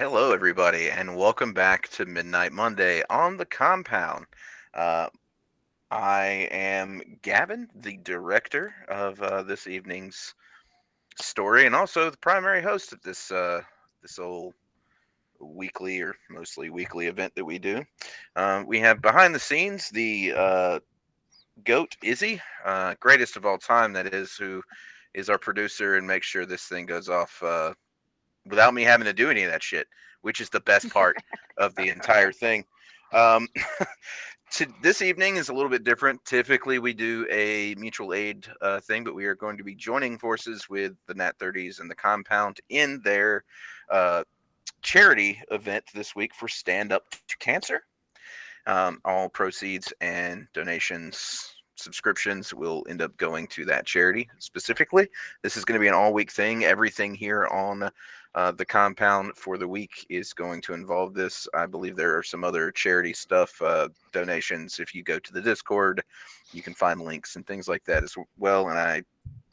Hello, everybody, and welcome back to Midnight Monday on the compound. Uh, I am Gavin, the director of this evening's story, and also the primary host of this old weekly or mostly weekly event that we do. We have behind the scenes the goat Izzy, greatest of all time, that is, who is our producer and makes sure this thing goes off without me having to do any of that shit, which is the best part of the entire thing. Um, this evening is a little bit different. Typically, we do a mutual aid thing, but we are going to be joining forces with the Nat 30s and the Compound in their uh, charity event this week for Stand Up to Cancer. All proceeds and donations, subscriptions will end up going to that charity specifically. This is going to be an all week thing. Everything here on the compound for the week is going to involve this. I believe there are some other charity stuff, donations. If you go to the Discord, you can find links and things like that as well. And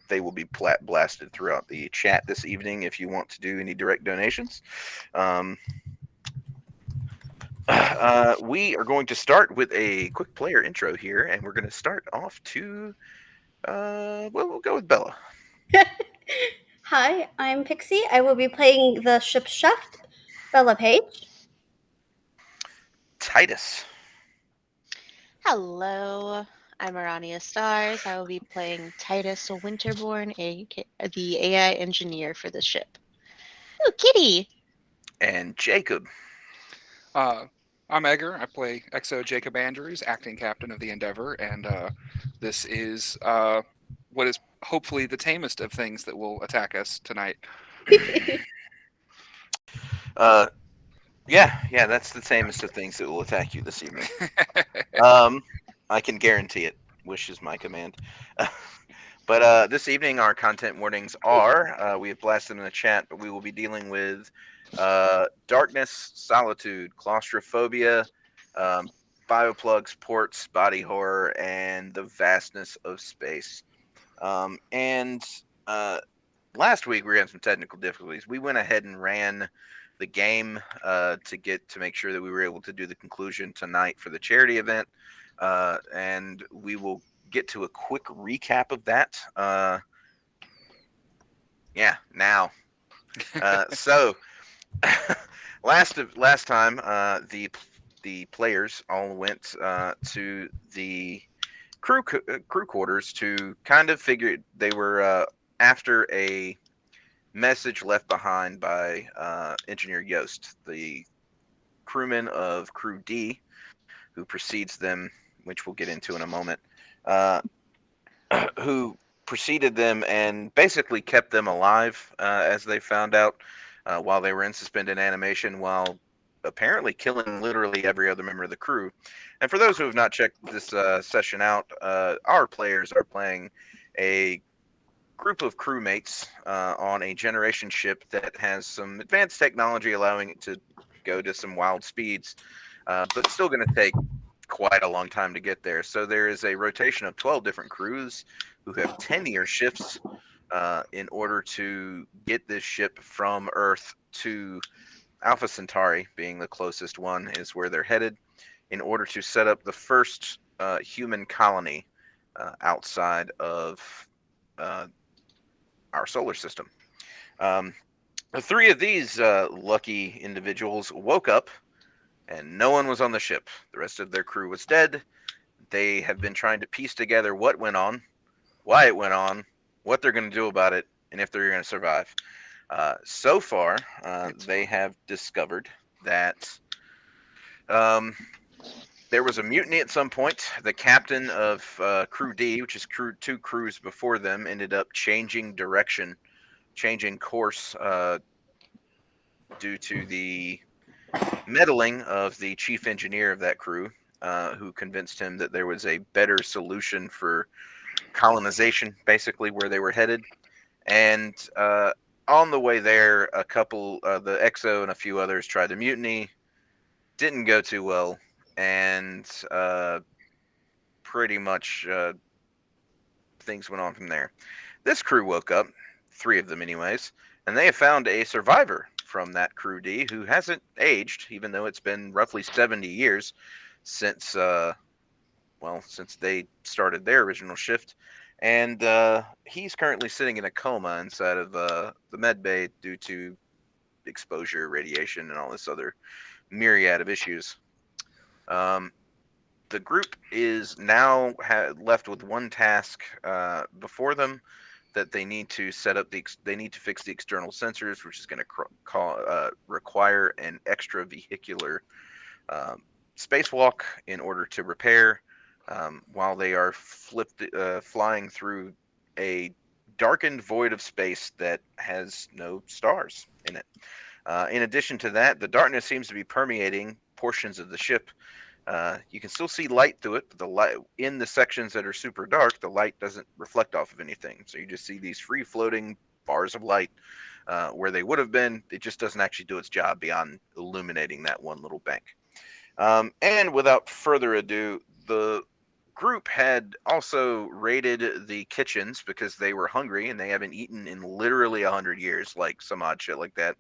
they will be blasted throughout the chat this evening if you want to do any direct donations. Um, we are going to start with a quick player intro here, and we're going to start off to, well, we'll go with Bella. Hi, I'm Pixie. I will be playing the ship's chef, Bella Page. Titus. Hello, I'm Ourania Stars. I will be playing Titus Winterborn, the AI engineer for the ship. Ooh, kitty! And Jacob. Uh, I'm Edgar. I play XO Jacob Andrews, acting captain of the Endeavor, and this is what is hopefully the tamest of things that will attack us tonight. Uh, yeah, that's the tamest of things that will attack you this evening. Um, I can guarantee it. Wish is my command. But this evening, our content warnings are we have blasted in the chat, but we will be dealing with darkness, solitude, claustrophobia, um, bioplugs, ports, body horror, and the vastness of space. And last week we had some technical difficulties. We went ahead and ran the game to make sure that we were able to do the conclusion tonight for the charity event, and we will get to a quick recap of that. Yeah, now. So last time, the players all went to the crew quarters to kind of figure they were after a message left behind by Engineer Yost, the crewman of Crew D, who precedes them, which we'll get into in a moment, uh, who preceded them and basically kept them alive, as they found out, while they were in suspended animation, while apparently killing literally every other member of the crew. And for those who have not checked this session out, our players are playing a group of crewmates on a generation ship that has some advanced technology allowing it to go to some wild speeds, but still going to take quite a long time to get there. So there is a rotation of 12 different crews who have 10-year shifts in order to get this ship from Earth to Alpha Centauri, being the closest one, is where they're headed, in order to set up the first human colony outside of our solar system. Um, the three of these lucky individuals woke up and no one was on the ship. The rest of their crew was dead. They have been trying to piece together what went on, why it went on, what they're going to do about it, and if they're going to survive. So far, they have discovered that there was a mutiny at some point. The captain of Crew D, which is two crews before them, ended up changing direction, changing course due to the meddling of the chief engineer of that crew, who convinced him that there was a better solution for colonization, basically where they were headed. And on the way there, a couple, the XO and a few others tried to mutiny. Didn't go too well, and pretty much things went on from there. This crew woke up, three of them anyways, and they have found a survivor from that crew D, who hasn't aged, even though it's been roughly 70 years since since they started their original shift. And he's currently sitting in a coma inside of the med bay due to exposure, radiation, and all this other myriad of issues. The group is now left with one task before them, that they need to set up they need to fix the external sensors, which is going to require an extra vehicular spacewalk in order to repair, while they are flying through a darkened void of space that has no stars in it. In addition to that, the darkness seems to be permeating portions of the ship. You can still see light through it, but the light in the sections that are super dark, the light doesn't reflect off of anything. So you just see these free floating bars of light where they would have been. It just doesn't actually do its job beyond illuminating that one little bank. And without further ado, the group had also raided the kitchens because they were hungry and they haven't eaten in literally 100 years, like some odd shit like that.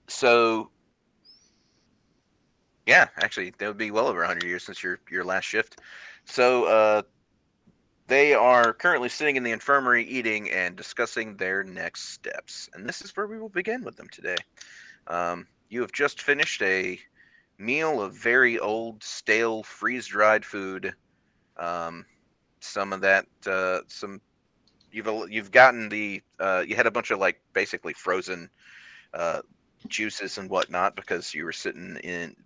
So yeah, actually, that would be well over 100 years since your last shift. So they are currently sitting in the infirmary eating and discussing their next steps. And this is where we will begin with them today. You have just finished a meal of very old, stale, freeze-dried food. Some of that, you've gotten the you had a bunch of like basically frozen juices and whatnot because you were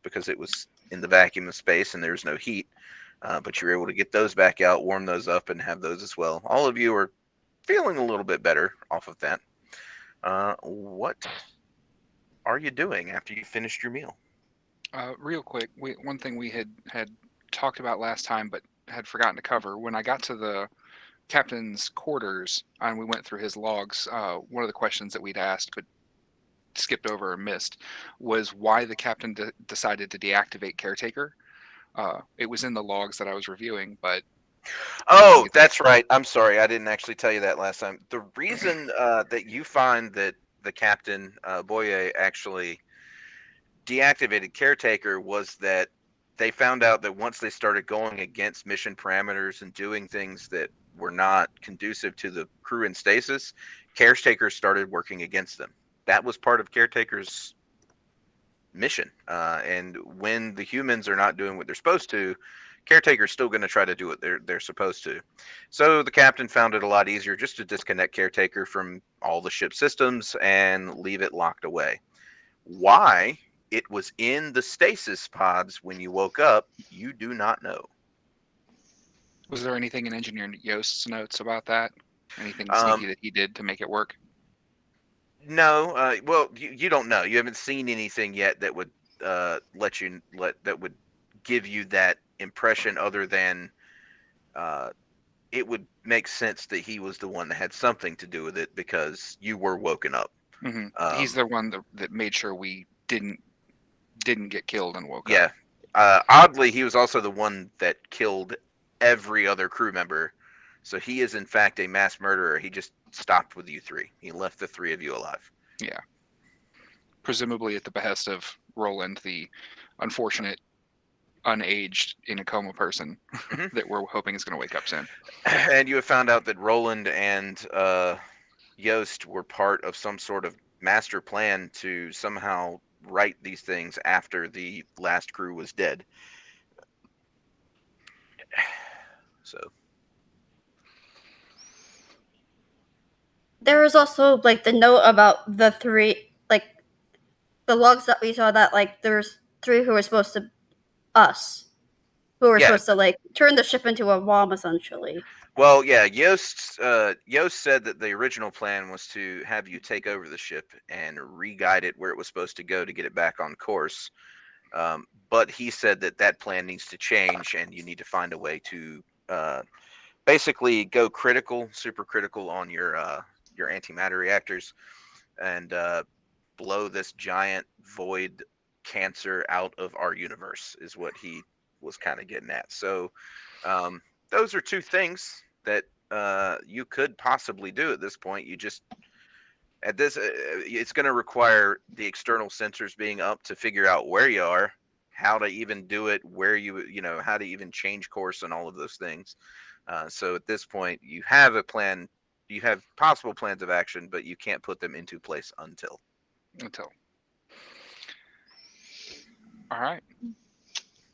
because it was in the vacuum of space and there was no heat. But you were able to get those back out, warm those up, and have those as well. All of you are feeling a little bit better off of that. What are you doing after you finished your meal? Real quick, one thing we had talked about last time, but had forgotten to cover. When I got to the captain's quarters and we went through his logs, one of the questions that we'd asked but skipped over or missed was why the captain decided to deactivate caretaker. It was in the logs that I was reviewing, but oh, that's right. I'm sorry, I didn't actually tell you that last time. The reason that you find that the captain Boye actually deactivated caretaker was that they found out that once they started going against mission parameters and doing things that were not conducive to the crew in stasis, caretaker started working against them. That was part of caretaker's mission. And when the humans are not doing what they're supposed to, caretaker's still going to try to do what they're supposed to. So the captain found it a lot easier just to disconnect caretaker from all the ship systems and leave it locked away. Why it was in the stasis pods when you woke up, you do not know. Was there anything in Engineer Yost's notes about that? Anything sneaky that he did to make it work? No, well, you don't know. You haven't seen anything yet that would that would give you that impression, other than it would make sense that he was the one that had something to do with it because you were woken up. Mm-hmm. He's the one that made sure we didn't get killed and woke yeah. up. Oddly, he was also the one that killed every other crew member. So he is in fact a mass murderer. He just stopped with you three. He left the three of you alive. Yeah. Presumably at the behest of Roland, the unfortunate, unaged, in a coma person that we're hoping is going to wake up soon. And you have found out that Roland and Yost were part of some sort of master plan to somehow right these things after the last crew was dead. So There was also like the note about the three, like the logs that we saw, that like there's three who were supposed to who were supposed to like turn the ship into a bomb essentially. Well, yeah, Yost said that the original plan was to have you take over the ship and re-guide it where it was supposed to go to get it back on course. But he said that that plan needs to change, and you need to find a way to basically go super critical on your antimatter reactors, and blow this giant void cancer out of our universe, is what he was kind of getting at. So those are two things that you could possibly do at this point. You just At this, it's going to require the external sensors being up to figure out where you are, how to even do it, where how to even change course and all of those things. So at this point, you have a plan. You have possible plans of action, but you can't put them into place until. All right.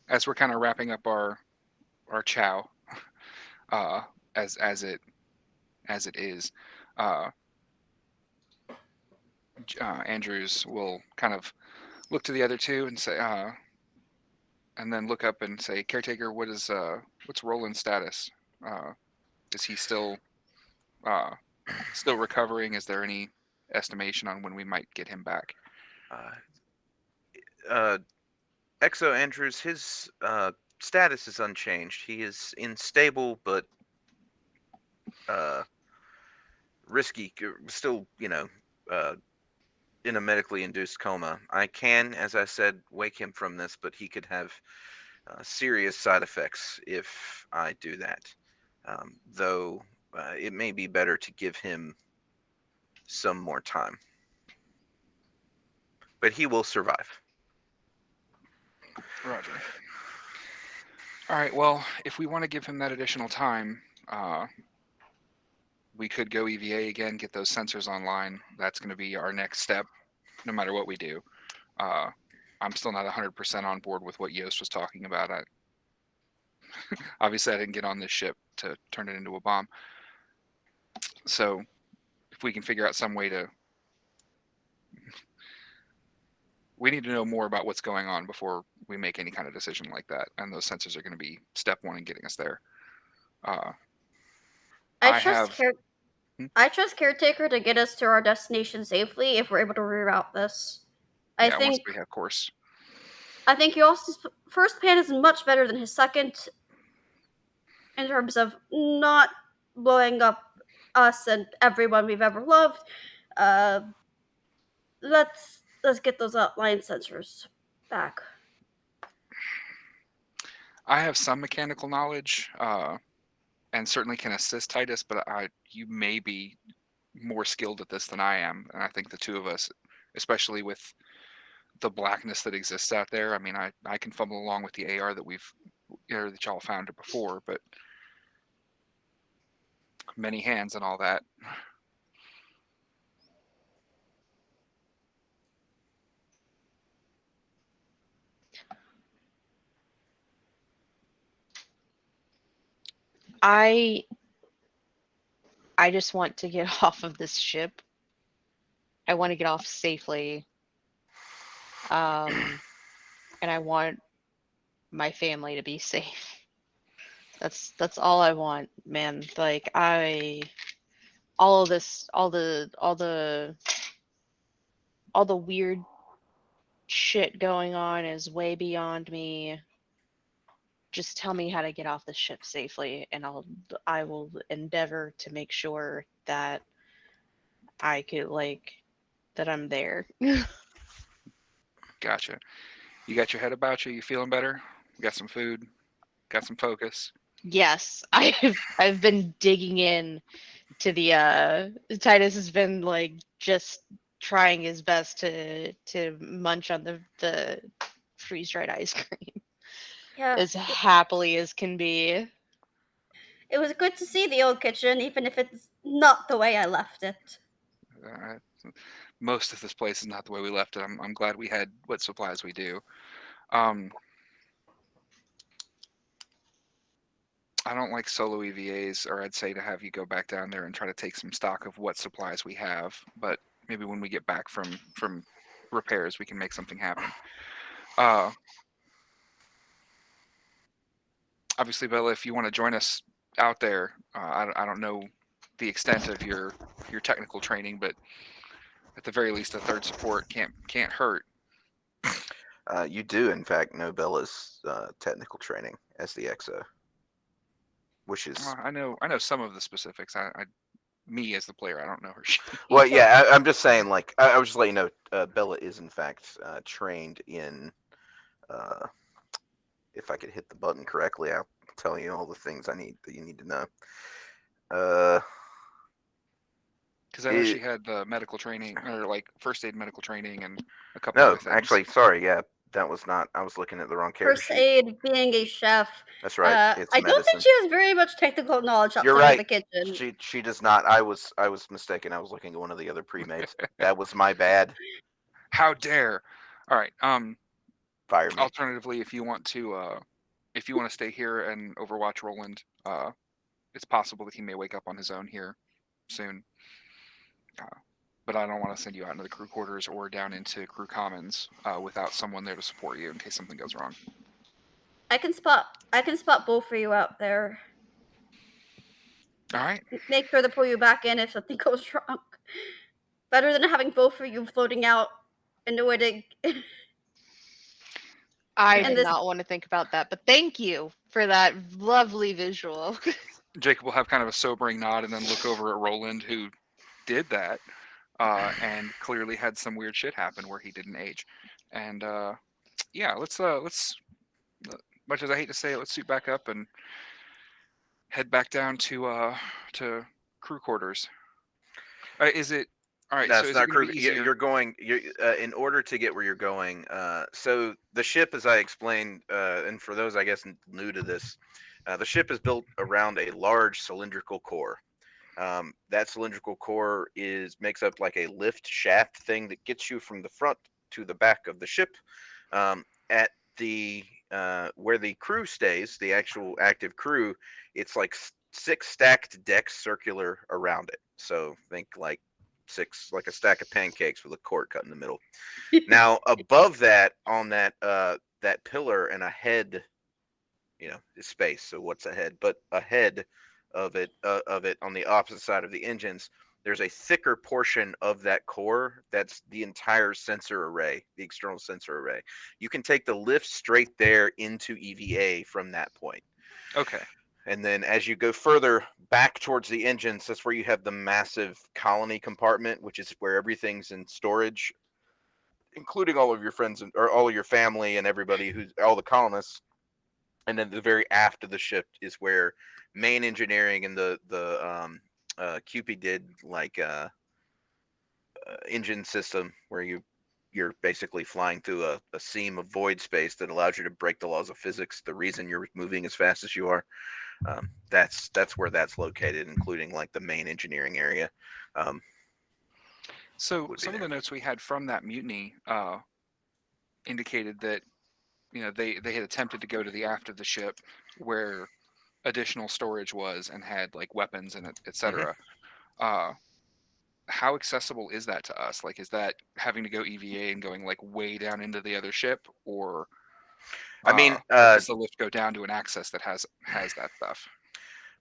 As we're kind of wrapping up our chow, as it is, Andrews will kind of look to the other two and say, and then look up and say, "Caretaker, what's Roland's status? Is he still recovering? Is there any estimation on when we might get him back?" Exo Andrews, his status is unchanged. He is in stable but risky, still, in a medically induced coma. I can, as I said, wake him from this, but he could have serious side effects if I do that. Though it may be better to give him some more time. But he will survive. Roger. All right, well, if we want to give him that additional time, we could go EVA again, get those sensors online. That's going to be our next step, no matter what we do. I'm still not 100% on board with what Yost was talking about. Obviously, I didn't get on this ship to turn it into a bomb. So if we can figure out some way to... We need to know more about what's going on before we make any kind of decision like that. And those sensors are going to be step one in getting us there. I trust Caretaker to get us to our destination safely if we're able to reroute this. Once we have course. I think Yost's first plan is much better than his second in terms of not blowing up us and everyone we've ever loved. Let's get those outline sensors back. I have some mechanical knowledge, and certainly can assist Titus, but you may be more skilled at this than I am, and I think the two of us, especially with the blackness that exists out there, I mean, I can fumble along with the AR that that y'all found before, but many hands and all that. I just want to get off of this ship. I want to get off safely. And I want my family to be safe. That's all I want, man. Like all of this, all the weird shit going on is way beyond me. Just tell me how to get off the ship safely, and I will endeavor to make sure that I could that I'm there. Gotcha. You got your head about you? You feeling better? You got some food? Got some focus? Yes, I've been digging in to the Titus has been just trying his best to munch on the freeze dried ice cream. Yeah. As happily as can be. It was good to see the old kitchen, even if it's not the way I left it. Most of this place is not the way we left it. I'm glad we had what supplies we do. I don't like solo EVAs, or I'd say to have you go back down there and try to take some stock of what supplies we have. But maybe when we get back from repairs, we can make something happen. Obviously, Bella, if you want to join us out there, I don't know the extent of your technical training, but at the very least, a third support can't hurt. You do, in fact, know Bella's technical training as the EXO, which is... I know some of the specifics. Me as the player, I don't know her. Well, yeah, I'm just saying. I was just letting you know, Bella is in fact trained in. If I could hit the button correctly, I'll tell you all the things that you need to know. Because I know she had medical training, or like first aid medical training, and a couple No, other things. actually, sorry. Yeah, that was not. I was looking at the wrong character First sheet. aid, being a chef. That's right. It's I don't think medicine. she has very much technical knowledge You're outside of right. the kitchen. She does not. I was mistaken. I was looking at one of the other pre-mades. That was my bad. How dare! All right. Fire me. Alternatively, if you want to stay here and overwatch Roland, it's possible that he may wake up on his own here soon. But I don't want to send you out into the crew quarters or down into crew commons without someone there to support you in case something goes wrong. I can spot both for you out there. All right. Make sure to pull you back in if something goes wrong. Better than having both of you floating out into it. I And did this- not want to think about that, but thank you for that lovely visual. Jacob will have kind of a sobering nod and then look over at Roland, who did that and clearly had some weird shit happen where he didn't age. And yeah, let's much as I hate to say it, let's suit back up and head back down to crew quarters. Is it all right? No, So it's is not it going to crew. be easier? You're going. In order to get where you're going. So the ship, as I explained, and for those I guess new to this, the ship is built around a large cylindrical core. That cylindrical core makes up like a lift shaft thing that gets you from the front to the back of the ship. At the where the crew stays, the actual active crew, it's like 6 stacked decks circular around it. So think like 6, like a stack of pancakes with a cord cut in the middle. Now above that, on that that pillar and ahead, is space. So what's ahead? But ahead of it on the opposite side of the engines, there's a thicker portion of that core that's the entire sensor array, the external sensor array. You can take the lift straight there into EVA from that point. Okay. And then as you go further back towards the engines, that's where you have the massive colony compartment, which is where everything's in storage, including all of your friends or all of your family and everybody all the colonists. And then the very aft of the ship is where main engineering and the Cupid did like engine system where you're basically flying through a seam of void space that allows you to break the laws of physics. The reason you're moving as fast as you are, that's where that's located, including like the main engineering area. So some of the notes we had from that mutiny indicated that they had attempted to go to the aft of the ship where additional storage was and had like weapons and etc. How accessible is that to us? Like, is that having to go EVA and going like way down into the other ship, or I mean, does the lift go down to an access that has that stuff?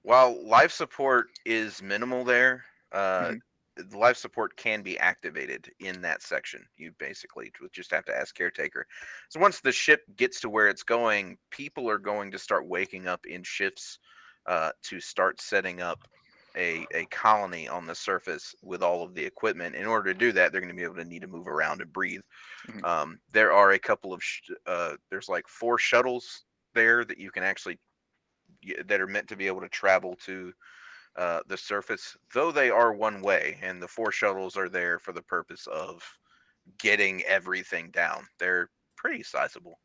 While life support is minimal there, Mhm. the life support can be activated in that section. You basically just have to ask caretaker. So once the ship gets to where it's going, people are going to start waking up in shifts to start setting up a colony on the surface with all of the equipment. In order to do that, they're going to be able to need to move around and breathe. Mhm. There are a couple of there's like 4 shuttles there that you can actually that are meant to be able to travel to the surface, though they are one way, and the 4 shuttles are there for the purpose of getting everything down. They're pretty sizable,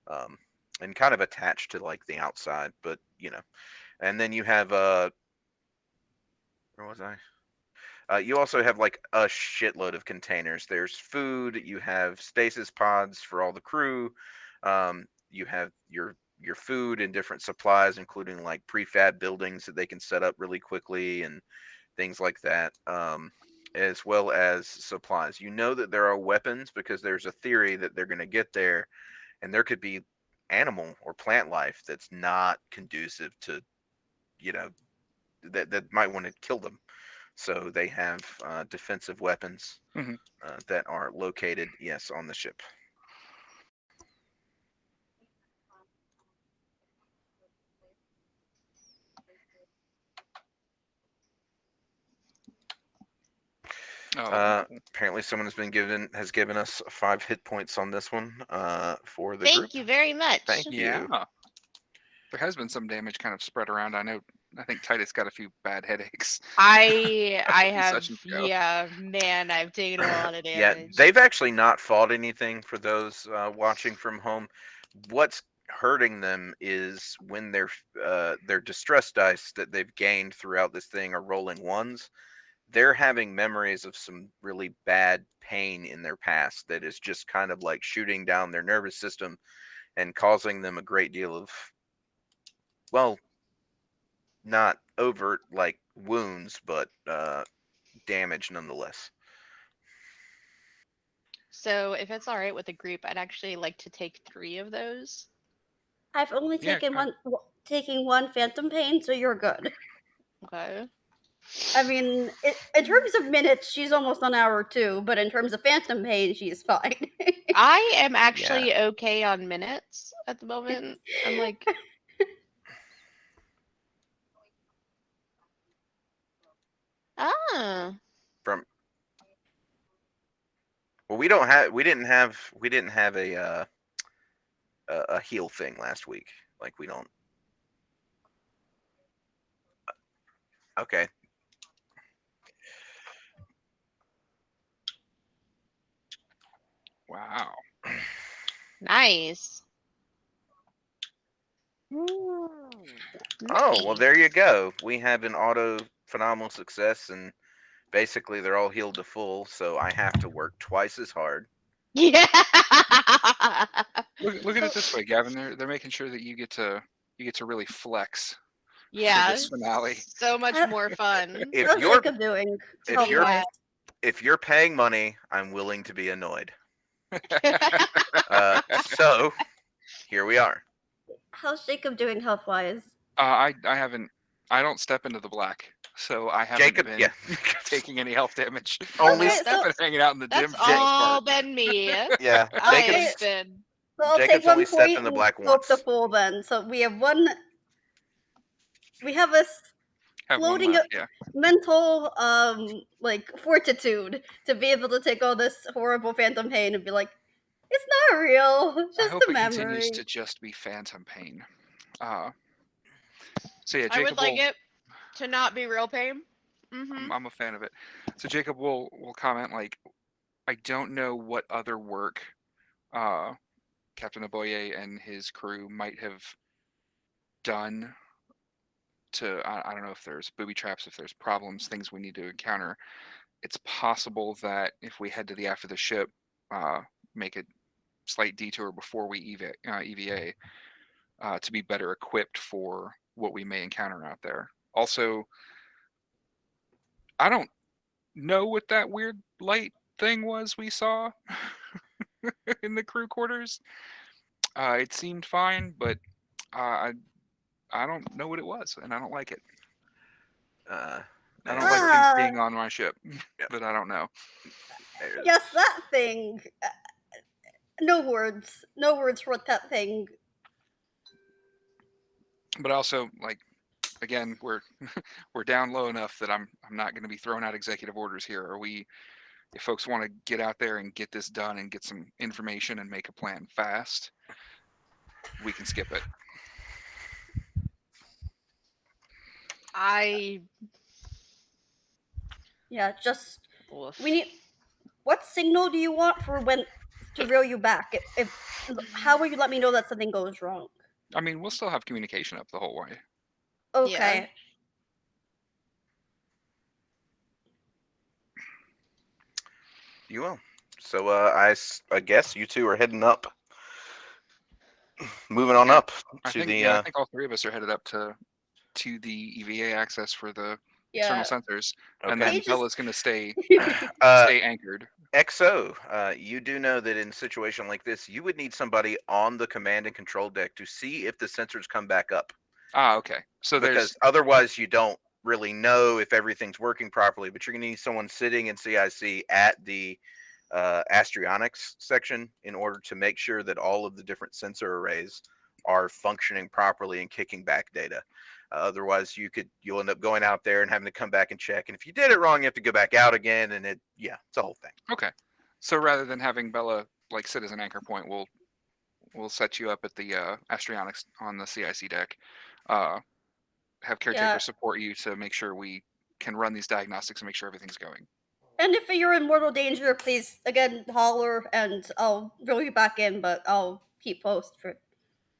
and kind of attached to like the outside, but and then you have where was I? You also have like a shitload of containers. There's food. You have stasis pods for all the crew. You have your food and different supplies, including like prefab buildings that they can set up really quickly and things like that, as well as supplies. You know that there are weapons because there's a theory that they're going to get there, and there could be animal or plant life that's not conducive to, that might want to kill them. So they have defensive weapons Mhm. that are located, yes, on the ship. Oh, Apparently, someone has given us 5 hit points on this one for the group. Thank you very much. Thank yeah. you. There has been some damage kind of spread around. I know I think Titus got a few bad headaches. I have Sessions ago. man, I've taken a lot of Yeah, damage. they've actually not fought anything for those watching from home. What's hurting them is when their distress dice that they've gained throughout this thing are rolling ones. They're having memories of some really bad pain in their past that is just kind of like shooting down their nervous system and causing them a great deal of, well, not overt like wounds, but damage nonetheless. So if it's all right with the group, I'd actually like to take 3 of those. I've only Yeah, taking one phantom pain, so you're good. Okay. I mean, in terms of minutes, she's almost an hour too, but in terms of phantom pain, she's fine. I am actually okay on minutes at the moment. I'm like, ah. From well, we didn't have a heal thing last week. Like we don't. Okay. wow. Nice. Oh well, there you go. We have an auto phenomenal success, and basically they're all healed to full. So I have to work twice as hard. Yeah. Look at it this way, Gavin. They're making sure that you get to really flex for Yeah. this finale. So much more fun. If How's you're Jacob doing? if you're health-wise? if you're paying money, I'm willing to be annoyed. So here we are. How's Jacob doing health-wise? I haven't. I don't step into the black, so I haven't Jacob, been yeah. taking any health damage. Only Okay, I've been hanging out in the dim That's for the most all part. been me. Yeah, I Jacob's have been. So I'll Jacob's take one only stepped point in the and black go up to once. full then. So we have one. We have a Have one floating left, yeah. mental like fortitude to be able to take all this horrible phantom pain and be like, it's not real, it's I just hope a it continues memory. to just be phantom pain. So yeah, I Jacob would like will. it to not be real pain. Mm-hmm. I'm a fan of it. So Jacob will comment like, I don't know what other work Captain Oboye and his crew might have done to. I don't know if there's booby traps, if there's problems, things we need to encounter. It's possible that if we head to the after the ship, make a slight detour before we EVA to be better equipped for what we may encounter out there. Also, I don't know what that weird light thing was we saw in the crew quarters. It seemed fine, but I don't know what it was, and I don't like it. I don't like things being on my ship, but I don't know. Yes, that thing. No words for that thing. But also, like, again, we're down low enough that I'm not going to be throwing out executive orders here. Are we? If folks want to get out there and get this done and get some information and make a plan fast, we can skip it. Yeah, just Oof. we need. What signal do you want for when to reel you back? If how will you let me know that something goes wrong? I mean, we'll still have communication up the whole way. Okay. You will. So I guess you two are heading up. Moving on up I to think I think all 3 of us are headed up to the EVA access for the external sensors, and Okay. then Bella's going to stay anchored. XO, you do know that in a situation like this, you would need somebody on the command and control deck to see if the sensors come back up. Okay. So because otherwise you don't really know if everything's working properly. But you're going to need someone sitting in CIC at the astrionics section in order to make sure that all of the different sensor arrays are functioning properly and kicking back data. Otherwise, you'll end up going out there and having to come back and check. And if you did it wrong, you have to go back out again, and it's a whole thing. Okay. So rather than having Bella like sit as an anchor point, we'll set you up at the astrionics on the CIC deck. have caretakers support you to make sure we can run these diagnostics and make sure everything's going. And if you're in mortal danger, please again holler, and I'll reel you back in. But I'll keep post for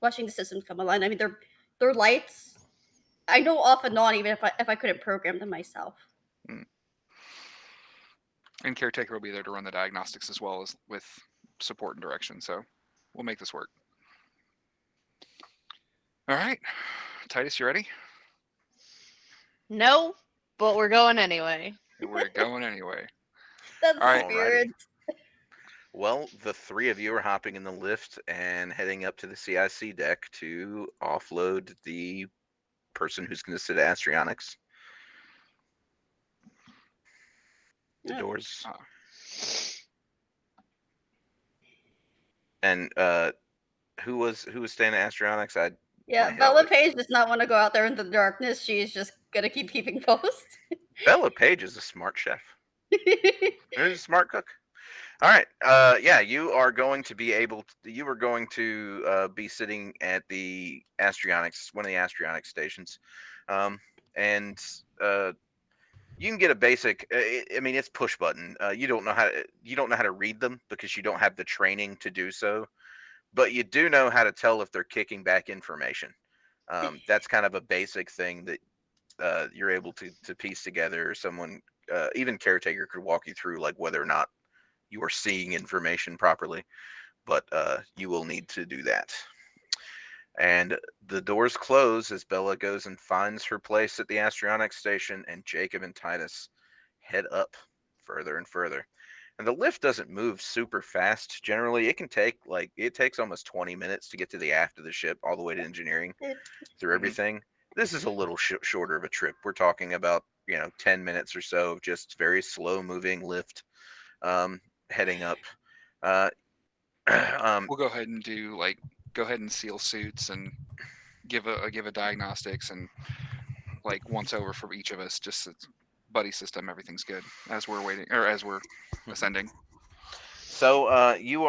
watching the systems come online. I mean, they're lights. I know off and on, even if I couldn't program them myself. And caretaker will be there to run the diagnostics as well as with support and direction. So we'll make this work. All right, Titus, you ready? No, but we're going anyway. We're going anyway. That's All right. the spirit. Well, the three of you are hopping in the lift and heading up to the CIC deck to offload the person who's going to sit at Astrionics. The doors. And who was staying at Astrionics? Bella Page does not want to go out there in the darkness. She's just gonna keep keeping post. Bella Page is a smart chef. She's a smart cook. All right. You are going to be you are going to be sitting at the Astrionics, one of the Astrionics stations, and you can get a basic. It's push button. You don't know how to read them because you don't have the training to do so, but you do know how to tell if they're kicking back information. That's kind of a basic thing that you're able to piece together. Someone, even caretaker, could walk you through, like whether or not you are seeing information properly, but you will need to do that. And the doors close as Bella goes and finds her place at the Astrionics station, and Jacob and Titus head up further and further. And the lift doesn't move super fast. Generally, it takes almost 20 minutes to get to the aft of the ship, all the way to engineering, through everything. This is a little shorter of a trip. We're talking about 10 minutes or so of just very slow moving lift. Heading up. We'll go ahead and seal suits and give a diagnostics and once over for each of us, just a buddy system. Everything's good as we're waiting or as we're ascending. So you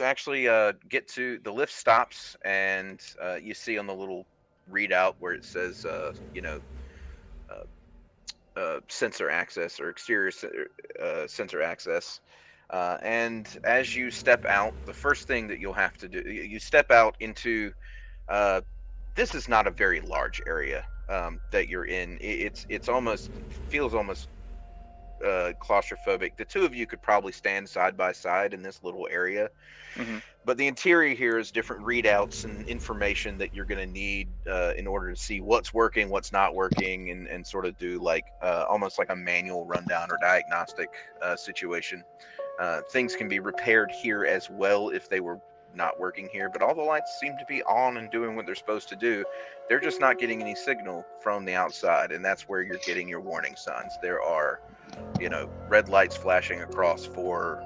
actually get to the lift stops, and you see on the little readout where it says sensor access or exterior sensor access. And as you step out, the first thing that you'll have to do, you step out into, this is not a very large area that you're in. It's feels almost claustrophobic. The two of you could probably stand side by side in this little area. Mm-hmm. But the interior here is different readouts and information that you're going to need in order to see what's working, what's not working, and sort of do almost like a manual rundown or diagnostic situation. Things can be repaired here as well if they were not working here, but all the lights seem to be on and doing what they're supposed to do. They're just not getting any signal from the outside, and that's where you're getting your warning signs. There are, red lights flashing across for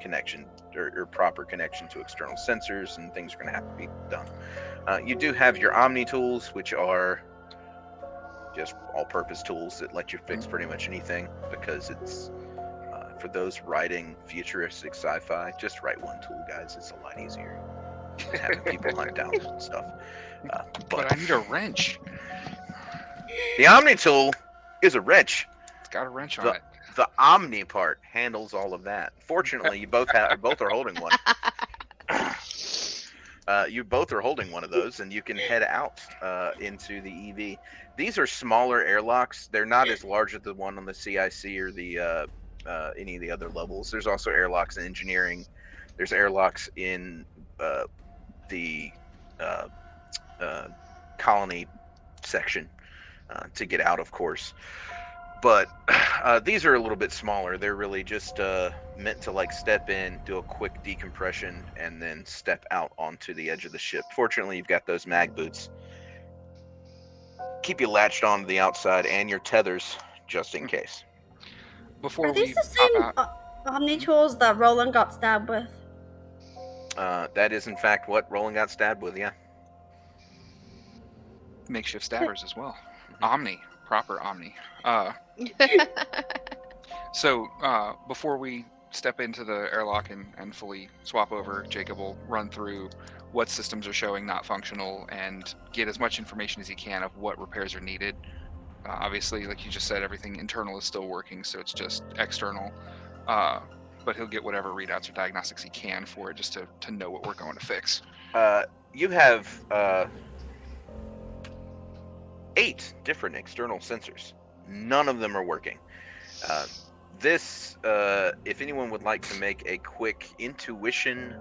connection or proper connection to external sensors, and things are going to have to be done. You do have your Omni tools, which are just all-purpose tools that let you fix pretty much anything, because it's for those writing futuristic sci-fi, just write one tool, guys. It's a lot easier than having people hunt down stuff. But I need a wrench. The Omni tool is a wrench. It's got a wrench on it. The Omni part handles all of that. Fortunately, you both are holding one. You both are holding one of those, and you can head out into the EV. These are smaller airlocks. They're not as large as the one on the CIC or the any of the other levels. There's also airlocks in engineering. There's airlocks in the colony section to get out, of course. But these are a little bit smaller. They're really just meant to step in, do a quick decompression, and then step out onto the edge of the ship. Fortunately, you've got those mag boots. Keep you latched onto the outside and your tethers just in case. Are these the same Omni tools that Roland got stabbed with? That is, in fact, what Roland got stabbed with, yeah. Makeshift stabbers as well. Omni. Proper Omni. So before we step into the airlock and fully swap over. Jacob will run through what systems are showing not functional and get as much information as he can of what repairs are needed. Obviously, like you just said, everything internal is still working, so it's just external. But he'll get whatever readouts or diagnostics he can for it, just to know what we're going to fix. You have 8 different external sensors. None of them are working. If anyone would like to make a quick intuition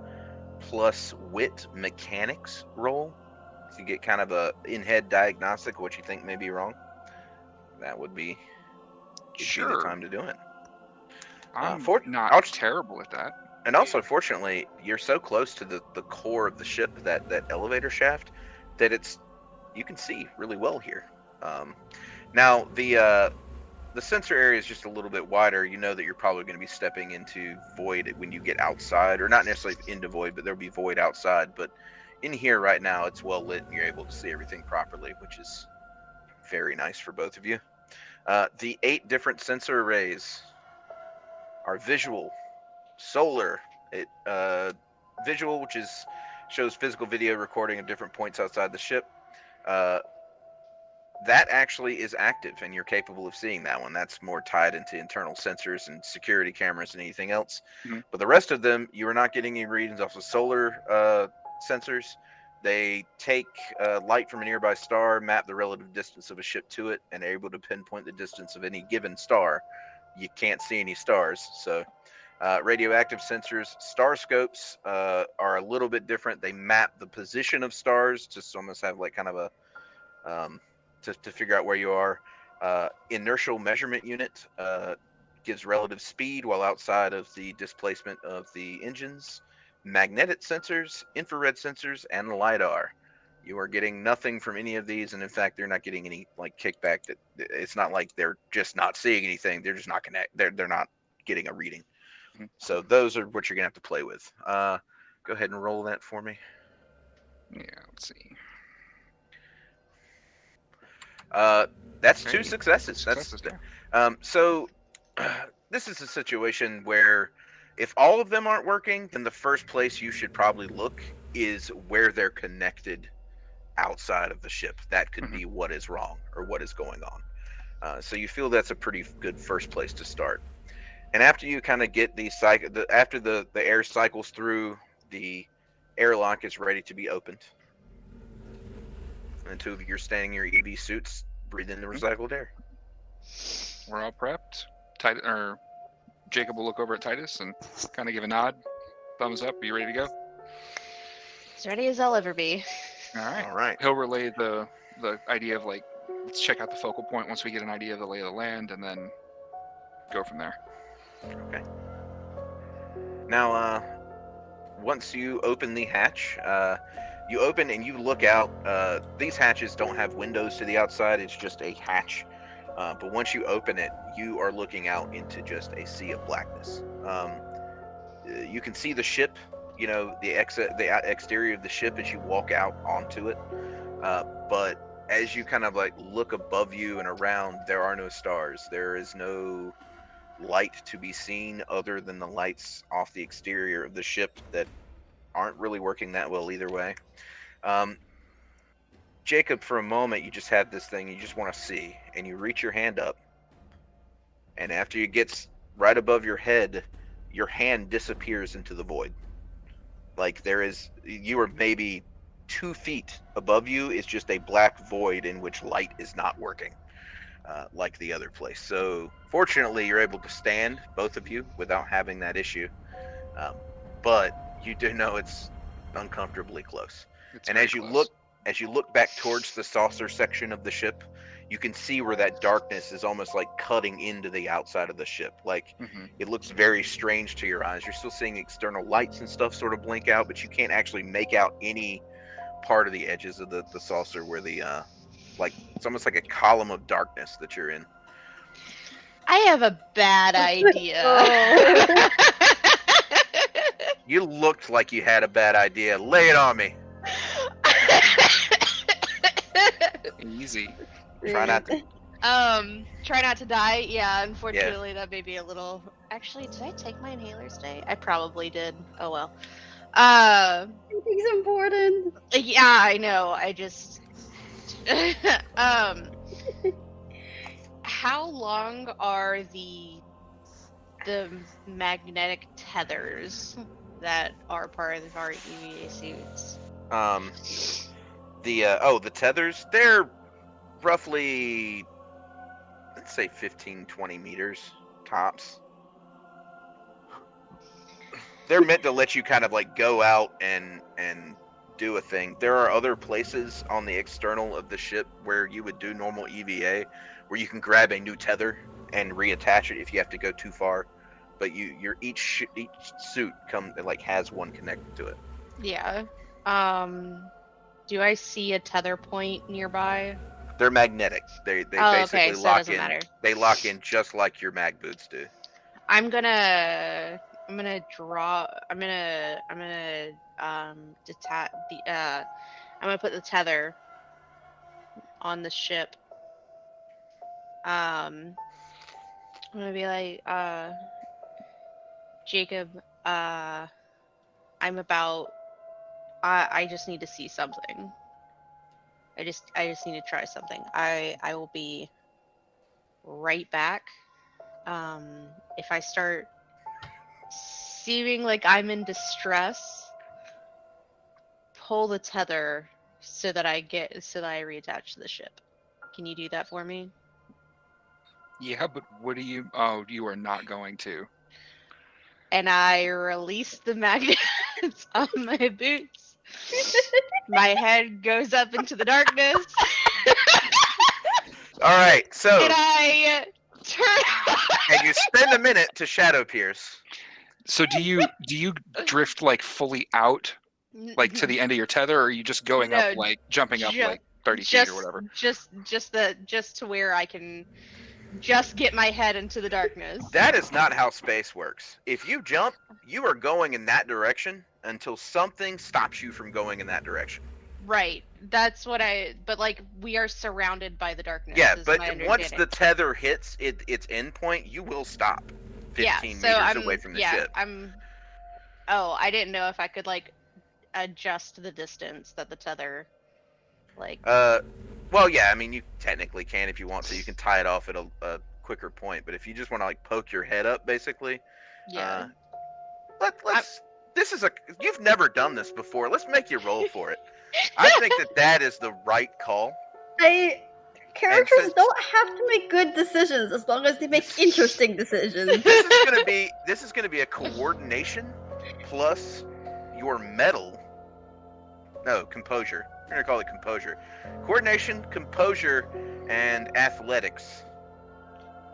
plus wit mechanics roll to get kind of a in-head diagnostic of what you think may be wrong, that would be the time to do it. I'm not terrible at that. And also, fortunately, you're so close to the core of the ship, that elevator shaft, that you can see really well here. Now, the sensor area is just a little bit wider. You know that you're probably going to be stepping into void when you get outside, or not necessarily into void, but there'll be void outside. But in here right now, it's well lit and you're able to see everything properly, which is very nice for both of you. The 8 different sensor arrays are visual, solar, visual, which shows physical video recording of different points outside the ship. That actually is active, and you're capable of seeing that one. That's more tied into internal sensors and security cameras and anything else. Mm-hmm. But the rest of them, you are not getting any readings off of solar sensors. They take light from a nearby star, map the relative distance of a ship to it, and are able to pinpoint the distance of any given star. You can't see any stars, so radioactive sensors. Star scopes are a little bit different. They map the position of stars to almost have like kind of a to figure out where you are. Inertial measurement unit gives relative speed while outside of the displacement of the engines. Magnetic sensors, infrared sensors, and LiDAR. You are getting nothing from any of these, and in fact, they're not getting any like kickback. That it's not like they're just not seeing anything. They're just not they're not getting a reading. Mm-hmm. So those are what you're gonna have to play with. Go ahead and roll that for me. Yeah, let's see. That's 2 successes. So this is a situation where if all of them aren't working, then the first place you should probably look is where they're connected outside of the ship. That could be what is wrong or what is going on. So you feel that's a pretty good first place to start. And after you kind of get after the air cycles through, the airlock is ready to be opened. And 2 of you are standing in your EB suits, breathing the recycled air. We're all prepped. Jacob will look over at Titus and kind of give a nod, thumbs up. Are you ready to go? As ready as I'll ever be. All right. He'll relay the idea of like, let's check out the focal point once we get an idea of the lay of the land, and then go from there. Okay. Now, once you open the hatch, you open and you look out. These hatches don't have windows to the outside. It's just a hatch. But once you open it, you are looking out into just a sea of blackness. You can see the ship, the exterior of the ship as you walk out onto it. But as you kind of like look above you and around, there are no stars. There is no light to be seen other than the lights off the exterior of the ship that aren't really working that well either way. Jacob, for a moment, you just have this thing you just want to see, and you reach your hand up, and after it gets right above your head, your hand disappears into the void. Like you are maybe 2 feet above you is just a black void in which light is not working, like the other place. So fortunately, you're able to stand, both of you, without having that issue. But you do know it's uncomfortably close. And as you look back towards the saucer section of the ship, you can see where that darkness is almost like cutting into the outside of the ship. Like it looks very strange to your eyes. You're still seeing external lights and stuff sort of blink out, but you can't actually make out any part of the edges of the saucer where it's almost like a column of darkness that you're in. I have a bad idea. You looked like you had a bad idea. Lay it on me. Easy. Try not to Try not to die. Yeah, unfortunately, that may be a little. Actually, did I take my inhalers today? I probably did. Oh well. Everything's important. Yeah, I know. I just. um, how long are the magnetic tethers that are part of our EVA suits? The tethers, they're roughly, let's say 15, 20 meters tops. They're meant to let you kind of like go out and do a thing. There are other places on the external of the ship where you would do normal EVA, where you can grab a new tether and reattach it if you have to go too far. But each suit has one connected to it. Yeah. Do I see a tether point nearby? They're magnetic. They Oh, basically okay, so it lock doesn't in. matter. They lock in just like your mag boots do. I'm gonna draw. Detach the. I'm gonna put the tether on the ship. I'm gonna be like, Jacob. I'm about. I just need to see something. I just need to try something. I will be right back. If I start seeming like I'm in distress, pull the tether so that I reattach to the ship. Can you do that for me? Yeah, but what do you? Oh, you are not going to. And I release the magnets on my boots. My head goes up into the darkness. All right, so and I turn. and you spend a minute to shadow pierce. So do you drift like fully out, like to the end of your tether, or are you just going up, like jumping up like 30 feet or whatever? Just to where I can just get my head into the darkness. That is not how space works. If you jump, you are going in that direction until something stops you from going in that direction. Right. That's what but like we are surrounded by the darkness. Yeah, but once the tether hits its end point, you will stop 15 meters away from the ship. I didn't know if I could like adjust the distance that the tether well, yeah, I mean, you technically can if you want to. You can tie it off at a quicker point, but if you just want to like poke your head up, basically, yeah. You've never done this before. Let's make you roll for it. I think that is the right call. Characters don't have to make good decisions as long as they make interesting decisions. This is gonna be a coordination plus your mettle. No, composure. We're gonna call it composure. Coordination, composure, and athletics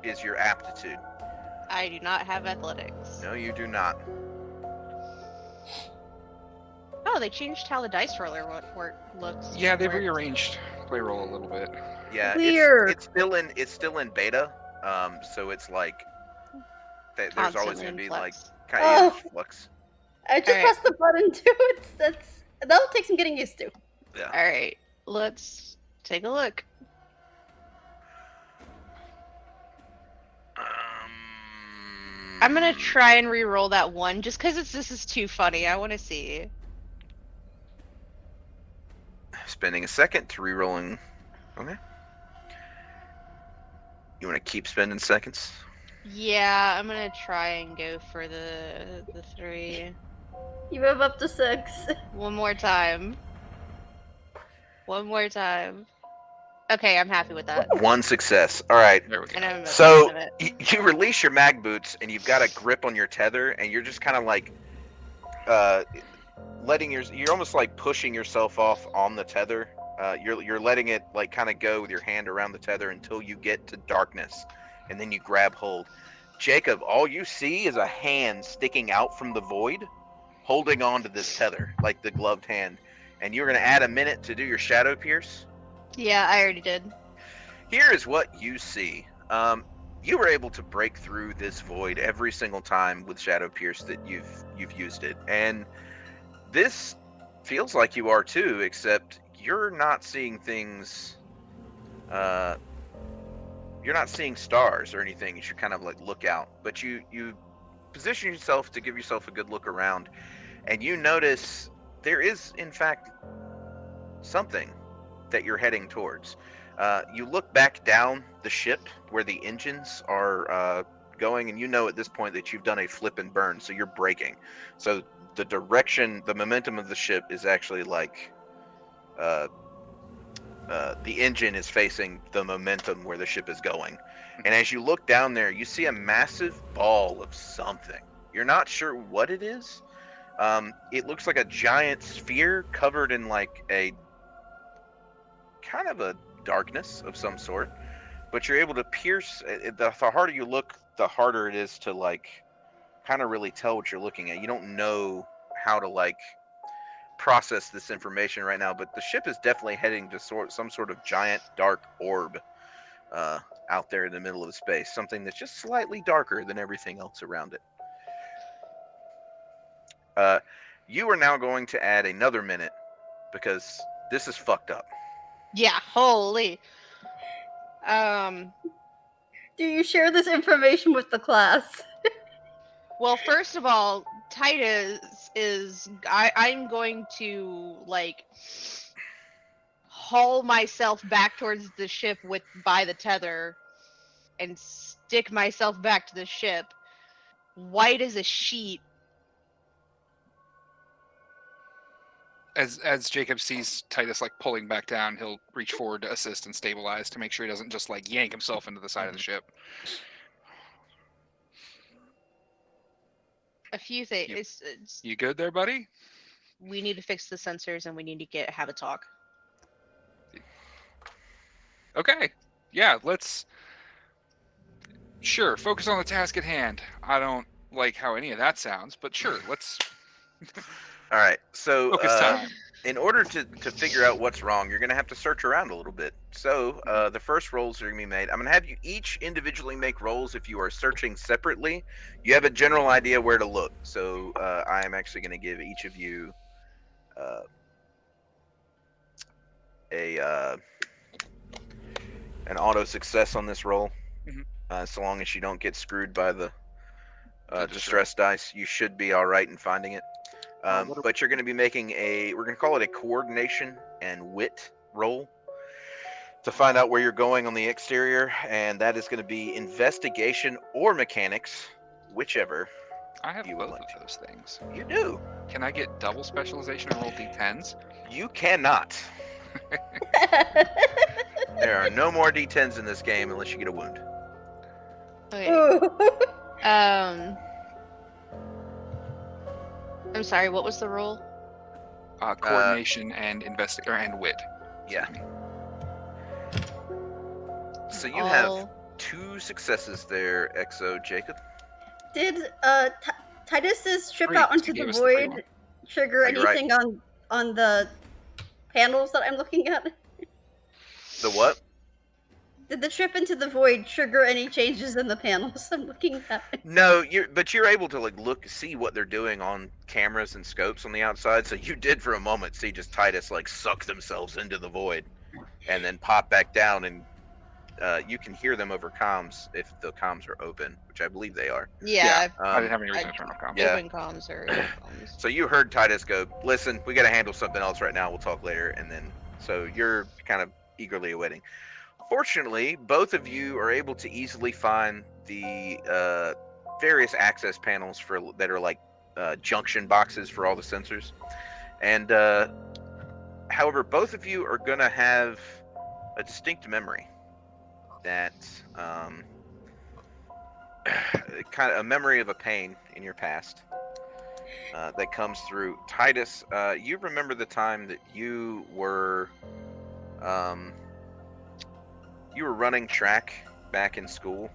is your aptitude. I do not have athletics. No, you do not. Oh, they changed how the dice roller looks. Yeah, they've rearranged play roll a little bit. Yeah, weird. It's still in beta. So it's like there's always gonna be like kind of flux. I just pressed the button too. That'll take some getting used to. Yeah. All right, let's take a look. I'm gonna try and re-roll that one just because this is too funny. I want to see. Spending a second to re-rolling. Okay. You want to keep spending seconds? Yeah, I'm gonna try and go for the 3. You move up to 6. One more time. Okay, I'm happy with that. One success. All right. There we go. And So you release your mag boots, and you've got a grip on your tether, and you're just kind of like you're almost like pushing yourself off on the tether. You're letting it like kind of go with your hand around the tether until you get to darkness, and then you grab hold. Jacob, all you see is a hand sticking out from the void, holding on to this tether, like the gloved hand. And you're going to add a minute to do your shadow pierce? Yeah, I already did. Here is what you see. You were able to break through this void every single time with shadow pierce that you've used it. And this feels like you are too, except you're not seeing things you're not seeing stars or anything as you kind of like look out, but you position yourself to give yourself a good look around, and you notice there is in fact something that you're heading towards. You look back down the ship where the engines are going, and you know at this point that you've done a flip and burn, so you're braking. So the direction, the momentum of the ship is actually like the engine is facing the momentum where the ship is going. And as you look down there, you see a massive ball of something. You're not sure what it is. It looks like a giant sphere covered in like a kind of a darkness of some sort, but you're able to pierce. The harder you look, the harder it is to like kind of really tell what you're looking at. You don't know how to like process this information right now, but the ship is definitely heading to some sort of giant dark orb out there in the middle of space, something that's just slightly darker than everything else around it. You are now going to add another minute because this is fucked up. Yeah, holy. Do you share this information with the class? Well, first of all, Titus is. I'm going to like haul myself back towards the ship by the tether, and stick myself back to the ship, white as a sheet. As Jacob sees Titus like pulling back down, he'll reach forward to assist and stabilize to make sure he doesn't just like yank himself into the side of the ship. A few things. You good there, buddy? We need to fix the sensors, and we need to have a talk. Okay. Yeah, let's. Sure, focus on the task at hand. I don't like how any of that sounds, but sure, let's. All right, so Focus time. in order to figure out what's wrong, you're going to have to search around a little bit. So the first rolls are going to be made. I'm going to have you each individually make rolls. If you are searching separately, you have a general idea where to look. So I am actually going to give each of you an auto success on this roll. Mhm. So long as you don't get screwed by the distress dice, you should be all right in finding it. But you're going to be making we're going to call it a coordination and wit roll to find out where you're going on the exterior, and that is going to be investigation or mechanics, whichever. I have you both would of like. those things. You do. Can I get double specialization and roll d10s? You cannot. There are no more d10s in this game unless you get a wound. Okay. I'm sorry. What was the roll? Coordination and and wit. Yeah. So you have 2 successes there, Exo Jacob. Did Titus's trip 3, out 'cause into he the gave us the free one. void trigger You're right. anything on the panels that I'm looking at? The what? Did the trip into the void trigger any changes in the panels I'm looking at? No, you're able to like see what they're doing on cameras and scopes on the outside. So you did for a moment see just Titus like suck themselves into the void, and then pop back down, and you can hear them over comms if the comms are open, which I believe they are. Yeah. I didn't have any reason to turn off comms. Yeah. Open comms or comms. So you heard Titus go, "Listen, we got to handle something else right now. We'll talk later." And then so you're kind of eagerly awaiting. Fortunately, both of you are able to easily find the various access panels that are like junction boxes for all the sensors. And however, both of you are going to have a distinct memory that kind of a memory of a pain in your past that comes through. Titus, you remember the time that you were running track back in school,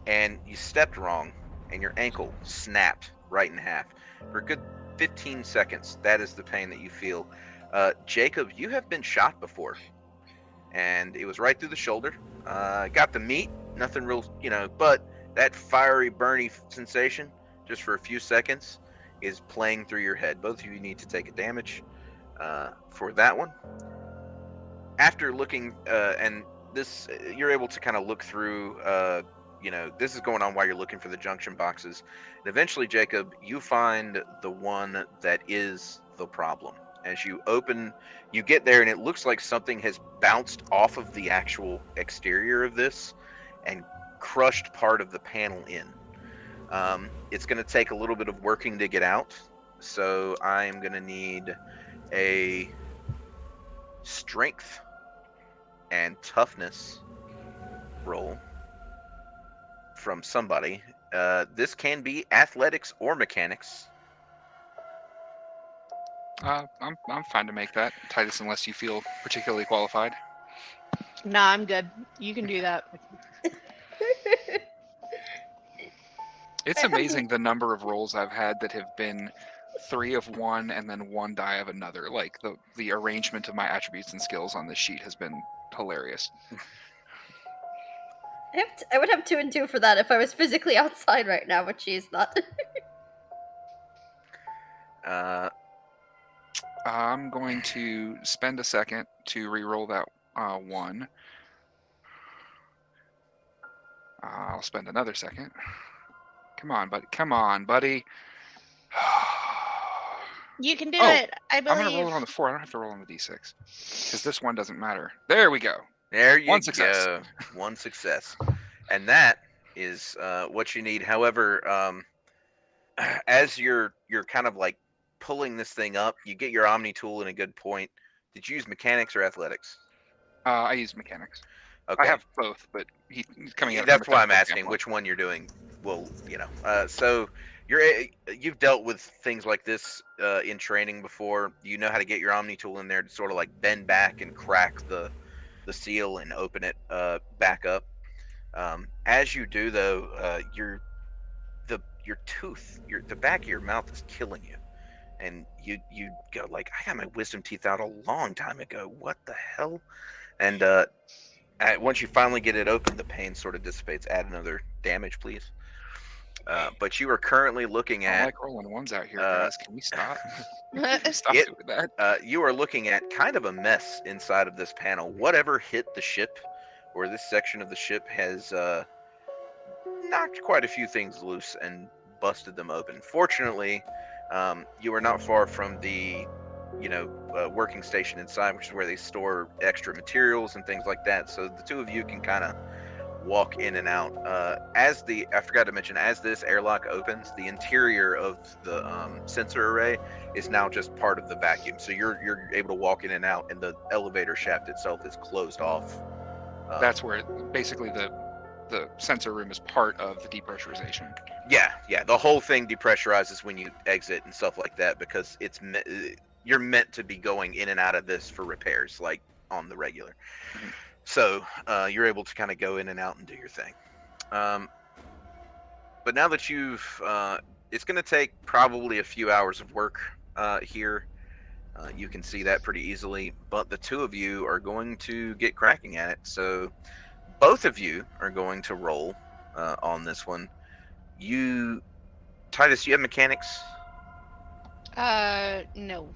and you stepped wrong, and your ankle snapped right in half. For a good 15 seconds, that is the pain that you feel. Jacob, you have been shot before, and it was right through the shoulder. Got the meat, nothing real, but that fiery, burny sensation, just for a few seconds, is playing through your head. Both of you need to take a damage for that one. After looking and this you're able to kind of look through. This is going on while you're looking for the junction boxes, and eventually, Jacob, you find the one that is the problem. As you get there, and it looks like something has bounced off of the actual exterior of this and crushed part of the panel in. It's going to take a little bit of working to get out, so I'm going to need a strength and toughness roll from somebody. This can be athletics or mechanics. I'm fine to make that, Titus, unless you feel particularly qualified. Nah, I'm good. You can do that. It's amazing the number of rolls I've had that have been 3 of one and then 1 die of another. Like the arrangement of my attributes and skills on this sheet has been hilarious. I would have 2 and 2 for that if I was physically outside right now, but she's not. I'm going to spend a second to re-roll that 1. I'll spend another second. Come on, buddy. You can do Oh, it. I I'm believe. going to roll it on the 4. I don't have to roll on the d6. Because this one doesn't matter. There we go. There you One success. go. One success. And that is what you need. However, as you're kind of like pulling this thing up, you get your Omni tool in a good point. Did you use mechanics or athletics? I use mechanics. Okay. I have both, but he's coming out. That's why I'm asking which one you're doing. Well, so you've dealt with things like this in training before. You know how to get your Omni tool in there to sort of like bend back and crack the seal and open it back up. As you do, though, your tooth, the back of your mouth is killing you, and you go like, I got my wisdom teeth out a long time ago. What the hell? And once you finally get it open, the pain sort of dissipates. Add another damage, please. But you are currently looking I at. don't like rolling ones out here, guys. Can we stop? Stop doing that. You are looking at kind of a mess inside of this panel. Whatever hit the ship, or this section of the ship, has knocked quite a few things loose and busted them open. Fortunately, you are not far from the working station inside, which is where they store extra materials and things like that. So the two of you can kind of walk in and out. I forgot to mention, as this airlock opens, the interior of the sensor array is now just part of the vacuum. So you're able to walk in and out, and the elevator shaft itself is closed off. That's where basically the sensor room is part of the depressurization. Yeah. The whole thing depressurizes when you exit and stuff like that, because you're meant to be going in and out of this for repairs, like on the regular. Mm-hmm. So you're able to kind of go in and out and do your thing. But now that it's going to take probably a few hours of work here. You can see that pretty easily. But the two of you are going to get cracking at it. So both of you are going to roll on this one. Titus, you have mechanics? No.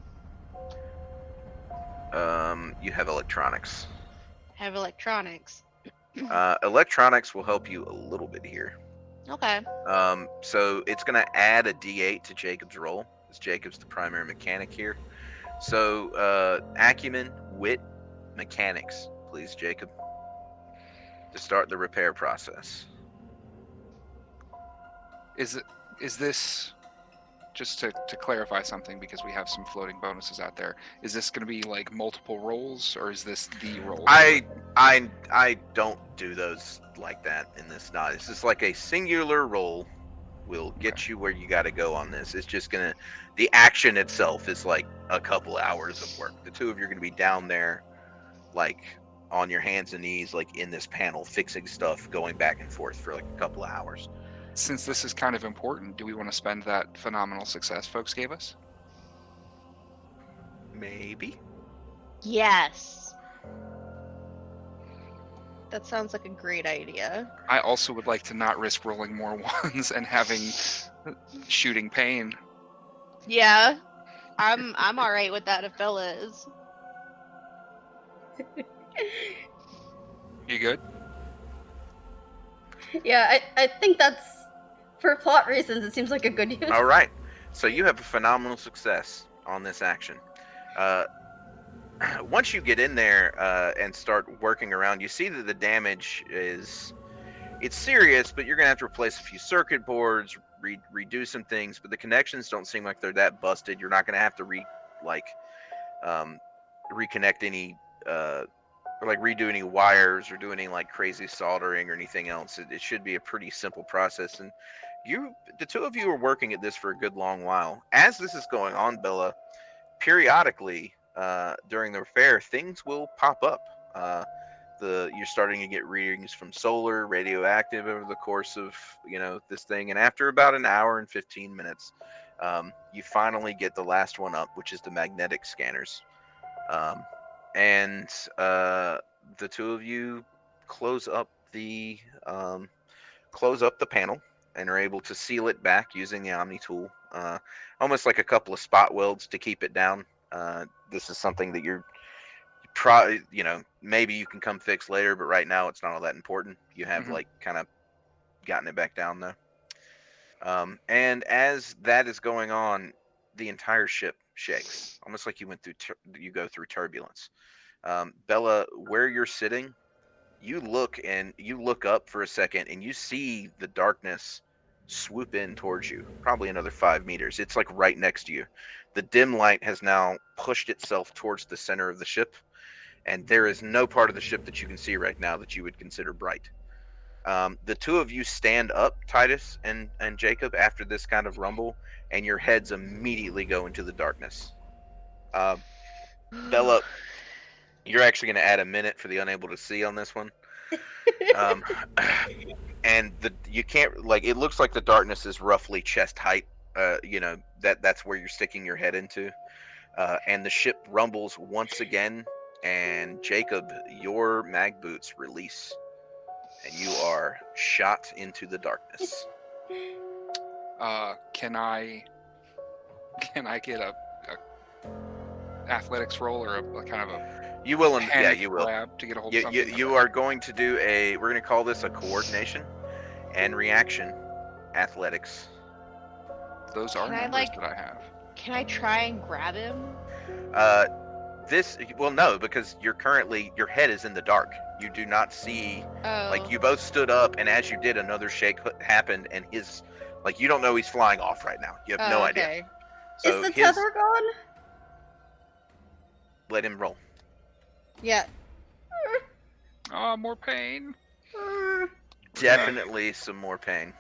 You have electronics. Have electronics. Electronics will help you a little bit here. Okay. So it's going to add a D8 to Jacob's roll, as Jacob's the primary mechanic here. So acumen, wit, mechanics, please, Jacob, to start the repair process. Is this, just to clarify something, because we have some floating bonuses out there, is this going to be like multiple rolls, or is this the roll? I don't do those like that in this. Not. It's just like a singular roll will get you where you got to go on this. It's just the action itself is like a couple hours of work. The two of you are going to be down there, like on your hands and knees, like in this panel, fixing stuff, going back and forth for like a couple of hours. Since this is kind of important, do we want to spend that phenomenal success folks gave us? Maybe. Yes. That sounds like a great idea. I also would like to not risk rolling more ones and having shooting pain. Yeah. I'm all right with that if Bella is. You good? Yeah, I think that's, for plot reasons, it seems like a good use. All right. So you have a phenomenal success on this action. Once you get in there and start working around, you see that the damage it's serious, but you're gonna have to replace a few circuit boards, redo some things. But the connections don't seem like they're that busted. You're not gonna have to reconnect any or like redo any wires or do any like crazy soldering or anything else. It should be a pretty simple process. And the two of you are working at this for a good long while. As this is going on, Bella, periodically during the repair, things will pop up. You're starting to get readings from solar, radioactive over the course of this thing, and after about an hour and 15 minutes, you finally get the last one up, which is the magnetic scanners. And the two of you close up the panel and are able to seal it back using the Omni tool, almost like a couple of spot welds to keep it down. This is something that you're probably, maybe you can come fix later, but right now it's not all that important. You have like kind of gotten it back down though. And as that is going on, the entire ship shakes, almost like you go through turbulence. Bella, where you're sitting, you look up for a second and you see the darkness swoop in towards you, probably another 5 meters. It's like right next to you. The dim light has now pushed itself towards the center of the ship, and there is no part of the ship that you can see right now that you would consider bright. The two of you stand up, Titus and Jacob, after this kind of rumble, and your heads immediately go into the darkness. Bella, you're actually going to add a minute for the unable to see on this one. And you can't, it looks like the darkness is roughly chest height. That's where you're sticking your head into. And the ship rumbles once again. And Jacob, your mag boots release, and you are shot into the darkness. Can I get a athletics roll or a kind of a you will you will grab to get a hold of something? You are going to do we're going to call this a coordination and reaction athletics. Those are numbers that I have. Can I try and grab him? No, because your head is in the dark. You do not see. You both stood up, and as you did, another shake happened, and you don't know he's flying off right now. You have no idea. So is the tether gone? Let him roll. Yeah. More pain. Definitely some more pain.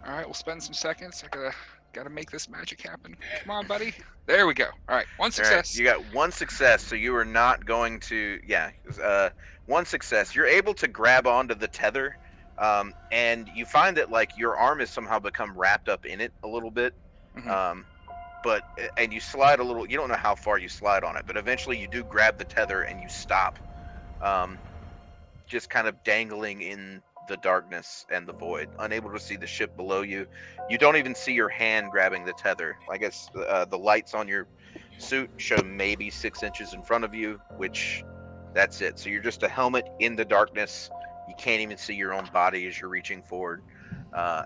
All right, we'll spend some seconds. I gotta make this magic happen. Come on, buddy. There we go. All right, one success. Right, you got one success, so you are not going to. One success. You're able to grab onto the tether, and you find that your arm has somehow become wrapped up in it a little bit. Mm-hmm. And you slide a little. You don't know how far you slide on it, but eventually you do grab the tether and you stop, just kind of dangling in the darkness and the void, unable to see the ship below you. You don't even see your hand grabbing the tether. I guess the lights on your suit show maybe 6 inches in front of you, which that's it. So you're just a helmet in the darkness. You can't even see your own body as you're reaching forward.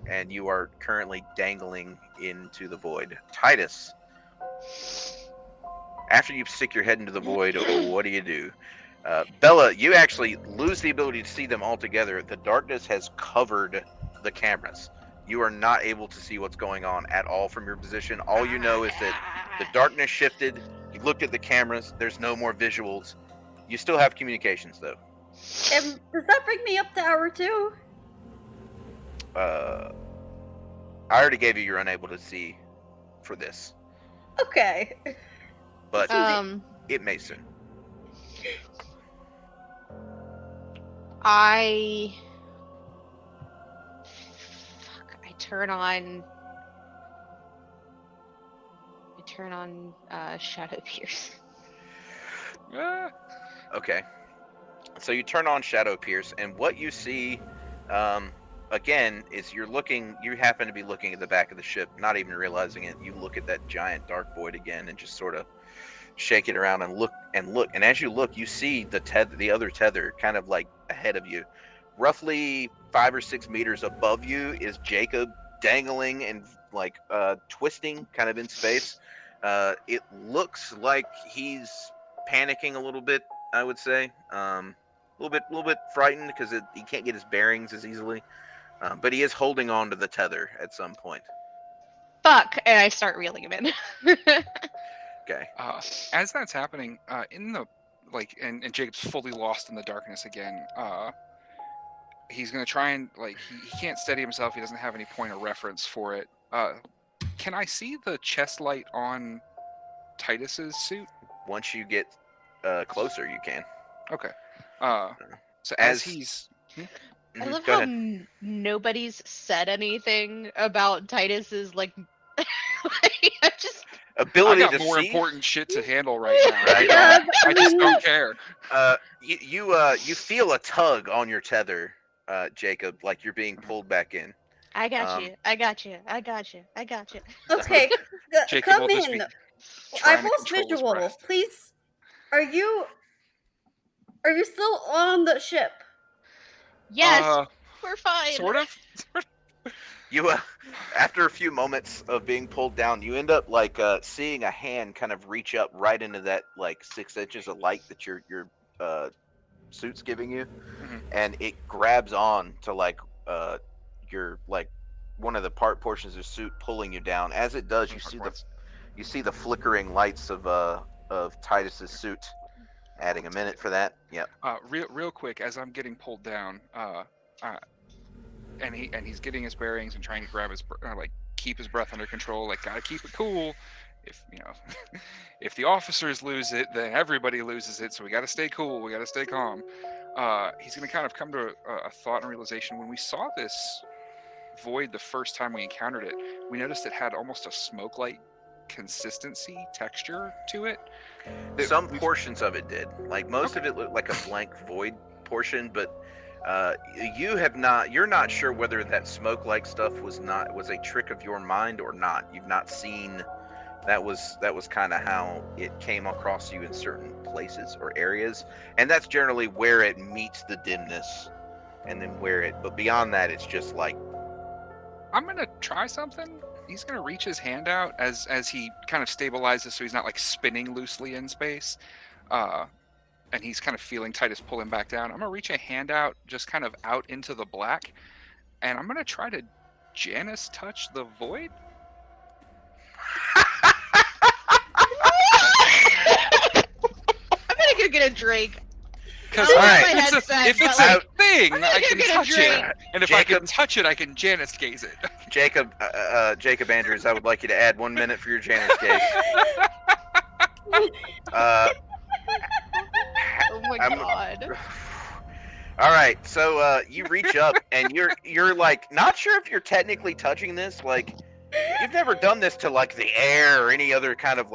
And you are currently dangling into the void. Titus, after you stick your head into the void, what do? Bella, you actually lose the ability to see them altogether. The darkness has covered the cameras. You are not able to see what's going on at all from your position. All you know is that the darkness shifted. You looked at the cameras. There's no more visuals. You still have communications, though. Does that bring me up to hour 2? I already gave you your unable to see for this. Okay. But it may soon. I turn on Shadow Pierce. Okay. So you turn on Shadow Pierce, and what you see again is you happen to be looking at the back of the ship, not even realizing it. You look at that giant dark void again and just sort of shake it around and look. And as you look, you see the other tether kind of like ahead of you. Roughly 5 or 6 meters above you is Jacob dangling and like twisting kind of in space. It looks like he's panicking a little bit, I would say. A little bit frightened because he can't get his bearings as easily. But he is holding on to the tether at some point. Fuck! And I start reeling him in. Okay. As that's happening, in the and Jacob's fully lost in the darkness again. He's gonna try and he can't steady himself. He doesn't have any point of reference for it. Can I see the chest light on Titus's suit? Once you get closer, you can. Okay. So as he's. I love Go how ahead. nobody's said anything about Titus's I just I Ability got to more see. important shit to handle right now. Right. I just don't care. You feel a tug on your tether, Jacob, like you're being pulled back in. I got you. I got you. I got you. I got you. Okay, Jacob come will just be in. I trying to lost control his visual. breath. Please, are you still on the ship? Yes, we're fine. Sort of. You after a few moments of being pulled down, you end up seeing a hand kind of reach up right into that 6 inches of light that your suit's giving you, and it grabs on to your one of the portions of the suit, pulling you down. As it does, you see the flickering lights of Titus's suit. Adding a minute for that. Yep. Real quick, as I'm getting pulled down, and he's getting his bearings and trying to grab his keep his breath under control. Gotta keep it cool. If if the officers lose it, then everybody loses it. So we gotta stay cool. We gotta stay calm. He's gonna kind of come to a thought and realization. When we saw this void the first time we encountered it, we noticed it had almost a smoke-like consistency, texture to it. Some portions of it did. Most of it looked like a blank void portion, but you're not sure whether that smoke-like stuff was a trick of your mind or not. You've not seen. That was kind of how it came across you in certain places or areas, and that's generally where it meets the dimness, and then but beyond that, it's just I'm gonna try something. He's gonna reach his hand out as he kind of stabilizes, so he's not spinning loosely in space, and he's kind of feeling Titus pull him back down. I'm gonna reach a hand out, just kind of out into the black, and I'm gonna try to Janus touch the void. I'm gonna go get a drink. Because if it's a thing, I'm I can touch drink. it, and if I can touch it, I can Janus gaze it. Jacob Andrews, I would like you to add 1 minute for your Janus gaze. Oh my god. All right, so you reach up and you're not sure if you're technically touching this. You've never done this to the air or any other kind of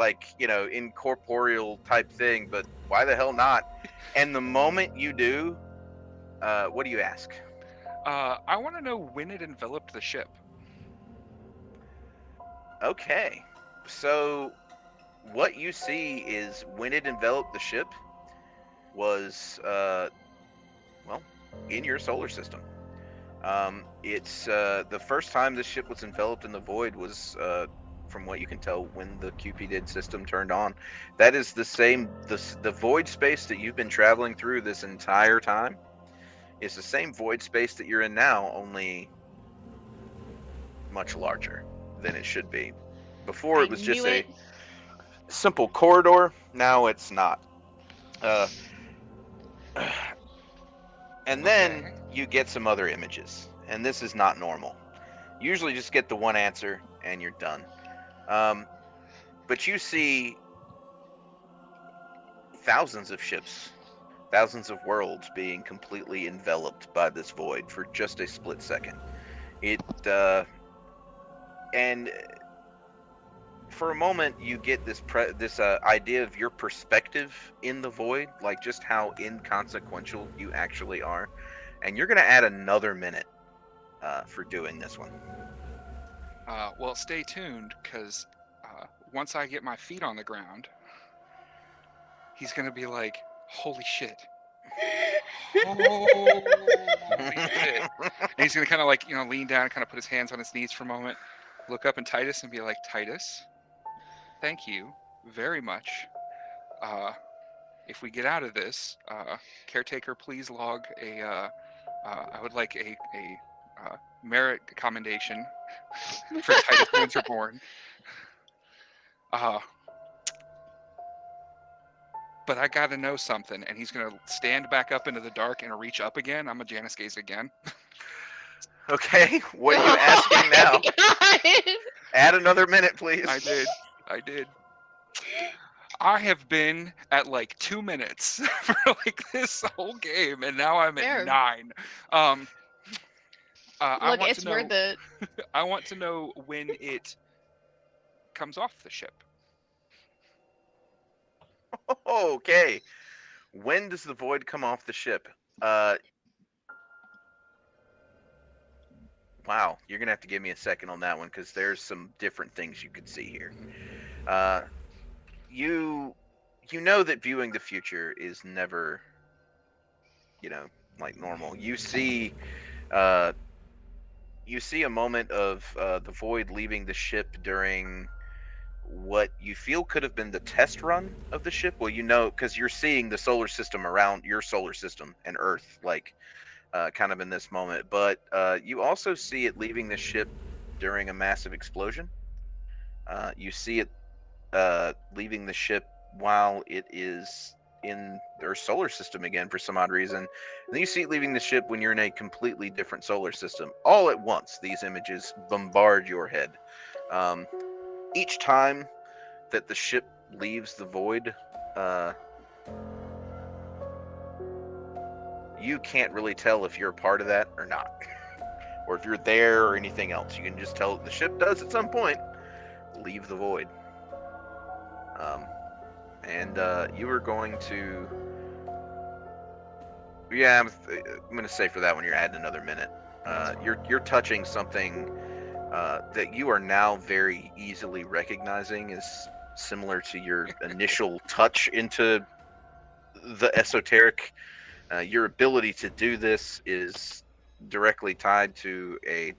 incorporeal type thing, but why the hell not? And the moment you do, what do you ask? I want to know when it enveloped the ship. Okay, so what you see is when it enveloped the ship was in your solar system. It's the first time this ship was enveloped in the void was from what you can tell when the QPDID system turned on. That is the void space that you've been traveling through this entire time. It's the same void space that you're in now, only much larger than it should be. Before it was just a simple corridor. Now it's not. And then you get some other images, and this is not normal. You usually just get the one answer and you're done. But you see thousands of ships, thousands of worlds being completely enveloped by this void for just a split second. And for a moment you get this idea of your perspective in the void, just how inconsequential you actually are. And you're going to add another minute for doing this one. Well, stay tuned, because once I get my feet on the ground, he's gonna be like, "Holy shit! Holy shit!" And he's gonna kind of like lean down, kind of put his hands on his knees for a moment, look up at Titus, and be like, "Titus, thank you very much. If we get out of this, caretaker, please log a. I would like a merit commendation for Titus Winterborn. But I gotta know something." And he's gonna stand back up into the dark and reach up again. I'm a Janus gaze again. Okay, what are you asking now? Add another minute, please. I did. I have been at like 2 minutes for like this whole game, and now I'm Fair. at 9. Look, it's worth it. I want to know when it comes off the ship. Okay. When does the void come off the ship? Wow, you're gonna have to give me a second on that one because there's some different things you could see here. You know that viewing the future is never, like normal. You see a moment of the void leaving the ship during what you feel could have been the test run of the ship. Well, because you're seeing the solar system around your solar system and Earth, like kind of in this moment. But you also see it leaving the ship during a massive explosion. You see it leaving the ship while it is in their solar system again for some odd reason. And then you see it leaving the ship when you're in a completely different solar system. All at once, these images bombard your head. Each time that the ship leaves the void, you can't really tell if you're a part of that or not, or if you're there or anything else. You can just tell that the ship does at some point leave the void. And you are going to... Yeah, I'm going to say for that one, you're adding another minute. You're touching something that you are now very easily recognizing is similar to your initial touch into the esoteric. Your ability to do this is directly tied to a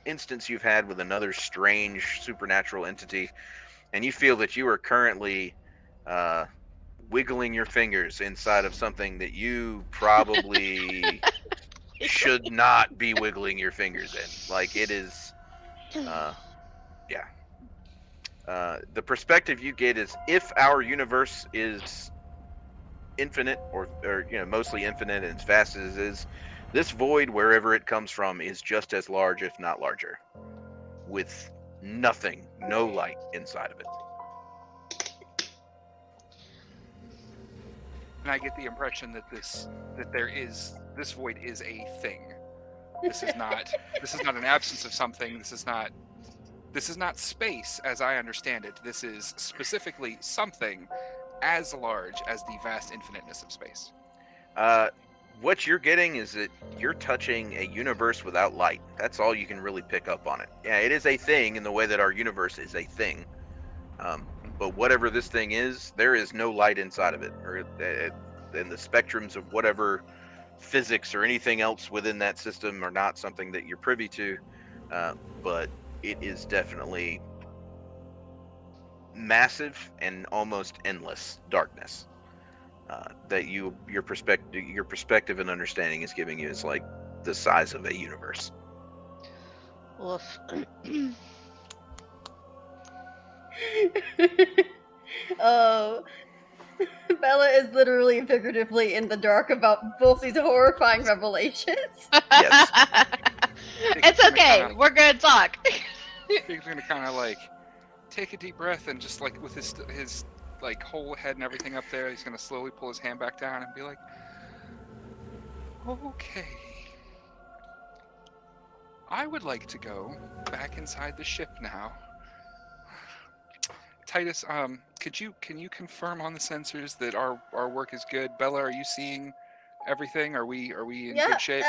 instance you've had with another strange supernatural entity, and you feel that you are currently wiggling your fingers inside of something that you probably should not be wiggling your fingers in. Like, it is, yeah. The perspective you get is, if our universe is infinite, or mostly infinite and as vast as it is, this void, wherever it comes from, is just as large, if not larger, with nothing, no light inside of it. And I get the impression that this void is a thing. This is not an absence of something. This is not space as I understand it. This is specifically something as large as the vast infiniteness of space. What you're getting is that you're touching a universe without light. That's all you can really pick up on it. Yeah, it is a thing in the way that our universe is a thing. But whatever this thing is, there is no light inside of it, or in the spectrums of whatever physics or anything else within that system are not something that you're privy to. But it is definitely massive and almost endless darkness that your perspective and understanding is giving you is like the size of a universe. Woof. Oh, Bella is literally and figuratively in the dark about both these horrifying revelations. Yes. It's okay. We're gonna talk. He's gonna kind of like take a deep breath and just like with his like whole head and everything up there, he's gonna slowly pull his hand back down and be like, "Okay, I would like to go back inside the ship now." Titus, can you confirm on the sensors that our work is good? Bella, are you seeing everything? Are we in good shape?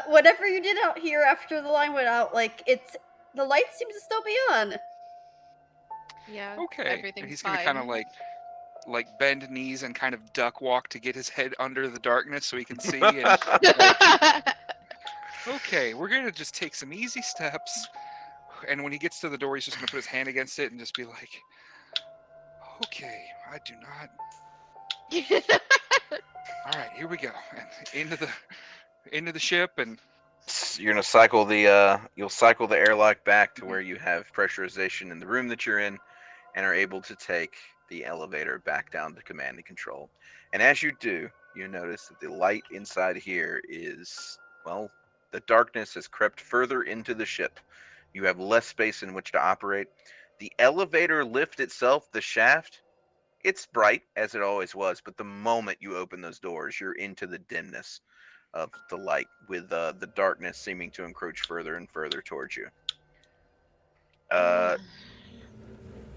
Whatever you did out here after the line went out, like the light seems to still be on. Yeah. Okay. Everything's And he's fine. gonna kind of like like bend knees and kind of duck walk to get his head under the darkness so he can see. And okay, we're gonna just take some easy steps. And when he gets to the door, he's just gonna put his hand against it and just be like, "Okay, I do not." All right, here we go. And into the ship, and You're gonna cycle the you'll cycle the airlock back to where you have pressurization in the room that you're in, and are able to take the elevator back down to command and control. And as you do, you notice that the light inside here is, well, the darkness has crept further into the ship. You have less space in which to operate. The elevator lift itself, the shaft, it's bright as it always was, but the moment you open those doors, you're into the dimness of the light, with the darkness seeming to encroach further and further towards you.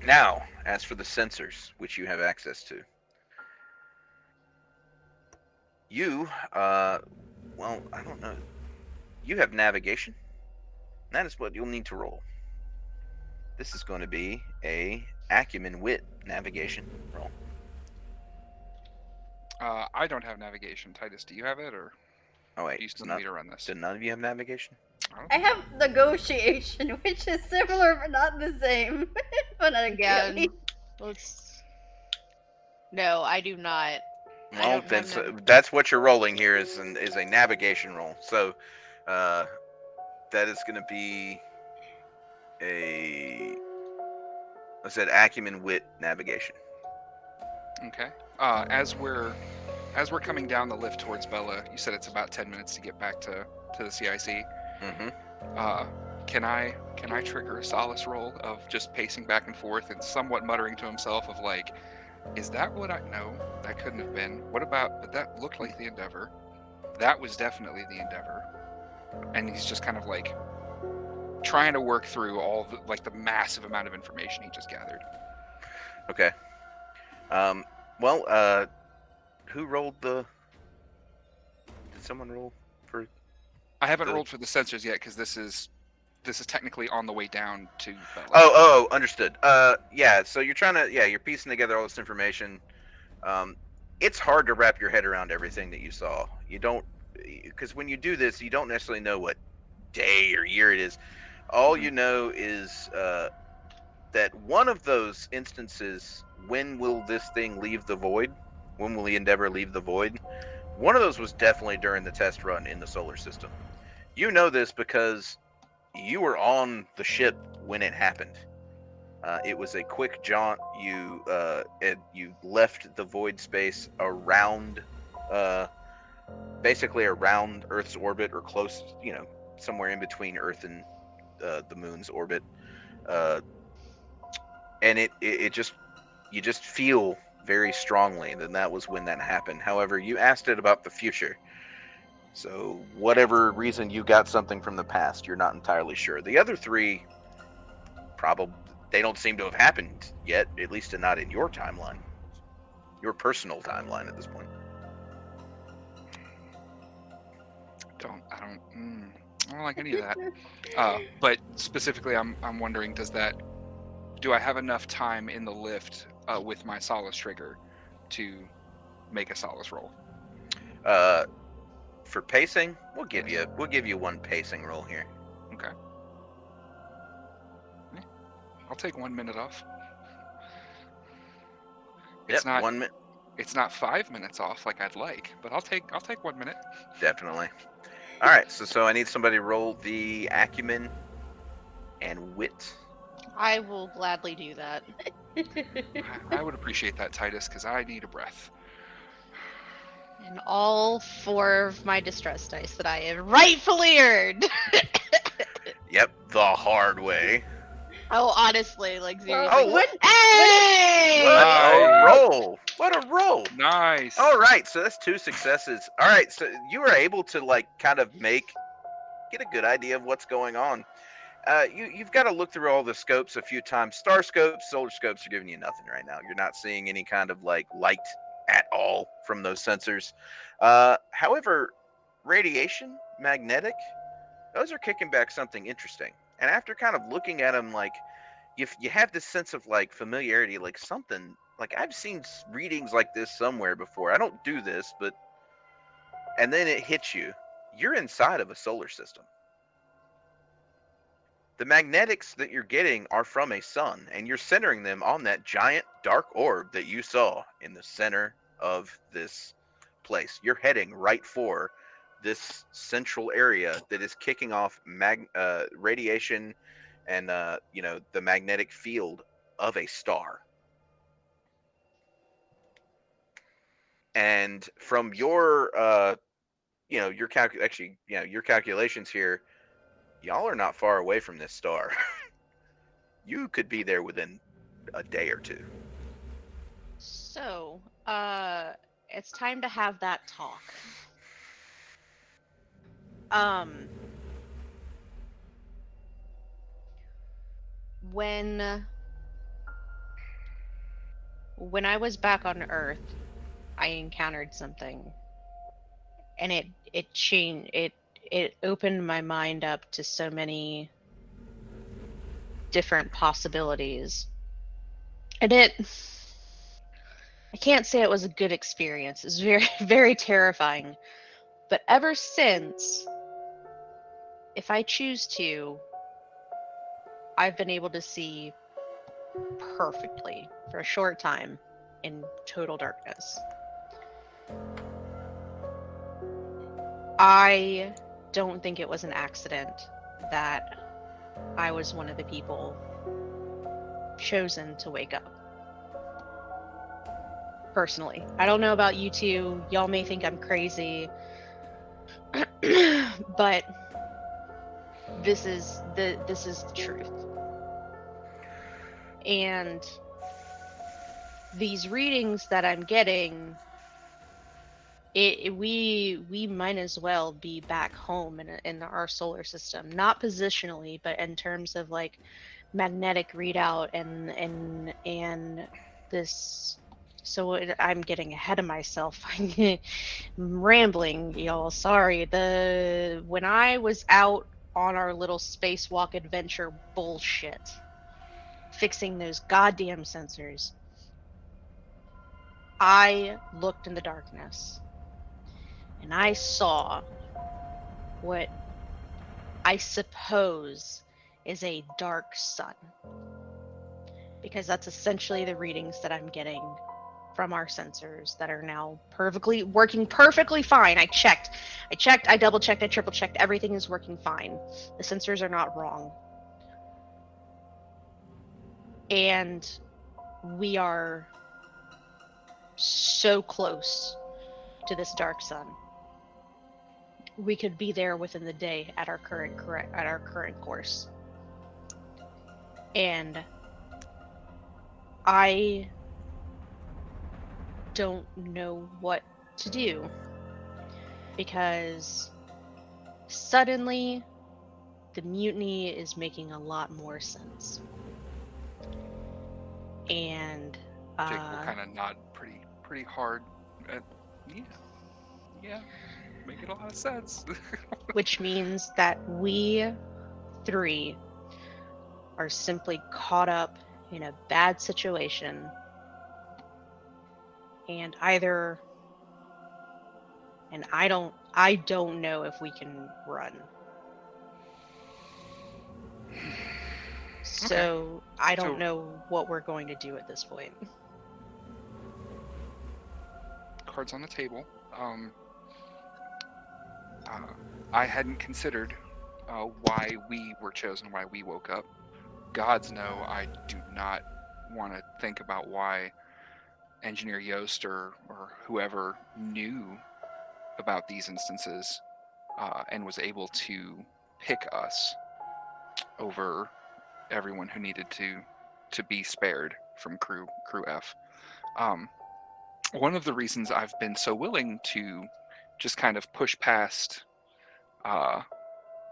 Now, as for the sensors, which you have access to, you, well, I don't know. You have navigation. That is what you'll need to roll. This is going to be a acumen wit navigation roll. I don't have navigation. Titus, do you have it, or Oh wait, do you still need me to run this? do none of you have navigation? I have negotiation, which is similar but not the same. But Again, let's. No, I do not. Well, then that's what you're rolling here is a navigation roll. So, that is going to be I said acumen wit navigation. Okay. As we're coming down the lift towards Bella, you said it's about 10 minutes to get back to the CIC. Mm-hmm. Can I trigger a solace roll of just pacing back and forth and somewhat muttering to himself of like, is that what I know? That couldn't have been. What about? But that looked like the Endeavor. That was definitely the Endeavor. And he's just kind of like trying to work through all the massive amount of information he just gathered. Okay. Well, who rolled the? Did someone roll for? I haven't rolled for the sensors yet because this is technically on the way down to Bella. Oh, understood. Yeah. So you're you're piecing together all this information. It's hard to wrap your head around everything that you saw. You don't, because when you do this, you don't necessarily know what day or year it is. All you know is that one of those instances, when will this thing leave the void? When will the Endeavor leave the void? One of those was definitely during the test run in the solar system. You know this because you were on the ship when it happened. It was a quick jaunt. You left the void space around, basically around Earth's orbit, or close, somewhere in between Earth and the moon's orbit, and you just feel very strongly that was when that happened. However, you asked it about the future, so whatever reason you got something from the past, you're not entirely sure. The other three, probably they don't seem to have happened yet, at least not in your timeline, your personal timeline at this point. I don't like any of that. But specifically, I'm wondering, do I have enough time in the lift with my solace trigger to make a solace roll? For pacing, we'll give you one pacing roll here. Okay. I'll take 1 minute off. It's not 1 minute. It's not 5 minutes off like I'd like, but I'll take 1 minute. Definitely. All right, so I need somebody to roll the acumen and wit. I will gladly do that. I would appreciate that, Titus, because I need a breath. And all 4 of my distress dice that I have rightfully earned. Yep, the hard way. Oh, honestly, like seriously. Oh, Hey! What a roll! Nice. All right, so that's 2 successes. All right, so you were able to kind of get a good idea of what's going on. You've got to look through all the scopes a few times. Star scopes, solar scopes are giving you nothing right now. You're not seeing any kind of light at all from those sensors. However, radiation, magnetic, those are kicking back something interesting. And after kind of looking at them, you have this sense of like familiarity, like something like I've seen readings like this somewhere before. I don't do this, but and then it hits you. You're inside of a solar system. The magnetics that you're getting are from a sun, and you're centering them on that giant dark orb that you saw in the center of this place. You're heading right for this central area that is kicking off radiation and the magnetic field of a star. And from your your calculations here, y'all are not far away from this star. You could be there within a day or two. So, it's time to have that talk. When I was back on Earth, I encountered something, and it changed it opened my mind up to so many different possibilities. And I can't say it was a good experience. It was very, very terrifying. But ever since, if I choose to, I've been able to see perfectly for a short time in total darkness. I don't think it was an accident that I was one of the people chosen to wake up. Personally, I don't know about you two. Y'all may think I'm crazy, but this is the truth. And these readings that I'm getting, we might as well be back home in our solar system, not positionally, but in terms of like magnetic readout and this. So I'm getting ahead of myself. I'm rambling, y'all. Sorry. When I was out on our little spacewalk adventure bullshit, fixing those goddamn sensors, I looked in the darkness and I saw what I suppose is a dark sun, because that's essentially the readings that I'm getting from our sensors that are now working perfectly fine. I checked, I double checked, I triple checked, everything is working fine. The sensors are not wrong. And we are so close to this dark sun. We could be there within the day at our current course. And I don't know what to do, because suddenly the mutiny is making a lot more sense. And Jake will kind of nod pretty hard. Yeah, making a lot of sense. which means that we three are simply caught up in a bad situation, and I don't know if we can run. So I don't know what we're going to do at this point. Cards on the table. I hadn't considered why we were chosen, why we woke up. Gods know I do not want to think about why Engineer Yost or whoever knew about these instances and was able to pick us over everyone who needed to be spared from crew F. One of the reasons I've been so willing to just kind of push past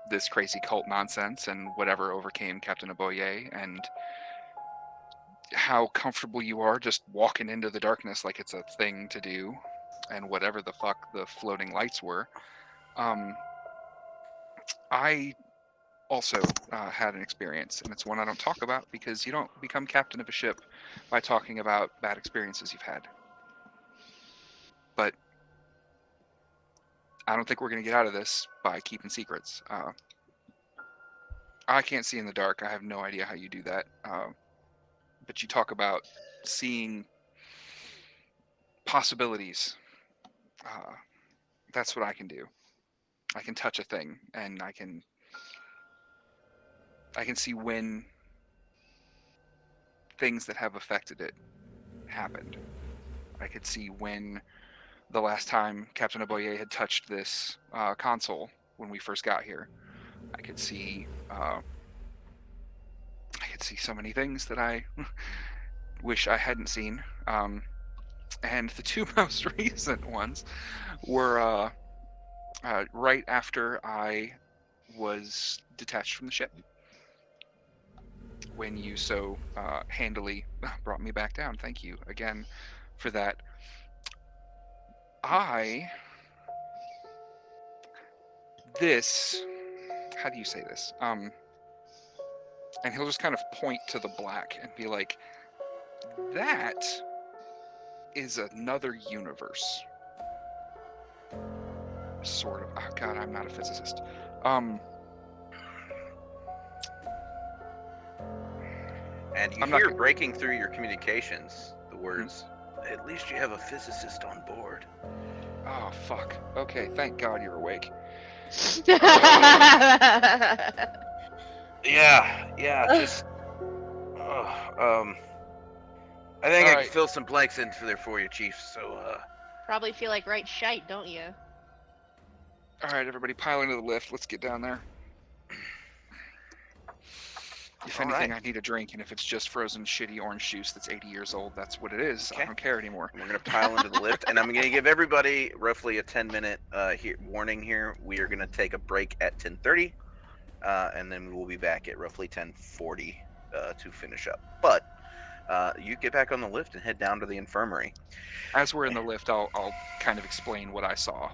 this crazy cult nonsense and whatever overcame Captain Aboye, and how comfortable you are just walking into the darkness like it's a thing to do, and whatever the fuck the floating lights were. I also had an experience, and it's one I don't talk about because you don't become captain of a ship by talking about bad experiences you've had. But I don't think we're going to get out of this by keeping secrets. I can't see in the dark. I have no idea how you do that. But you talk about seeing possibilities. That's what I can do. I can touch a thing, and I can see when things that have affected it happened. I could see when the last time Captain Aboye had touched this console when we first got here. I could see so many things that I wish I hadn't seen. And the two most recent ones were right after I was detached from the ship, when you so handily brought me back down. Thank you again for that. How do you say this? And he'll just kind of point to the black and be like, that is another universe. Sort of. Oh god, I'm not a physicist. And you hear breaking through your communications the words, "At least you have a physicist on board." Oh fuck. Okay, thank God you're awake. Yeah, just I think I can fill some blanks in there for you, Chief. So Probably feel like right shite, don't you? Alright, everybody pile into the lift. Let's get down there. If anything, I need a drink, and if it's just frozen shitty orange juice that's 80 years old, that's what it is. Okay. I don't care anymore. We're going to pile into the lift, and I'm going to give everybody roughly a 10-minute warning here. We are going to take a break at 10:30, and then we'll be back at roughly 10:40 to finish up. But you get back on the lift and head down to the infirmary. As we're in the lift, I'll kind of explain what I saw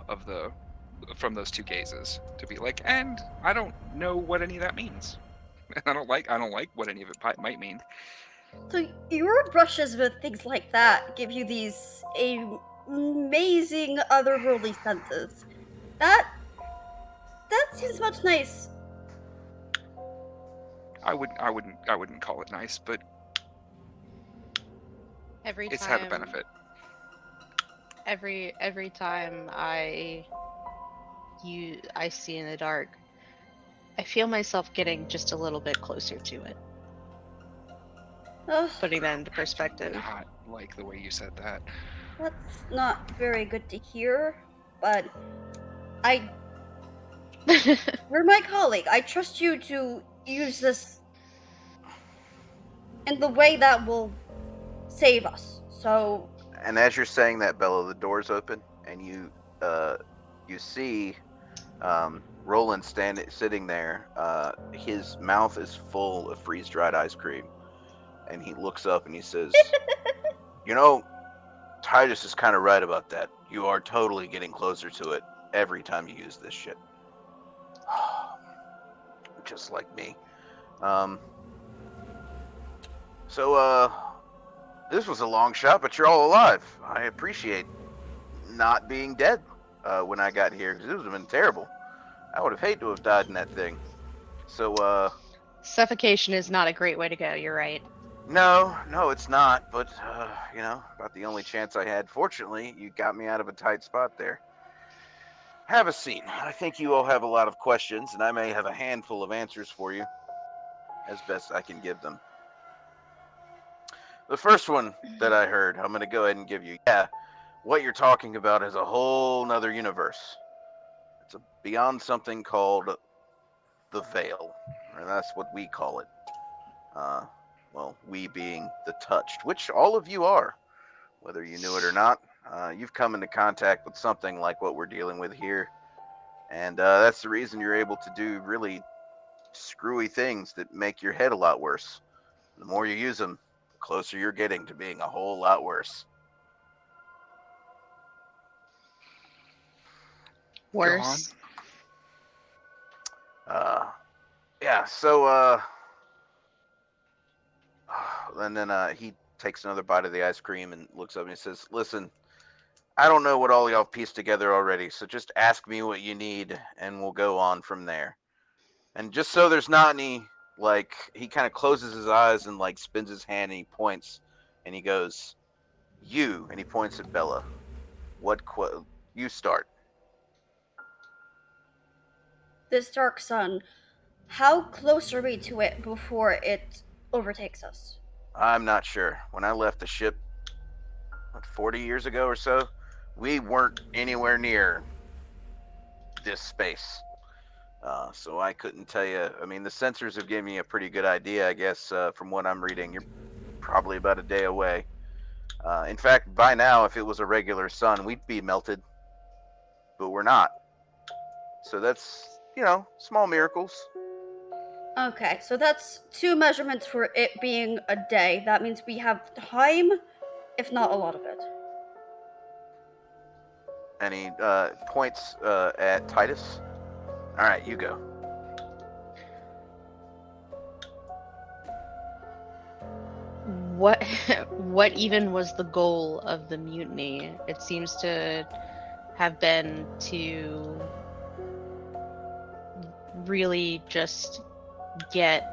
from those two gazes, to be like, and I don't know what any of that means. I don't like what any of it might mean. So your brushes with things like that give you these amazing otherworldly senses. That seems much nice. I wouldn't call it nice, but it's had a benefit. Every time I see in the dark, I feel myself getting just a little bit closer to it. Putting that into perspective. Not like the way you said that. That's not very good to hear, but you're my colleague. I trust you to use this in the way that will save us. So. And as you're saying that, Bella, the doors open, and you see Roland sitting there. His mouth is full of freeze-dried ice cream, and he looks up and he says, "You know, Titus is kind of right about that. You are totally getting closer to it every time you use this shit. Just like me. So, this was a long shot, but you're all alive. I appreciate not being dead when I got here, because it would have been terrible. I would have hated to have died in that thing. So, suffocation is not a great way to go, you're right. No, it's not, but, about the only chance I had. Fortunately, you got me out of a tight spot there. Have a seat. I think you all have a lot of questions, and I may have a handful of answers for you, as best I can give them. The first one that I heard, I'm going to go ahead and give you. Yeah, what you're talking about is a whole nother universe. It's beyond something called the Veil, and that's what we call it. Well, we being the Touched, which all of you are, whether you knew it or not. You've come into contact with something like what we're dealing with here, and that's the reason you're able to do really screwy things that make your head a lot worse. The more you use them, the closer you're getting to being a whole lot worse. Worse? Yeah. So and then he takes another bite of the ice cream and looks up and he says, "Listen, I don't know what all y'all pieced together already, so just ask me what you need, and we'll go on from there." And just so there's not any, like, he kind of closes his eyes and, like, spins his hand and he points and he goes, "You," and he points at Bella. You start. This dark sun, how close are we to it before it overtakes us? I'm not sure. When I left the ship, 40 years ago or so, we weren't anywhere near this space. So I couldn't tell you. I mean, the sensors have given me a pretty good idea, I guess, from what I'm reading. You're probably about a day away. In fact, by now, if it was a regular sun, we'd be melted. But we're not. So that's, small miracles. Okay, so that's 2 measurements for it being a day. That means we have time, if not a lot of it. And he points at Titus. All right, you go. What what even was the goal of the mutiny? It seems to have been to really just get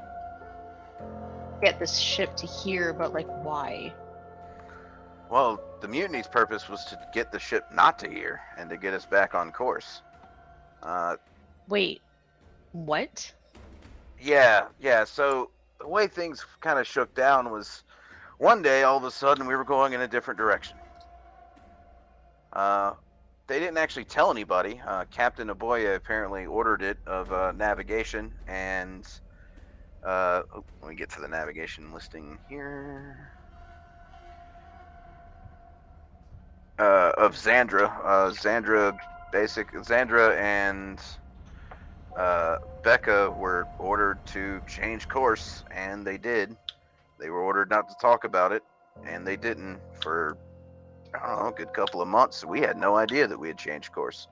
this ship to here, but like why? Well, the mutiny's purpose was to get the ship not to here and to get us back on course. Wait, what? Yeah. So the way things kind of shook down was one day, all of a sudden, we were going in a different direction. They didn't actually tell anybody. Captain Aboya apparently ordered it of navigation, and let me get to the navigation listing here. Of Xandra. Xandra and Becca were ordered to change course, and they did. They were ordered not to talk about it, and they didn't for, I don't know, a good couple of months. So we had no idea that we had changed course.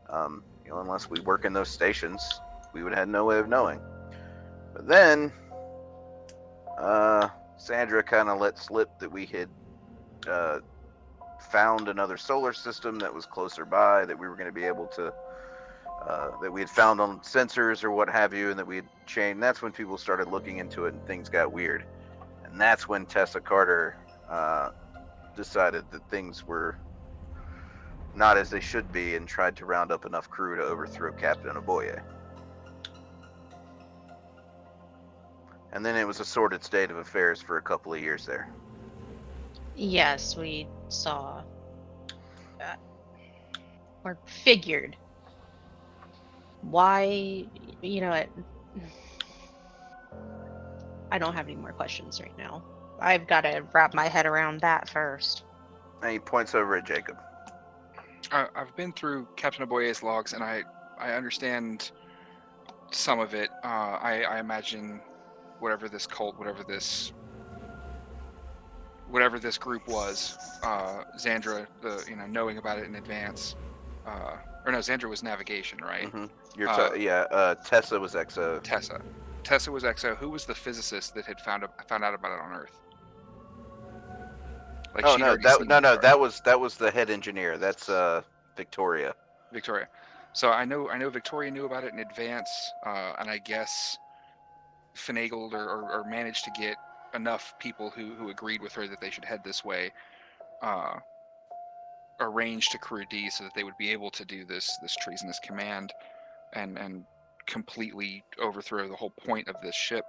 Unless we work in those stations, we would have had no way of knowing. But then, Sandra kind of let slip that we had found another solar system that was closer by, that we were going to be able to, that we had found on sensors or what have you, and that we had changed. That's when people started looking into it and things got weird. And that's when Tessa Carter decided that things were not as they should be and tried to round up enough crew to overthrow Captain Aboye. And then it was a sordid state of affairs for a couple of years there. Yes, we saw that. Or figured. Why, I don't have any more questions right now. I've got to wrap my head around that first. And he points over at Jacob. I've been through Captain Aboye's logs, and I understand some of it. I imagine whatever this cult, whatever this group was, Xandra, knowing about it in advance. Or no, Xandra was navigation, right? Mm-hmm. Tessa was EXO. Tessa was EXO. Who was the physicist that had found out about it on Earth? Like, that was the head engineer. That's Victoria. So I know Victoria knew about it in advance, and I guess finagled or managed to get enough people who agreed with her that they should head this way, arranged to crew D so that they would be able to do this treasonous command and completely overthrow the whole point of this ship.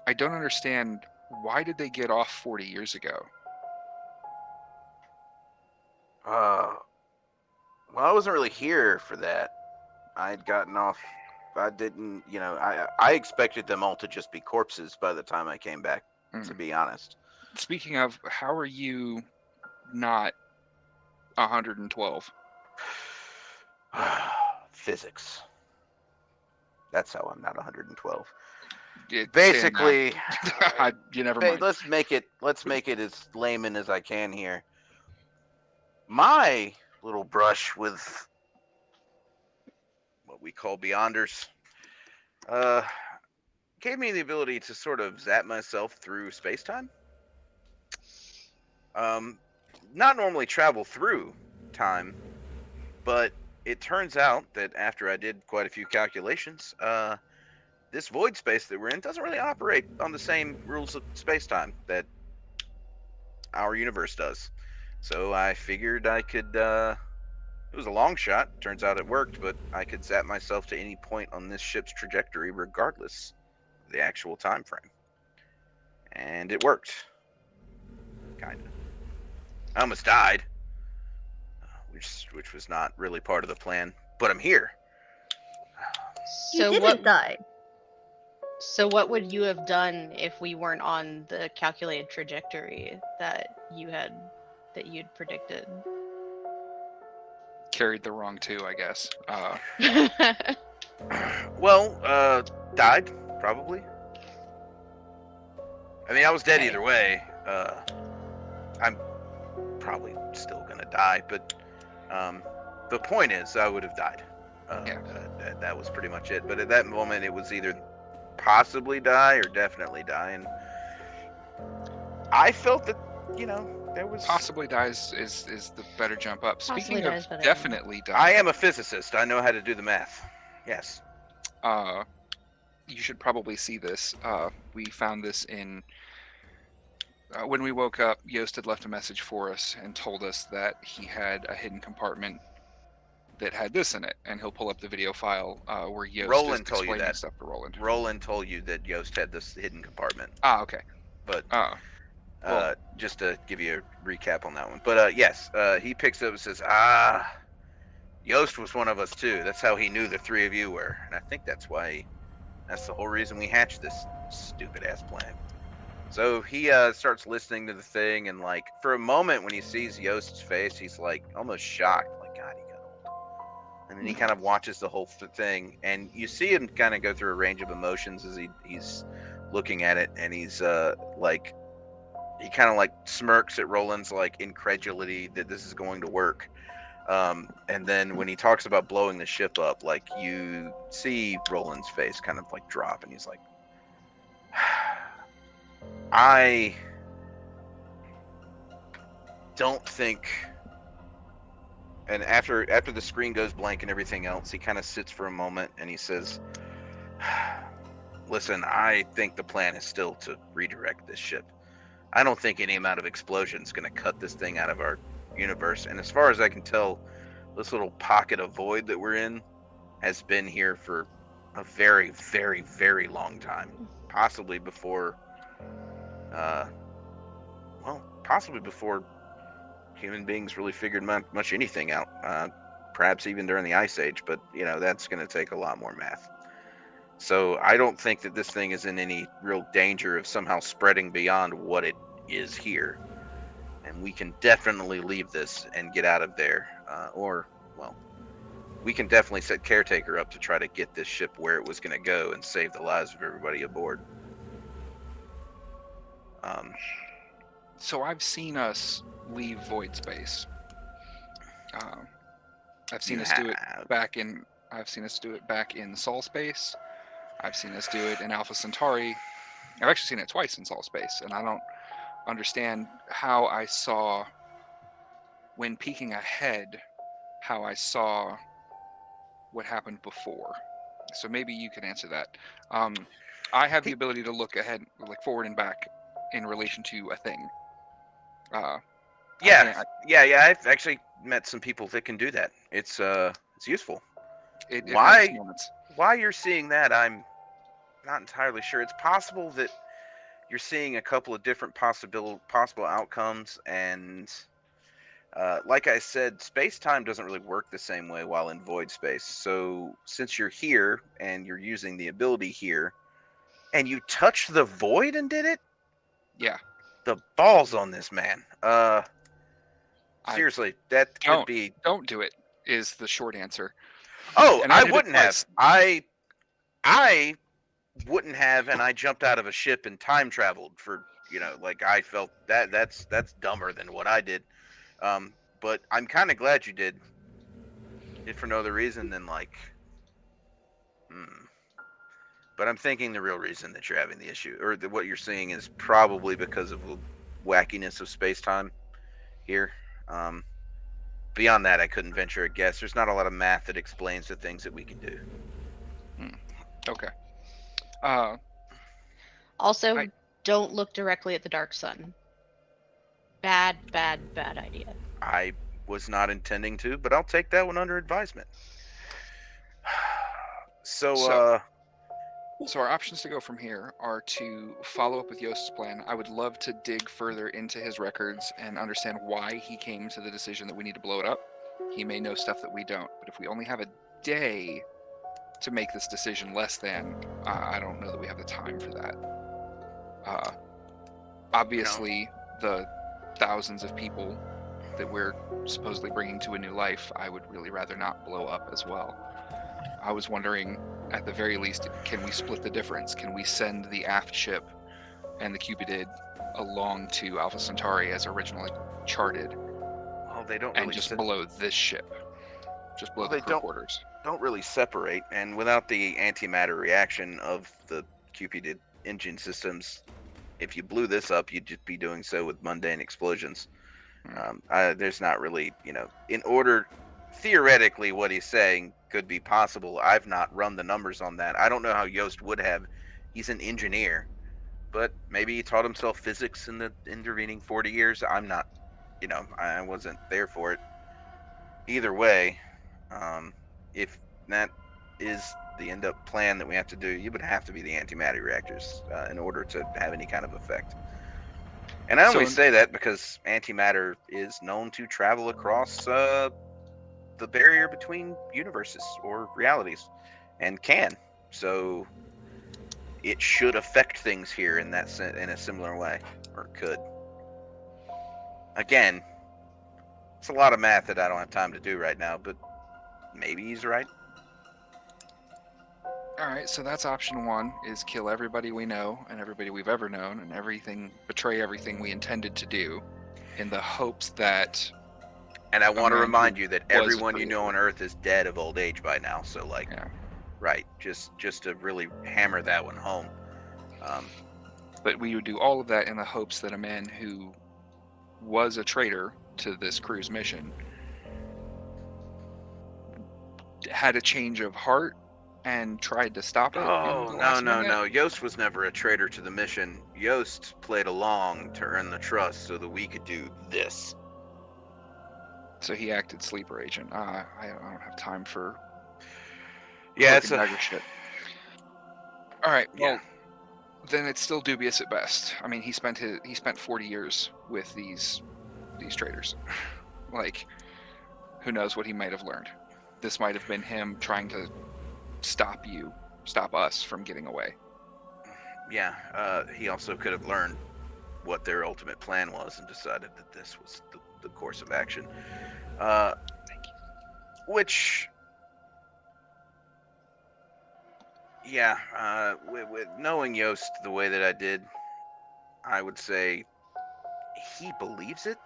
I don't understand, why did they get off 40 years ago? Well, I wasn't really here for that. I'd gotten off. I didn't, I expected them all to just be corpses by the time I came back, to be honest. Speaking of, how are you not 112? Physics. That's how I'm not 112. Basically, you never mind. Let's make it as layman as I can here. My little brush with what we call Beyonders, gave me the ability to sort of zap myself through space-time. Not normally travel through time, but it turns out that after I did quite a few calculations, this void space that we're in doesn't really operate on the same rules of space-time that our universe does. So I figured I could, it was a long shot. Turns out it worked, but I could zap myself to any point on this ship's trajectory regardless of the actual time frame. And it worked. Kinda. I almost died, which was not really part of the plan, but I'm here. You So didn't what? die. So what would you have done if we weren't on the calculated trajectory that you'd predicted? Carried the wrong two, I guess. Well, died, probably. I mean, I was dead Okay. either way. I'm probably still gonna die, but the point is, I would have died. That was pretty much it. But at that moment, it was either possibly die or definitely die, and I felt that, there was... Possibly dies is the better jump up. Possibly Speaking dies of better. definitely die, I am a physicist. I know how to do the math. Yes. You should probably see this. We found this in... when we woke up, Yost had left a message for us and told us that he had a hidden compartment that had this in it, and he'll pull up the video file where Yost Roland is told you explaining that. stuff to Roland. Roland told you that Yost had this hidden compartment, Okay. but Well- just to give you a recap on that one. But yes, he picks up and says, Yost was one of us too. That's how he knew the three of you were, and I think that's the whole reason we hatched this stupid ass plan. So he starts listening to the thing, and like for a moment when he sees Yost's face, he's like almost shocked, like, God, he got old. And then he kind of watches the whole thing, and you see him kind of go through a range of emotions as he's looking at it, and he's like, he kind of like smirks at Roland's like incredulity that this is going to work. And then when he talks about blowing the ship up, like you see Roland's face kind of like drop, and he's like, I don't think. And after the screen goes blank and everything else, he kind of sits for a moment and he says, listen, I think the plan is still to redirect this ship. I don't think any amount of explosion is going to cut this thing out of our universe. And as far as I can tell, this little pocket of void that we're in has been here for a very, very, very long time. Possibly before, possibly before human beings really figured much anything out. Perhaps even during the Ice Age, but, that's going to take a lot more math. So I don't think that this thing is in any real danger of somehow spreading beyond what it is here. And we can definitely leave this and get out of there. We can definitely set Caretaker up to try to get this ship where it was going to go and save the lives of everybody aboard. So I've seen us leave void space. I've seen us do it back in. I've seen us do it back in Sol space. I've seen us do it in Alpha Centauri. I've actually seen it twice in Sol space, and I don't understand how I saw, when peeking ahead, how I saw what happened before. So maybe you can answer that. I have the ability to look ahead, like forward and back, in relation to a thing. Yeah. I've actually met some people that can do that. It's useful. It Why? has moments. Why you're seeing that, I'm not entirely sure. It's possible that you're seeing a couple of different possible outcomes, and like I said, space-time doesn't really work the same way while in void space. So since you're here and you're using the ability here, and you touched the void and did it, Yeah. the balls on this man. Seriously, that could be. Don't do it is the short answer. Oh, And I did it wouldn't have. twice. I wouldn't have, and I jumped out of a ship and time traveled for, like I felt that's dumber than what I did. But I'm kind of glad you did. If for no other reason than like, But But I'm thinking the real reason that you're having the issue, or what you're seeing, is probably because of the wackiness of space time here. Um, Beyond that, I couldn't venture a guess. There's not a lot of math that explains the things that we can do. Okay. Uh, Also, I- don't look directly at the dark sun. Bad idea. I was not intending to, but I'll take that one under advisement. So, So our options to go from here are to follow up with Yost's plan. I would love to dig further into his records and understand why he came to the decision that we need to blow it up. He may know stuff that we don't, but if we only have a day to make this decision, less than, I don't know that we have the time for that. Obviously, the thousands of people that we're supposedly bringing to a new life, I would really rather not blow up as well. I was wondering, at the very least, can we split the difference? Can we send the aft ship and the Cupidid along to Alpha Centauri as originally charted, well, they don't and really just blow this ship? Just blow Well, the they crew quarters. don't really separate, and without the antimatter reaction of the Cupidid engine systems, if you blew this up, you'd just be doing so with mundane explosions. There's not really, in order, theoretically, what he's saying could be possible. I've not run the numbers on that. I don't know how Yost would have. He's an engineer, but maybe he taught himself physics in the intervening 40 years. I'm not, I wasn't there for it. Either way, if that is the end up plan that we have to do, you would have to be the antimatter reactors in order to have any kind of effect. And I only say that because antimatter is known to travel across the barrier between universes or realities, and can. So it should affect things here in a similar way, or could. Again, it's a lot of math that I don't have time to do right now, but maybe he's right. Alright, so that's option one, is kill everybody we know and everybody we've ever known and betray everything we intended to do, in the hopes that... And I want to remind you that everyone you know on on Earth is dead of old age by now, so right, just to really hammer that one home. But we would do all of that in the hopes that a man who was a traitor to this crew's mission had a change of heart and tried to stop it. Oh, no. Yost was never a traitor to the mission. Yost played along to earn the trust so that we could do this. So he acted sleeper agent. I don't have time for it's dagger shit. All right, well, then it's still dubious at best. I mean, he spent 40 years with these traitors. Like, who knows what he might have learned? This might have been him trying to stop us from getting away. He also could have learned what their ultimate plan was and decided that this was the course of action. Thank you. Which, with knowing Yost the way that I did, I would say he believes it.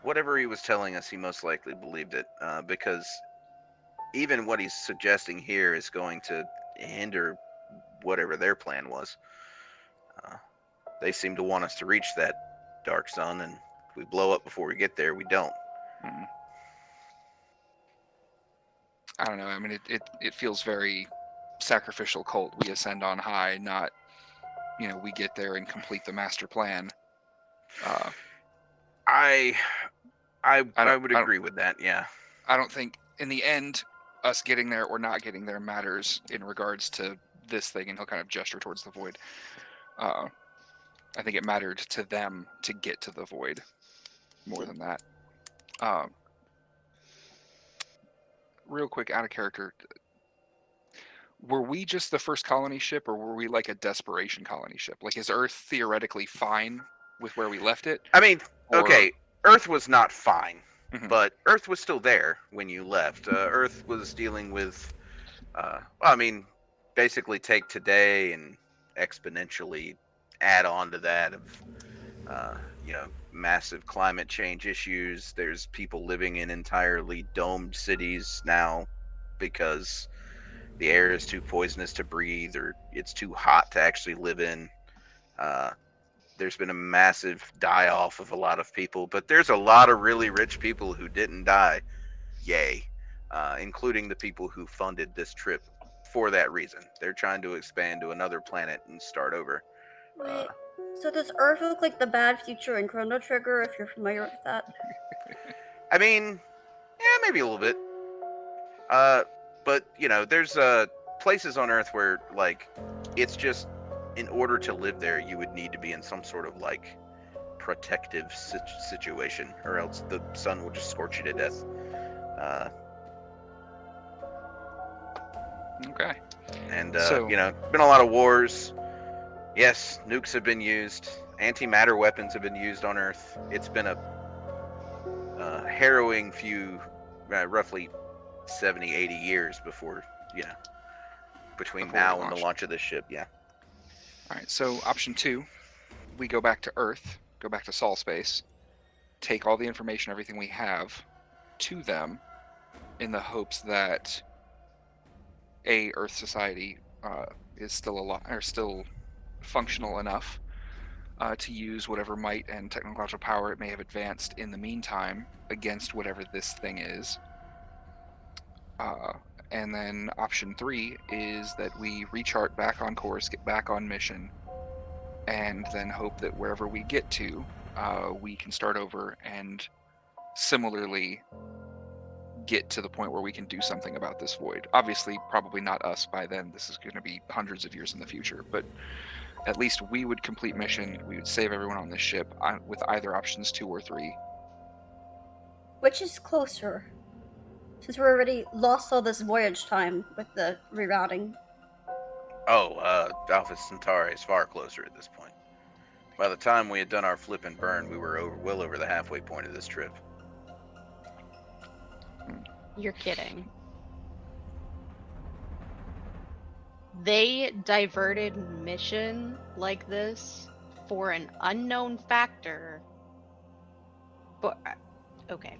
Whatever he was telling us, he most likely believed it, because even what he's suggesting here is going to hinder whatever their plan was. They seem to want us to reach that dark sun, and if we blow up before we get there, we don't. I don't know. I mean, it feels very sacrificial cult. We ascend on high, not, we get there and complete the master plan. I would agree with that, yeah. I don't think, in the end, us getting there or not getting there matters in regards to this thing, and he'll kind of gesture towards the void. I think it mattered to them to get to the void more than that. Real quick, out of character, were we just the first colony ship, or were we like a desperation colony ship? Like, is Earth theoretically fine with where we left it? I mean, okay, Earth was not fine, but Earth was still there when you left. Earth was dealing with, basically take today and exponentially add on to that of, massive climate change issues. There's people living in entirely domed cities now because the air is too poisonous to breathe, or it's too hot to actually live in. There's been a massive die off of a lot of people, but there's a lot of really rich people who didn't die. Yay. Including the people who funded this trip for that reason. They're trying to expand to another planet and start over. Wait, so does Earth look like the bad future in Chrono Trigger, if you're familiar with that? I mean, yeah, maybe a little bit. But, there's places on Earth where, like, it's just, in order to live there, you would need to be in some sort of, like, protective situation, or else the sun will just scorch you to death. Okay. And, So- been a lot of wars. Yes, nukes have been used. Antimatter weapons have been used on Earth. It's been a harrowing few, roughly 70, 80 years before, between Before now we and the launch. launch of this ship, yeah. All right. So option 2, we go back to Earth, go back to Sol Space, take all the information, everything we have, to them, in the hopes that Earth society is still alive or still functional enough to use whatever might and technological power it may have advanced in the meantime against whatever this thing is. And then option 3 is that we rechart back on course, get back on mission, and then hope that wherever we get to, we can start over and similarly get to the point where we can do something about this void. Obviously, probably not us by then. This is going to be hundreds of years in the future, but at least we would complete mission. We would save everyone on this ship with either options 2 or 3. Which is closer? Since we're already lost all this voyage time with the rerouting. Oh, Alpha Centauri is far closer at this point. By the time we had done our flip and burn, we were well over the halfway point of this trip. You're kidding. They diverted mission like this for an unknown factor. But okay.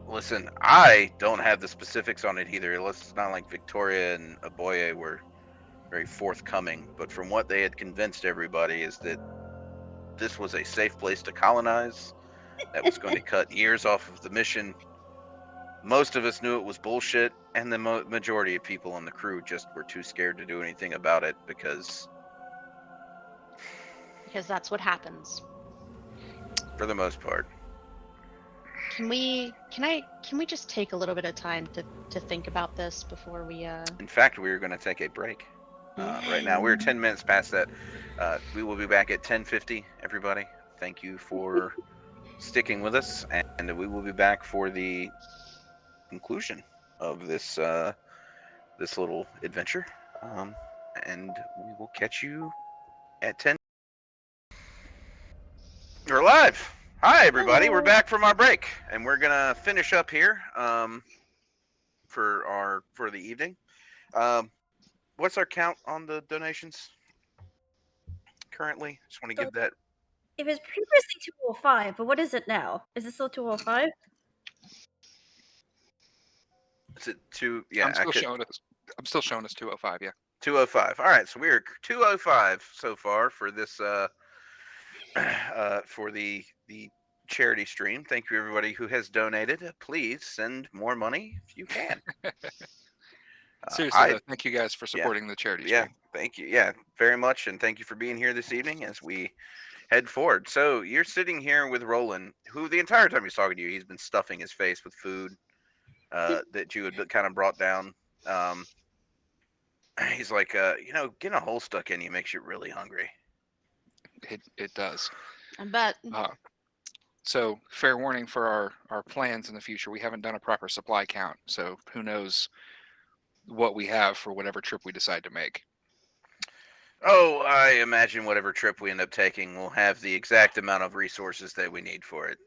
Listen, I don't have the specifics on it either. It's not like Victoria and Aboye were very forthcoming, but from what they had convinced everybody is that this was a safe place to colonize, that was going to cut years off of the mission. Most of us knew it was bullshit, and the majority of people on the crew just were too scared to do anything about it because that's what happens. for the most part. Can we just take a little bit of time to think about this before we In fact, we were going to take a break. Right now, we're 10 minutes past that. We will be back at 10:50. Everybody, thank you for sticking with us, and we will be back for the conclusion of this this little adventure. And we will catch you at 10. We're live. Hi, everybody. We're back from our break, and we're gonna finish up here for the evening. What's our count on the donations currently? Just want to give that. It was previously 205, but what is it now? Is it still 205? Is it two? Yeah, I'm still showing us 205. Yeah. 205. All right, so we're 205 so far for this for the charity stream. Thank you everybody who has donated. Please send more money if you can. Seriously, though, thank you guys for supporting the charity stream. Yeah, thank you. Yeah, very much, and thank you for being here this evening as we head forward. So you're sitting here with Roland, who the entire time he's talking to you, he's been stuffing his face with food that you had kind of brought down. He's like, getting a hole stuck in you makes you really hungry. It does. I bet. So fair warning for our plans in the future. We haven't done a proper supply count, so who knows what we have for whatever trip we decide to make. Oh, I imagine whatever trip we end up taking will have the exact amount of resources that we need for it,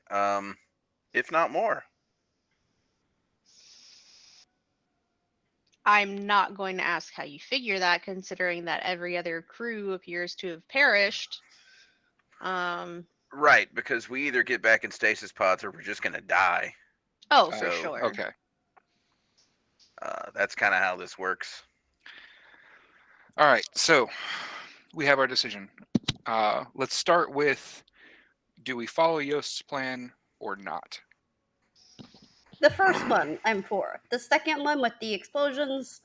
if not more. I'm not going to ask how you figure that, considering that every other crew appears to have perished. Right, because we either get back in stasis pods or we're just gonna die. Oh, So, for sure. Okay. That's kind of how this works. All right, so we have our decision. Let's start with: do we follow Yost's plan or not? The first one, I'm for. The second one with the explosions,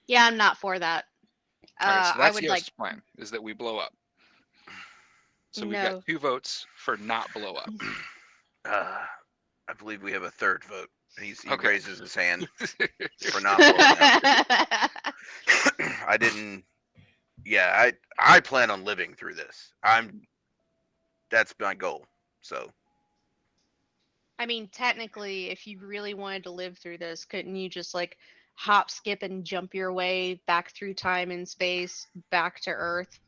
Yeah, I'm not for that. Okay, so I that's would Yost's plan: is that we blow up. So we've got No. 2 votes for not blow up. I believe we have a third vote. He Okay. raises his hand for not blowing up. I didn't. Yeah, I plan on living through this. That's my goal. So I mean, technically, if you really wanted to live through this, couldn't you just like hop, skip, and jump your way back through time and space back to Earth?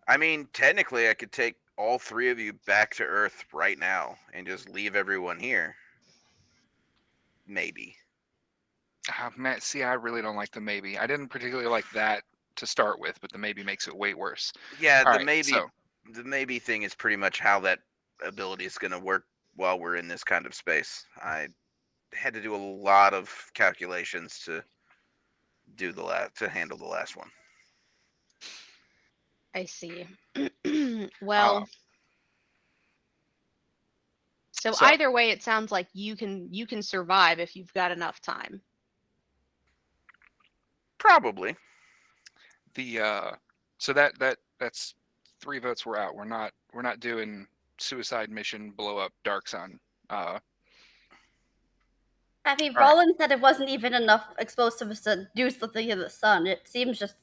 I mean, technically, I could take all 3 of you back to Earth right now and just leave everyone here. Maybe. Matt, see, I really don't like the maybe. I didn't particularly like that to start with, but the maybe makes it way worse. Yeah, All the right, maybe so the maybe thing is pretty much how that ability is going to work while we're in this kind of space. I had to do a lot of calculations to handle the last one. I see. uh, Well, so so either way, it sounds like you can survive if you've got enough time. Probably. the so that's 3 votes. We're out. We're not doing suicide mission, blow up Dark Sun. I mean, All right. Roland said it wasn't even enough explosives to do something to the sun. It seems just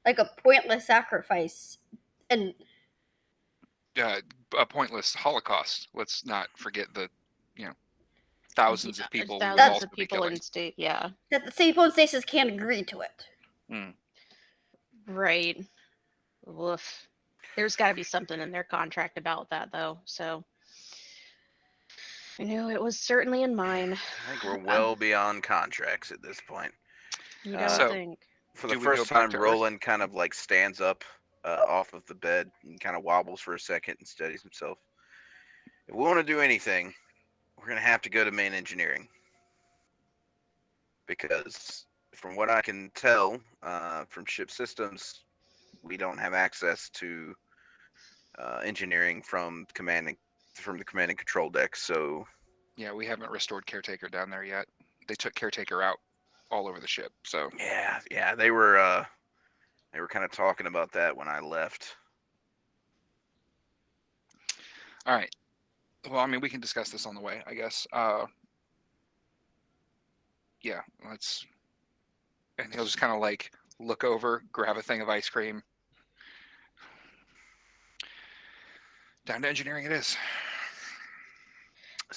like a pointless sacrifice. And A pointless Holocaust. Let's not forget the thousands of people we would Thousands also of be people killing. in state. Yeah, that the St. Paul stations can't agree to it. Mm. right. Woof. There's got to be something in their contract about that, though. So I know it was certainly in mine. I think we're well beyond contracts at this point. You don't So think? For the do we go first back time, to Earth? Roland kind of like stands up off of the bed and kind of wobbles for a second and steadies himself. If we want to do anything, we're going to have to go to main engineering. Because from what I can tell from ship systems, we don't have access to engineering from the command and control deck. So Yeah, we haven't restored Caretaker down there yet. They took Caretaker out all over the ship. So yeah, they were kind of talking about that when I left. all right. Well, I mean, we can discuss this on the way, I guess. Yeah, let's. And he'll just kind of like look over, grab a thing of ice cream. Down to engineering it is.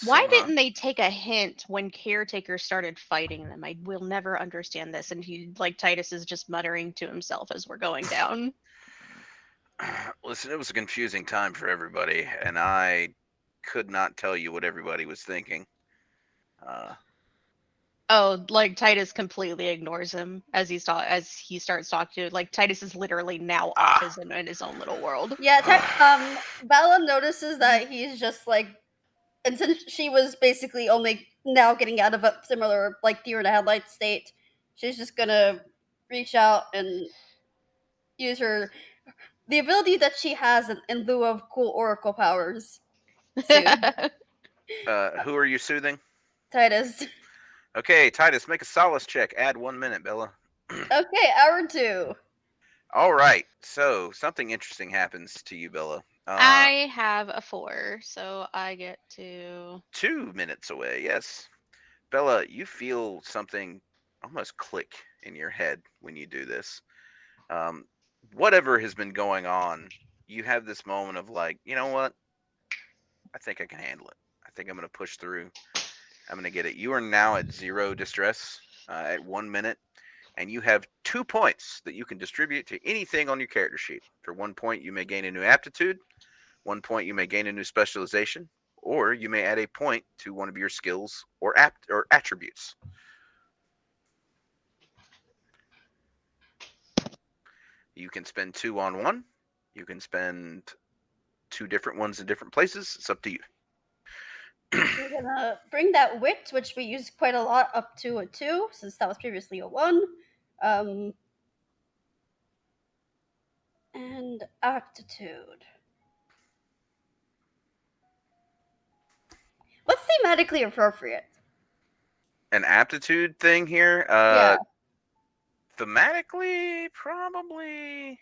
Why So, didn't they take a hint when Caretaker started fighting them? I will never understand this. And Titus is just muttering to himself as we're going down. listen, it was a confusing time for everybody, and I could not tell you what everybody was thinking. Oh, Titus completely ignores him as he starts talking to. Titus is literally now off in his own little world. Yeah, Bella notices that he's just like, and since she was basically only now getting out of a similar deer in the headlights state, she's just gonna reach out and use the ability that she has in lieu of cool oracle powers. Soothe. Who are you soothing? Titus. Okay, Titus, make a solace check. Add 1 minute, Bella. Okay, hour 2. All right. So something interesting happens to you, Bella. I have a 4, so I get to 2 minutes away. Yes, Bella, you feel something almost click in your head when you do this. Whatever has been going on, you have this moment of like, you know what? I think I can handle it. I think I'm going to push through. I'm going to get it. You are now at 0 distress at 1 minute, and you have 2 points that you can distribute to anything on your character sheet. For 1 point, you may gain a new aptitude. 1 point, you may gain a new specialization, or you may add a point to one of your skills or attributes. You can spend 2 on one. You can spend 2 different ones in different places. It's up to you. We're gonna bring that wit, which we used quite a lot, up to a 2, since that was previously a 1. And aptitude. What's thematically appropriate? An aptitude thing here. Yeah. Thematically, probably.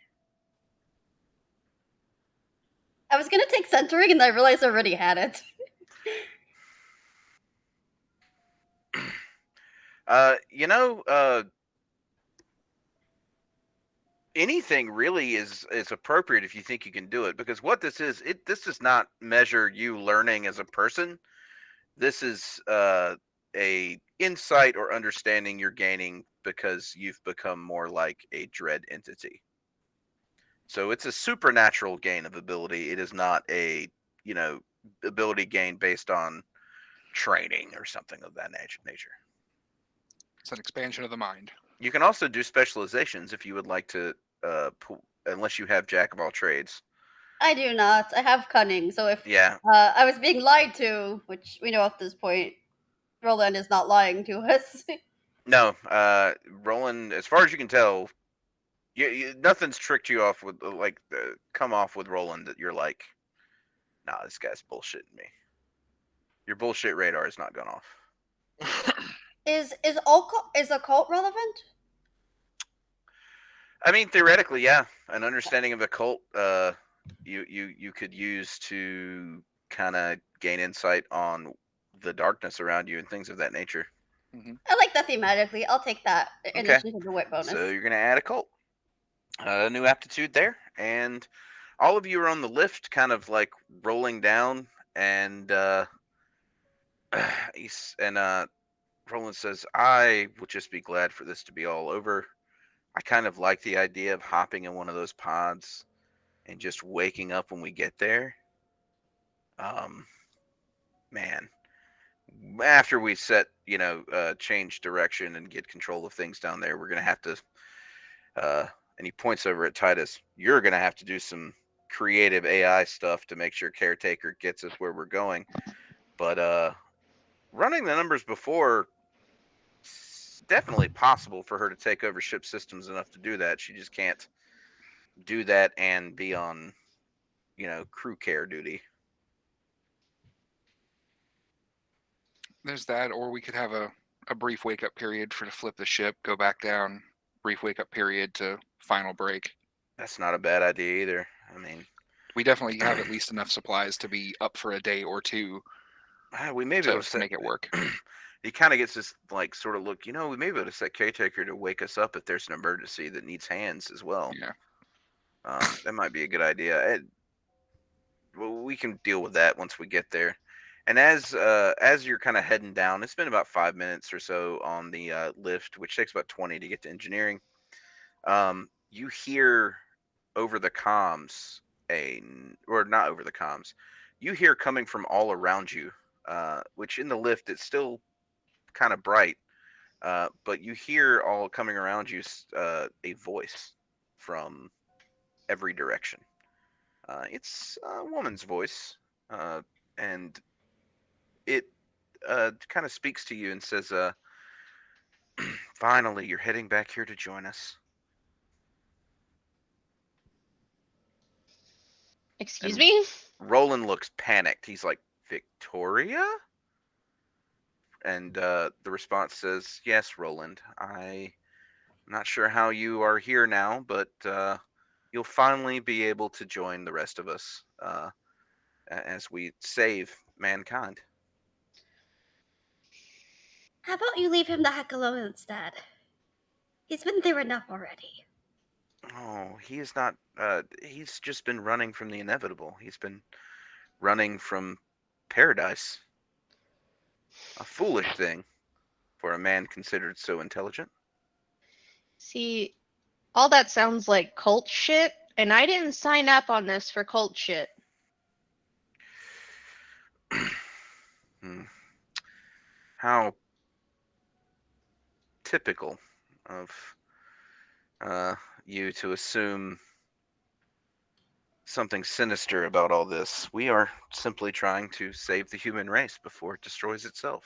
I was gonna take centering, and I realized I already had it. You know, anything really is appropriate if you think you can do it, because what this is, this does not measure you learning as a person. This is a insight or understanding you're gaining because you've become more like a dread entity. So it's a supernatural gain of ability. It is not a, you know, ability gain based on training or something of that nature. It's an expansion of the mind. You can also do specializations if you would like to, unless you have Jack of all trades. I do not. I have cunning, so if Yeah. I was being lied to, which we know at this point, Roland is not lying to us. No, Roland, as far as you can tell, nothing's tricked you off with come off with Roland that you're like, nah, this guy's bullshitting me. Your bullshit radar has not gone off. Is occult relevant? I mean, theoretically, yeah, an understanding of the cult, you could use to kind of gain insight on the darkness around you and things of that nature. I like that thematically. I'll take that in Okay. addition to the wit bonus. So you're gonna add a cult, new aptitude there, and all of you are on the lift, kind of like rolling down, and Roland says, "I will just be glad for this to be all over. I kind of like the idea of hopping in one of those pods and just waking up when we get there. Man, after we set, change direction and get control of things down there, we're gonna have to." And he points over at Titus. You're gonna have to do some creative AI stuff to make sure Caretaker gets us where we're going. But running the numbers before, it's definitely possible for her to take over ship systems enough to do that. She just can't do that and be on, crew care duty. There's that, or we could have a brief wake up period to flip the ship, go back down, brief wake up period to final break. That's not a bad idea either. I mean, we definitely have at least enough supplies to be up for a day or two. We may be able to make it work. He kind of gets this sort of look. We may be able to set Caretaker to wake us up if there's an emergency that needs hands as well. Yeah. That might be a good idea. Well, we can deal with that once we get there. And as you're kind of heading down, it's been about 5 minutes or so on the lift, which takes about 20 to get to engineering. You hear over the comms, or not over the comms, you hear coming from all around you, which in the lift it's still kind of bright, but you hear all coming around you a voice from every direction. It's a woman's voice, and it kind of speaks to you and says, "Finally, you're heading back here to join us." Excuse me? Roland looks panicked. He's like, "Victoria?" And the response says, "Yes, Roland. I'm not sure how you are here now, but you'll finally be able to join the rest of us as we save mankind." How about you leave him the heck alone instead? He's been through enough already. Oh, he is not. He's just been running from the inevitable. He's been running from paradise. A foolish thing for a man considered so intelligent. See, all that sounds like cult shit, and I didn't sign up on this for cult shit. How typical of you to assume something sinister about all this. We are simply trying to save the human race before it destroys itself.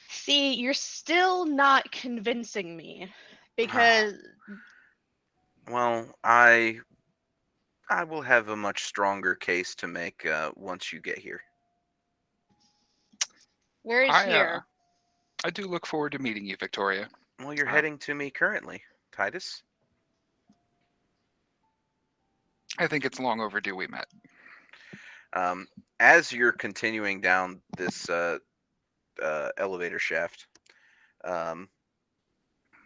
See, you're still not convincing me because Well, I will have a much stronger case to make once you get here. where is here? I do look forward to meeting you, Victoria. Well, you're Uh, heading to me currently, Titus. I think it's long overdue we met. As you're continuing down this elevator shaft, um,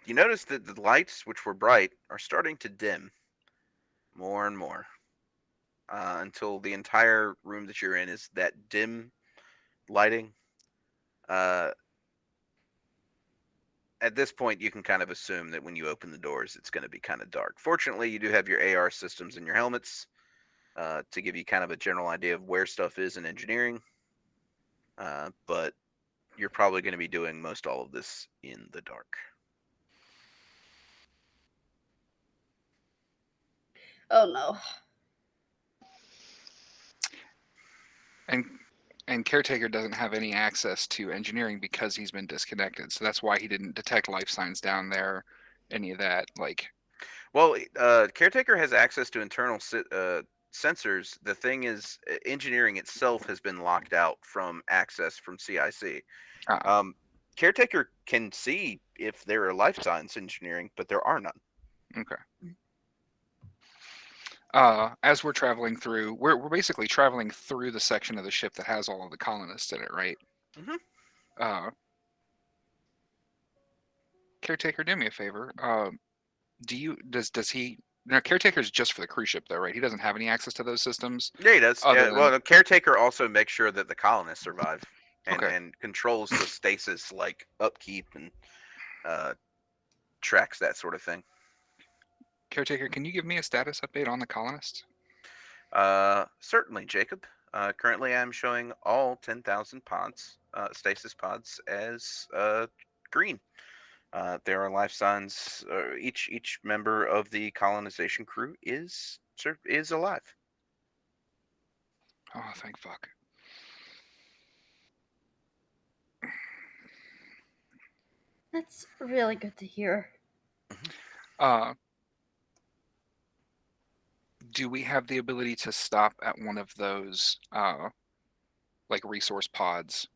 you notice that the lights, which were bright, are starting to dim more and more until the entire room that you're in is that dim lighting. Uh, at this point, you can kind of assume that when you open the doors, it's going to be kind of dark. Fortunately, you do have your AR systems in your helmets to give you kind of a general idea of where stuff is in engineering. But you're probably going to be doing most all of this in the dark. Oh no. And Caretaker doesn't have any access to engineering because he's been disconnected. So that's why he didn't detect life signs down there, any of that. Well, Caretaker has access to internal sensors. The thing is, engineering itself has been locked out from access from CIC. uh, Caretaker can see if there are life signs engineering, but there are none. okay. As we're traveling through, we're basically traveling through the section of the ship that has all of the colonists in it, right? Mm-hmm. Caretaker, do me a favor. Does he? Now, Caretaker's just for the cruise ship, though, right? He doesn't have any access to those systems. Yeah, he does. Other Yeah, than well, the Caretaker also makes sure that the colonists survive Okay. and controls the stasis like upkeep and tracks that sort of thing. Caretaker, can you give me a status update on the colonists? Certainly, Jacob. Currently, I'm showing all 10,000 pods, stasis pods, as green. There are life signs. Each member of the colonization crew is alive. Oh, thank fuck. That's really good to hear. Uh, do we have the ability to stop at one of those resource pods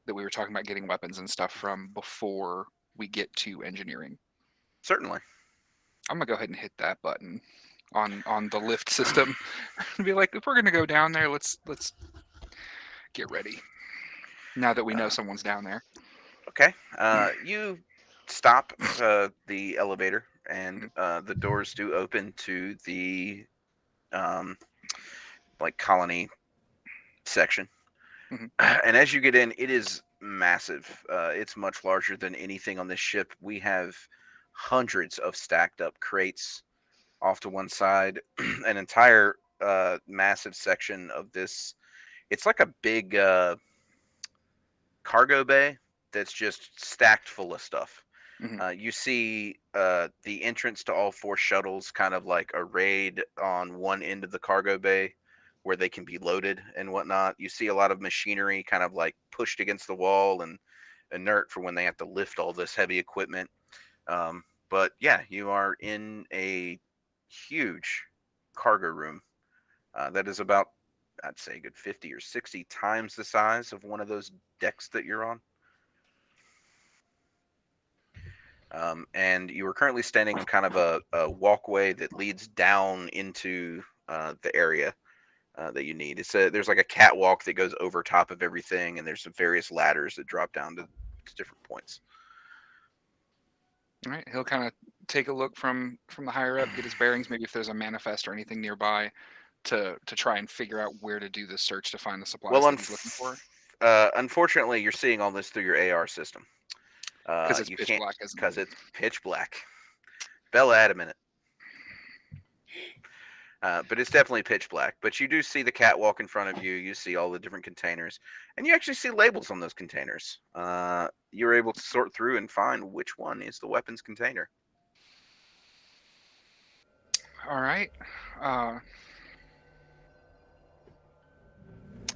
that we were talking about getting weapons and stuff from before we get to engineering? Certainly. I'm gonna go ahead and hit that button on the lift system and be like, if we're gonna go down there, let's get ready. Now that we know someone's down there. Okay. You stop the elevator, and the doors do open to the colony section. Mhm. And as you get in, it is massive. It's much larger than anything on this ship. We have hundreds of stacked up crates off to one side, an entire massive section of this. It's like a big cargo bay that's just stacked full of stuff. Mhm. You see the entrance to all four shuttles kind of like arrayed on one end of the cargo bay where they can be loaded and whatnot. You see a lot of machinery kind of like pushed against the wall and inert for when they have to lift all this heavy equipment. But yeah, you are in a huge cargo room that is about, I'd say, a good 50 or 60 times the size of one of those decks that you're on. And you are currently standing on kind of a walkway that leads down into the area that you need. There's like a catwalk that goes over top of everything, and there's some various ladders that drop down to different points. All right, he'll kind of take a look from the higher up, get his bearings, maybe if there's a manifest or anything nearby, to try and figure out where to do this search to find the supplies Well, that he's looking for. Unfortunately, you're seeing all this through your AR system. Because it's you pitch can't black, isn't because it? it's pitch black. Bella had a minute. But it's definitely pitch black. But you do see the catwalk in front of you. You see all the different containers, and you actually see labels on those containers. You're able to sort through and find which one is the weapons container. All right.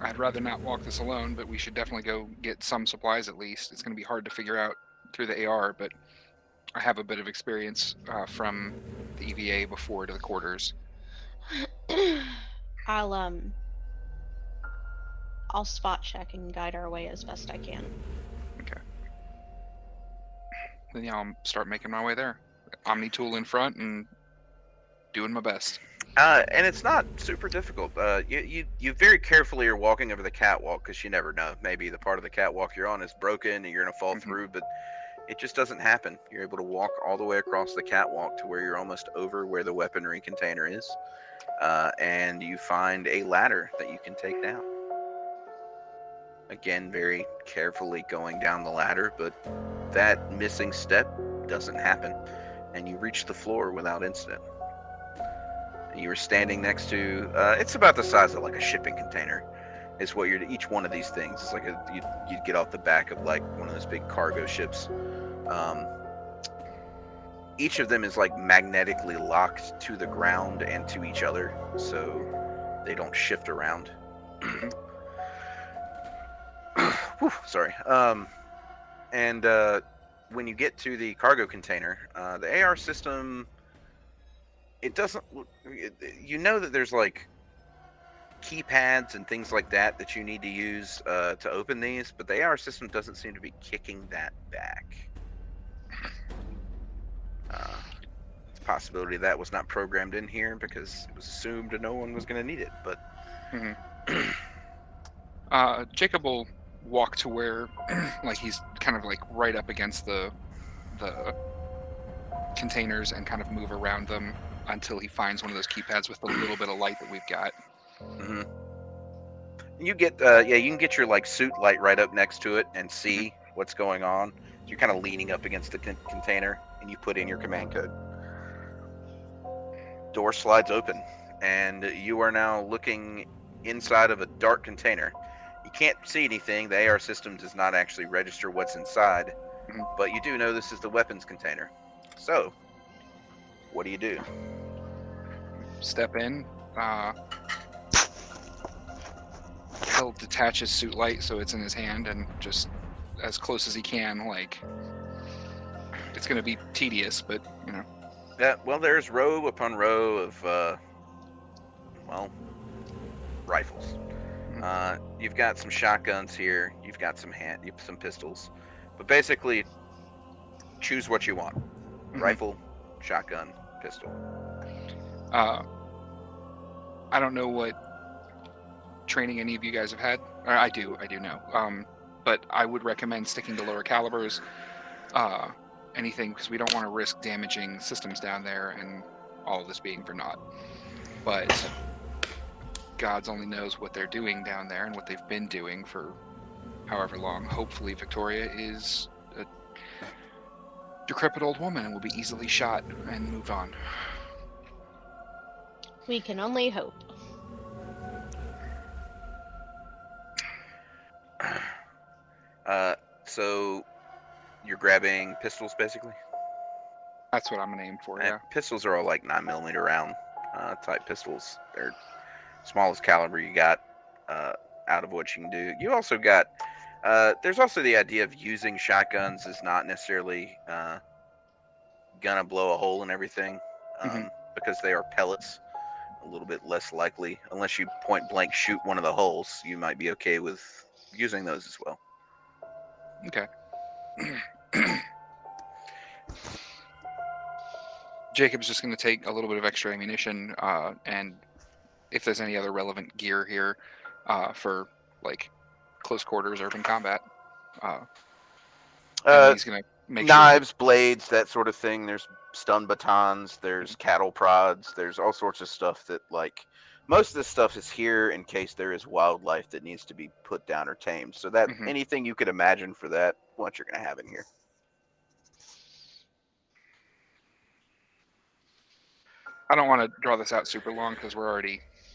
I'd rather not walk this alone, but we should definitely go get some supplies at least. It's going to be hard to figure out through the AR, but I have a bit of experience from the EVA before to the quarters. I'll spot check and guide our way as best I can. Okay. Then yeah, I'll start making my way there. Omni tool in front and doing my best. And it's not super difficult. You very carefully are walking over the catwalk because you never know. Maybe the part of the catwalk you're on is broken and you're gonna fall through, but it just doesn't happen. You're able to walk all the way across the catwalk to where you're almost over where the weaponry container is, and you find a ladder that you can take down. Again, very carefully going down the ladder, but that missing step doesn't happen, and you reach the floor without incident. You were standing next to it's about the size of like a shipping container is what you're each one of these things is like you'd get off the back of like one of those big cargo ships. Each of them is like magnetically locked to the ground and to each other, so they don't shift around. Whew, sorry. And when you get to the cargo container, the AR system, it doesn't. You know that there's like keypads and things like that you need to use to open these, but the AR system doesn't seem to be kicking that back. It's a possibility that was not programmed in here because it was assumed no one was going to need it. But Jacob will walk to where, like he's kind of like right up against the containers and kind of move around them until he finds one of those keypads with a little bit of light that we've got. Mm-hmm. You get you can get your like suit light right up next to it and see what's going on. You're kind of leaning up against the container and you put in your command code. Door slides open and you are now looking inside of a dark container. You can't see anything. The AR system does not actually register what's inside, but you do know this is the weapons container. So, what do you do? Step in. He'll detach his suit light so it's in his hand and just as close as he can. Like, it's going to be tedious, but you know. Yeah. Well, there's row upon row of rifles. You've got some shotguns here. You've got some pistols, but basically, choose what you want: rifle, shotgun, pistol. I don't know what training any of you guys have had. Or I do know. But I would recommend sticking to lower calibers. Anything, because we don't want to risk damaging systems down there and all of this being for naught. But God's only knows what they're doing down there and what they've been doing for however long. Hopefully Victoria is a decrepit old woman and will be easily shot and moved on. We can only hope. So you're grabbing pistols, basically? That's what I'm gonna aim for, yeah. Pistols are all like 9mm round type pistols. They're smallest caliber you got out of what you can do. You also got, there's also the idea of using shotguns is not necessarily gonna blow a hole in everything because they are pellets. A little bit less likely, unless you point blank shoot one of the holes, you might be okay with using those as well. Okay. Jacob's just going to take a little bit of extra ammunition, and if there's any other relevant gear here for like close quarters urban combat, he's going to make knives, blades, that sort of thing. There's stun batons, there's cattle prods, there's all sorts of stuff that like most of this stuff is here in case there is wildlife that needs to be put down or tamed. So that anything you could imagine for that, what you're going to have in here. I don't want to draw this out super long because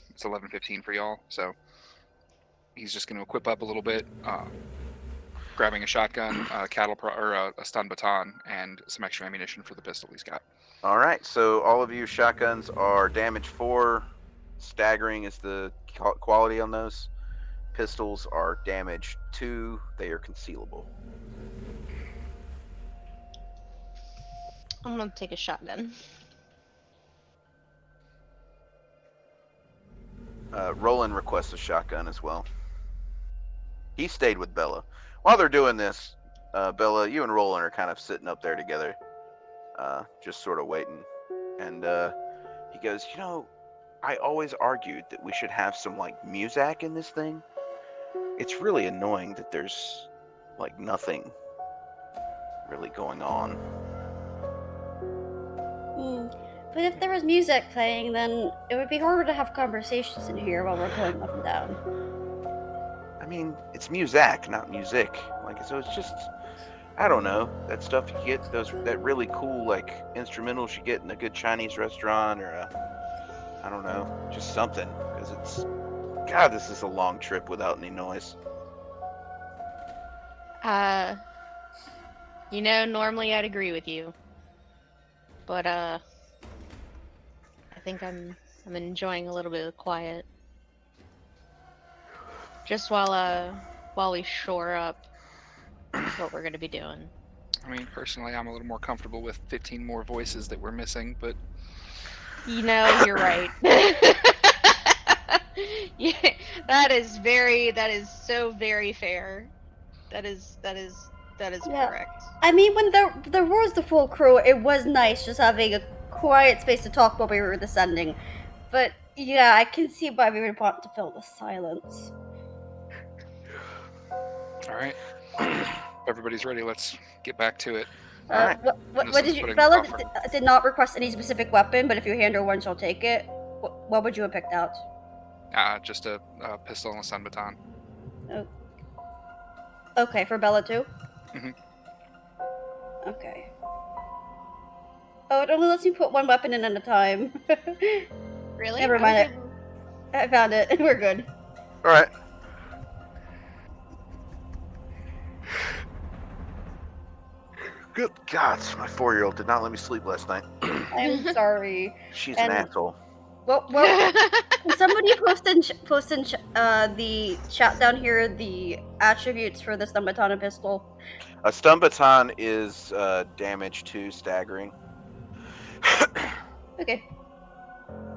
it's 11:15 for y'all. So he's just going to equip up a little bit. grabbing a shotgun, a stun baton, and some extra ammunition for the pistol he's got. All right, so all of you shotguns are damage 4. Staggering is the quality on those. Pistols are damage 2. They are concealable. I'm gonna take a shotgun. Roland requests a shotgun as well. He stayed with Bella. While they're doing this, Bella, you and Roland are kind of sitting up there together, just sort of waiting. And he goes, I always argued that we should have some, music in this thing. It's really annoying that there's, nothing really going on. But if there was music playing, then it would be harder to have conversations in here while we're going up and down. I mean, it's music, not music. So it's just, I don't know, that stuff you get, that really cool, instrumentals you get in a good Chinese restaurant, or I don't know, just something. Because God, this is a long trip without any noise. Normally I'd agree with you. But, I think I'm enjoying a little bit of quiet. Just while we shore up what we're gonna be doing. I mean, personally, I'm a little more comfortable with 15 more voices that we're missing, but... You're right. Yeah, that is so very fair. That is Yeah. correct. I mean, when there was the full crew, it was nice just having a quiet space to talk while we were descending. But yeah, I can see why we would want to fill the silence. All right. Everybody's ready. Let's get back to it. Alright. What did you? Bella did not request any specific weapon, but if you hand her one, she'll take it. What would you have picked out? Just a pistol and a stun baton. Oh. Okay, for Bella too? Mhm. Okay. Oh, it only lets you put one weapon in at a time. Really? Never mind. I found it. We're good. Alright. Good God, my 4-year-old did not let me sleep last night. I'm sorry. She's And- an asshole. Well, can somebody post in the chat down here the attributes for the stun baton and pistol? A stun baton is damage 2 staggering. Okay.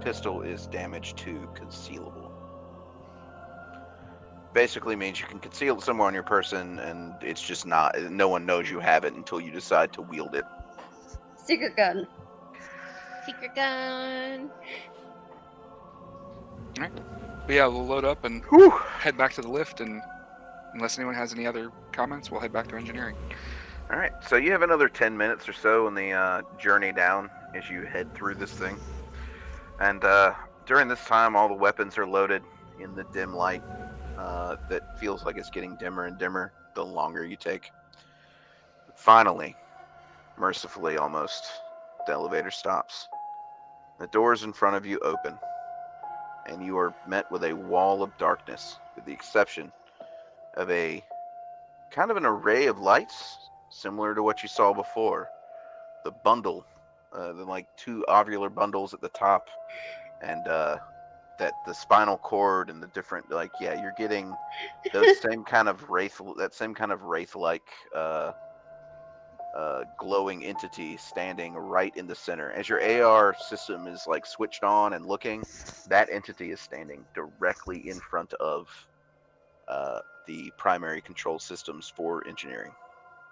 Pistol is damage 2 concealable. Basically means you can conceal it somewhere on your person, and it's just no one knows you have it until you decide to wield it. Secret gun. Secret gun. But yeah, we'll load up and Whew. head back to the lift, and unless anyone has any other comments, we'll head back to engineering. Alright, so you have another 10 minutes or so in the journey down as you head through this thing. And during this time, all the weapons are loaded in the dim light that feels like it's getting dimmer and dimmer the longer you take. Finally, mercifully almost, the elevator stops. The doors in front of you open, and you are met with a wall of darkness, with the exception of a kind of an array of lights, similar to what you saw before. The bundle, the 2 ovular bundles at the top, and that the spinal cord and the different, you're getting those same kind of wraith-like glowing entity standing right in the center. As your AR system is switched on and looking, that entity is standing directly in front of the primary control systems for engineering.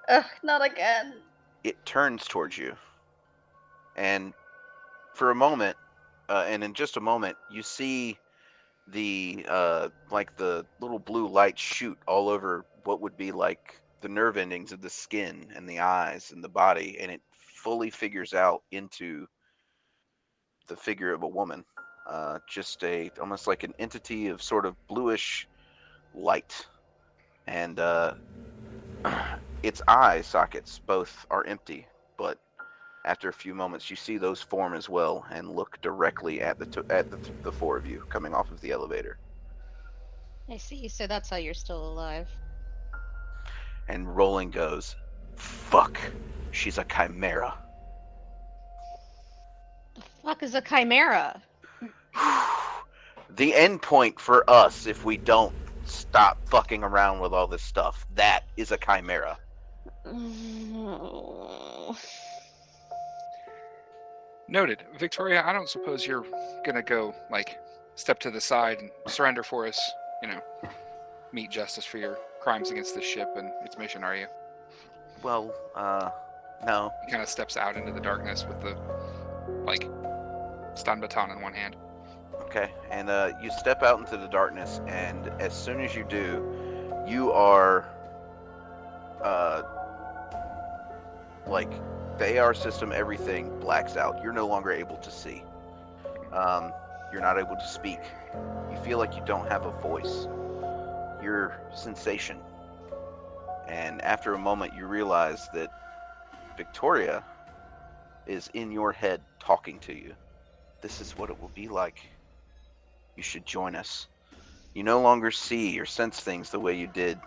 Ugh, not again. It turns towards you, and for a moment, and in just a moment, you see the the little blue lights shoot all over what would be the nerve endings of the skin and the eyes and the body, and it fully figures out into the figure of a woman, just almost like an entity of sort of bluish light, and its eye sockets both are empty, but after a few moments you see those form as well and look directly at the 4 of you coming off of the elevator. I see. So that's how you're still alive. And Roland goes, "Fuck, she's a chimera." The fuck is a chimera? The end point for us, if we don't stop fucking around with all this stuff, that is a chimera. Noted. Victoria, I don't suppose you're gonna go, like, step to the side and surrender for us, meet justice for your crimes against this ship and its mission, are you? Well, no. He kind of steps out into the darkness with the, like, stun baton in one hand. Okay, and you step out into the darkness, and as soon as you do, you are, like, the AR system, everything blacks out. You're no longer able to see. You're not able to speak. You feel like you don't have a voice. You're sensation. And after a moment, you realize that Victoria is in your head talking to you. This is what it will be like. You should join us. You no longer see or sense things the way you did,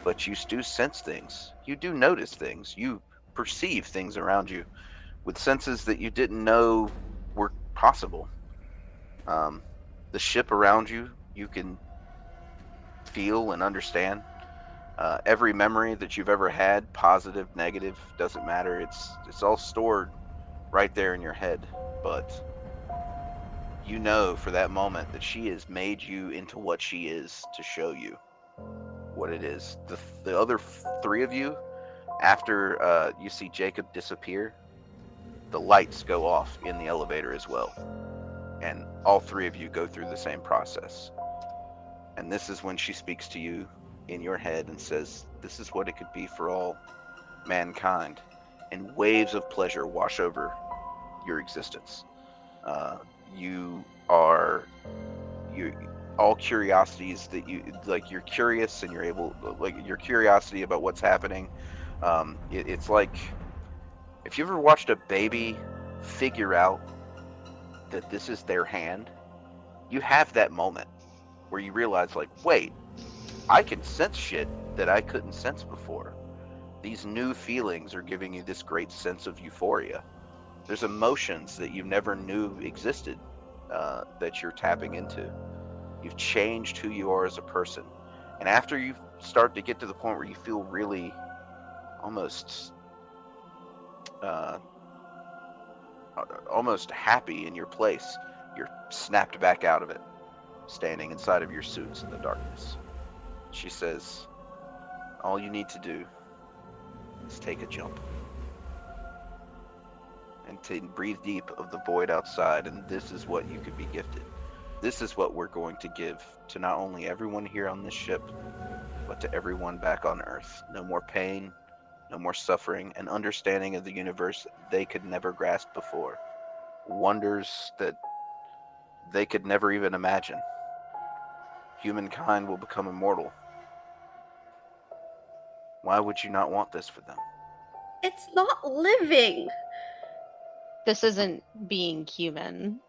but you do sense things. You do notice things. You perceive things around you with senses that you didn't know were possible. The ship around you, you can feel and understand. Every memory that you've ever had, positive, negative, doesn't matter. It's all stored right there in your head. But you know for that moment that she has made you into what she is to show you what it is. The other three of you, after you see Jacob disappear, the lights go off in the elevator as well. And all three of you go through the same process. And this is when she speaks to you in your head and says, "This is what it could be for all mankind." And waves of pleasure wash over your existence. All curiosities that you're curious, and you're able, like, your curiosity about what's happening. It's like if you ever watched a baby figure out that this is their hand, you have that moment where you realize, like, wait, I can sense shit that I couldn't sense before. These new feelings are giving you this great sense of euphoria. There's emotions that you never knew existed that you're tapping into. You've changed who you are as a person. And after you start to get to the point where you feel really almost happy in your place, you're snapped back out of it, standing inside of your suits in the darkness. She says, "All you need to do is take a jump and to breathe deep of the void outside, and this is what you could be gifted. This is what we're going to give to not only everyone here on this ship, but to everyone back on Earth. No more pain, no more suffering, an understanding of the universe they could never grasp before. Wonders that they could never even imagine. Humankind will become immortal. Why would you not want this for them?" It's not living. This isn't being human.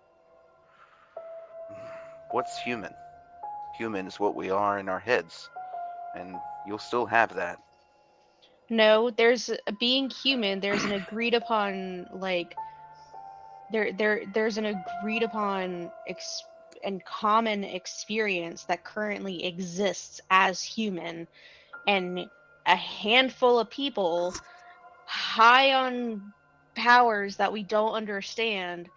What's human? Human is what we are in our heads, and you'll still have that. No, there's being human. There's an agreed upon, like, there's an agreed upon and common experience that currently exists as human, and a handful of people high on powers that we don't understand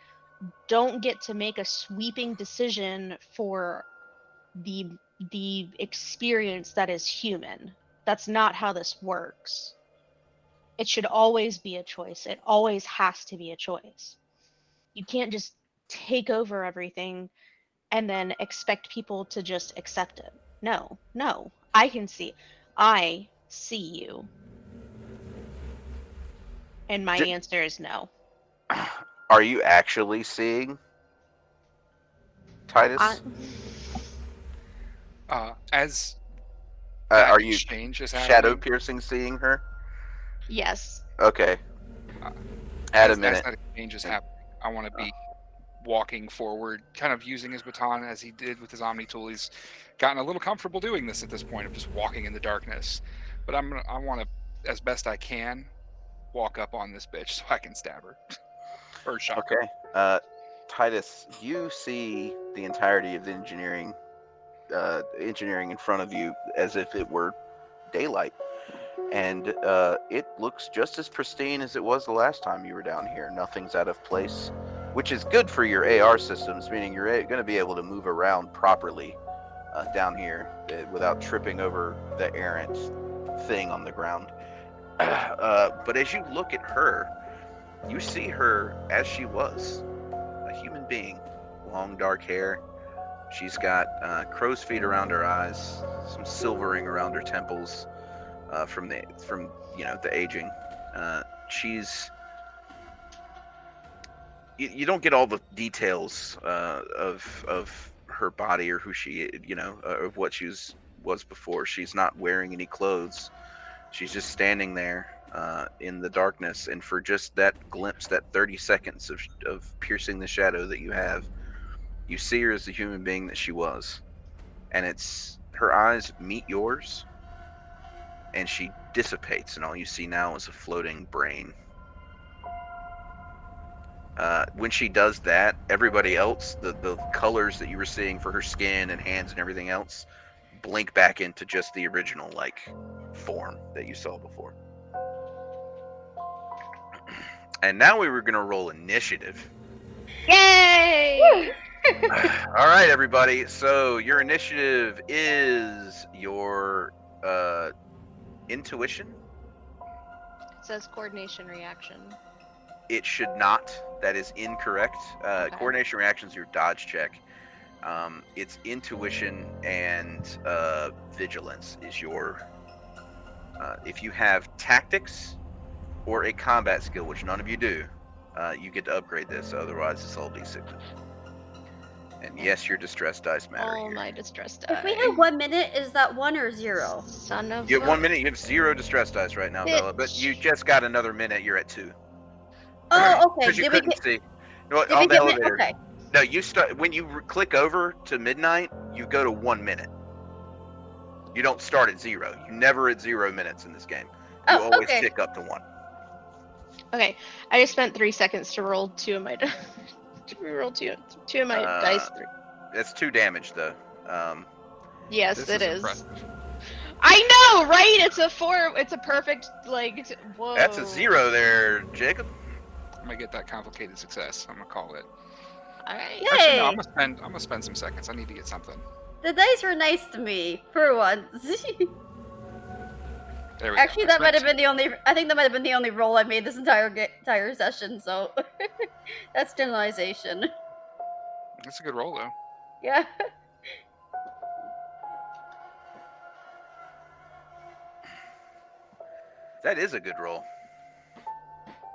don't get to make a sweeping decision for the experience that is human. That's not how this works. It should always be a choice. It always has to be a choice. You can't just take over everything and then expect people to just accept it. No. I see you. And my answer is no. Are you actually seeing Titus? As Are you exchange is shadow happening, piercing seeing her? Yes. Okay. as a minute. that exchange is happening, I want to be walking forward, kind of using his baton as he did with his Omni tool. He's gotten a little comfortable doing this at this point of just walking in the darkness. But I want to, as best I can, walk up on this bitch so I can stab her. Or shot her. Okay. Titus, you see the entirety of the engineering in front of you as if it were daylight. And it looks just as pristine as it was the last time you were down here. Nothing's out of place, which is good for your AR systems, meaning you're going to be able to move around properly down here without tripping over the errant thing on the ground. But as you look at her, you see her as she was, a human being, long dark hair. She's got crow's feet around her eyes, some silvering around her temples. From the aging, she's you don't get all the details of her body or who she of what she was before. She's not wearing any clothes. She's just standing there in the darkness, and for just that glimpse, that 30 seconds of piercing the shadow that you have, you see her as the human being that she was, and it's her eyes meet yours. And she dissipates, and all you see now is a floating brain. When she does that, everybody else, the colors that you were seeing for her skin and hands and everything else, blink back into just the original, form that you saw before. And now we were going to roll initiative. Yay! All right, everybody. So your initiative is your... intuition? It says coordination reaction. It should not. That is incorrect. Okay. Coordination reaction is your dodge check. It's intuition and vigilance is your... if you have tactics or a combat skill, which none of you do, you get to upgrade this. Otherwise, it's all D6. And yes, your distress dice matter All here. my distress die. If we have 1 minute, is that 1 or 0? Son of You have a 1 minute. You have 0 distress dice right now, Bella. But you just got another minute. You're at 2. Oh, okay. Because you couldn't see. No, did on we the get elevator. Okay. No, you start when you click over to midnight. You go to 1 minute. You don't start at 0. You never at 0 minutes in this game. You Oh, always okay. tick up to 1. Okay, I just spent 3 seconds to roll 2 of my to reroll two of my dice. That's 2 damage though. Yes, This it is is. impressive. I know, right? It's a 4. It's a perfect Whoa. That's a 0 there, Jacob. I'm gonna get that complicated success. I'm gonna call it. All right. Yeah. Actually, no, Yay. I'm gonna spend some seconds. I need to get something. The dice were nice to me for once. There we Actually, go. that might have been the only. I think that might have been the only roll I made this entire session. So that's generalization. That's a good roll though. Yeah. That is a good roll.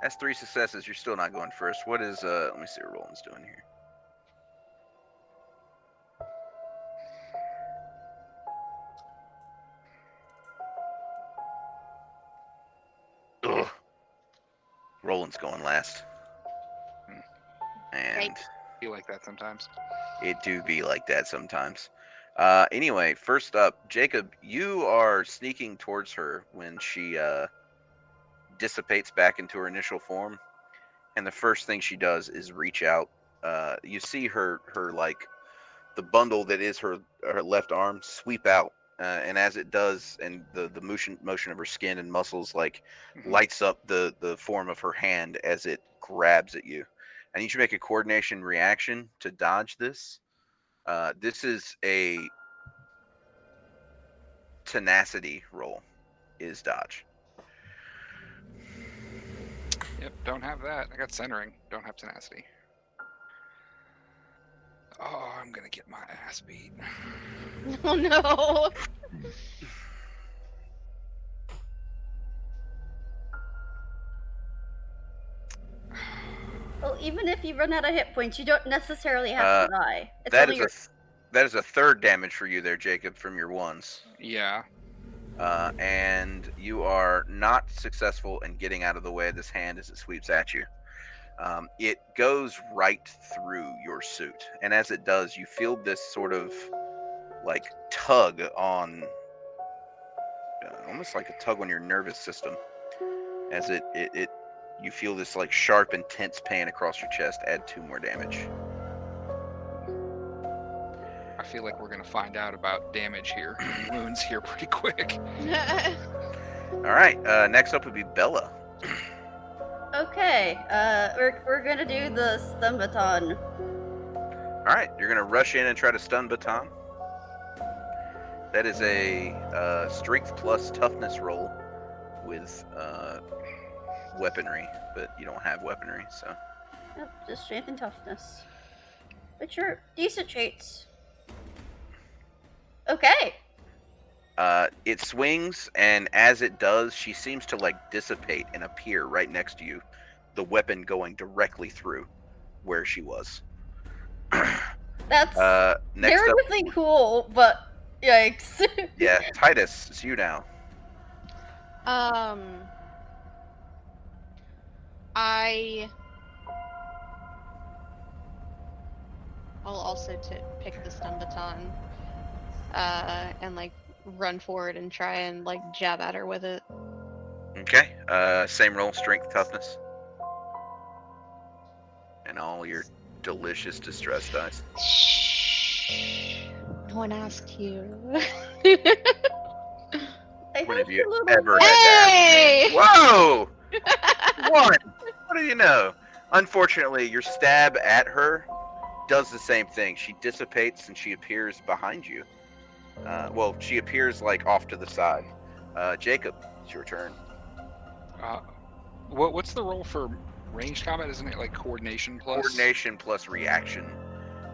That's 3 successes. You're still not going first. What is let me see what Roland's doing here. Ugh. Roland's going last. And Right. Be like that sometimes. it do be like that sometimes. Anyway, first up, Jacob, you are sneaking towards her when she dissipates back into her initial form, and the first thing she does is reach out. You see her the bundle that is her left arm sweep out, and as it does, and the motion of her skin and muscles lights up the form of her hand as it grabs at you. I need you to make a coordination reaction to dodge this. This is a tenacity roll. Is dodge. Yep, don't have that. I got centering. Don't have tenacity. Oh, I'm gonna get my ass beat. Oh no. Well, even if you run out of hit points, you don't necessarily have to die. It's That only is that is a 3rd damage for you there, Jacob, from your ones. Yeah. And you are not successful in getting out of the way of this hand as it sweeps at you. It goes right through your suit, and as it does, you feel this sort of tug on almost like a tug on your nervous system, as you feel this like sharp, intense pain across your chest. Add 2 more damage. I feel like we're gonna find out about damage here, wounds here pretty quick. All right. Next up would be Bella. Okay, we're gonna do the stun baton. All right, you're gonna rush in and try to stun baton. That is a strength plus toughness roll with weaponry, but you don't have weaponry, so. Yep, just strength and toughness. Which are decent traits. Okay. It swings, and as it does, she seems to like dissipate and appear right next to you, the weapon going directly through where she was. That's Next up, narratively cool, but yikes. yeah, Titus, it's you now. I'll also pick the stun baton, and like run forward and try and like jab at her with it. Okay. Same roll, strength, toughness, and all your delicious distress dice. Shh. No one asked you. When have you ever had Hey! that? Whoa! What? What do you know? Unfortunately, your stab at her does the same thing. She dissipates and she appears behind you. Well, she appears like off to the side. Jacob, it's your turn. What's the roll for ranged combat? Isn't it like coordination plus? Coordination plus reaction,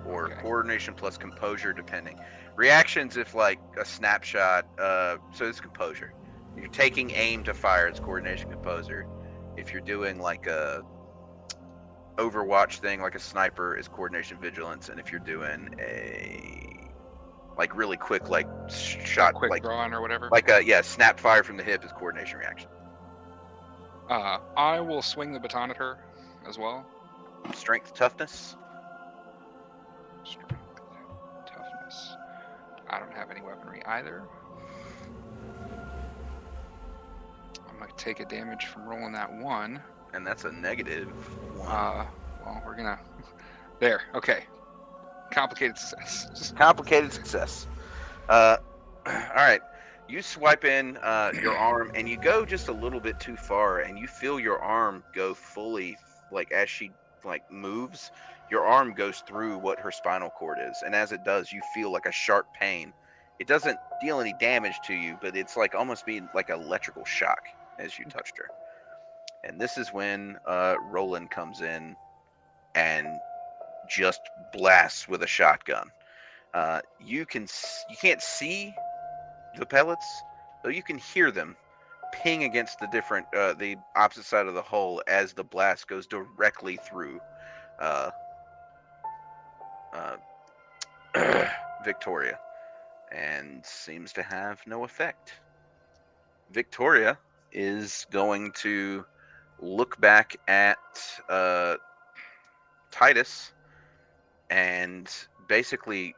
or Okay. coordination plus composure, depending. Reactions if like a snapshot. So it's composure. If you're taking aim to fire, it's coordination, composure. If you're doing like a Overwatch thing, like a sniper, is coordination, vigilance. And if you're doing a like really quick, like shot, Quick like draw on or whatever. like a snap fire from the hip, is coordination, reaction. I will swing the baton at her as well. Strength, toughness. Strength, toughness. I don't have any weaponry either. I might take a damage from rolling that 1. And that's a negative 1. Well, we're gonna. There. Okay. Complicated success. Complicated success. All right. You swipe in your arm, and you go just a little bit too far, and you feel your arm go fully, like as she like moves, your arm goes through what her spinal cord is, and as it does, you feel like a sharp pain. It doesn't deal any damage to you, but it's like almost being like an electrical shock as you touched her. And this is when Roland comes in and just blasts with a shotgun. You can't see the pellets, but you can hear them ping against the opposite side of the hull as the blast goes directly through Victoria, and seems to have no effect. Victoria is going to look back at Titus and basically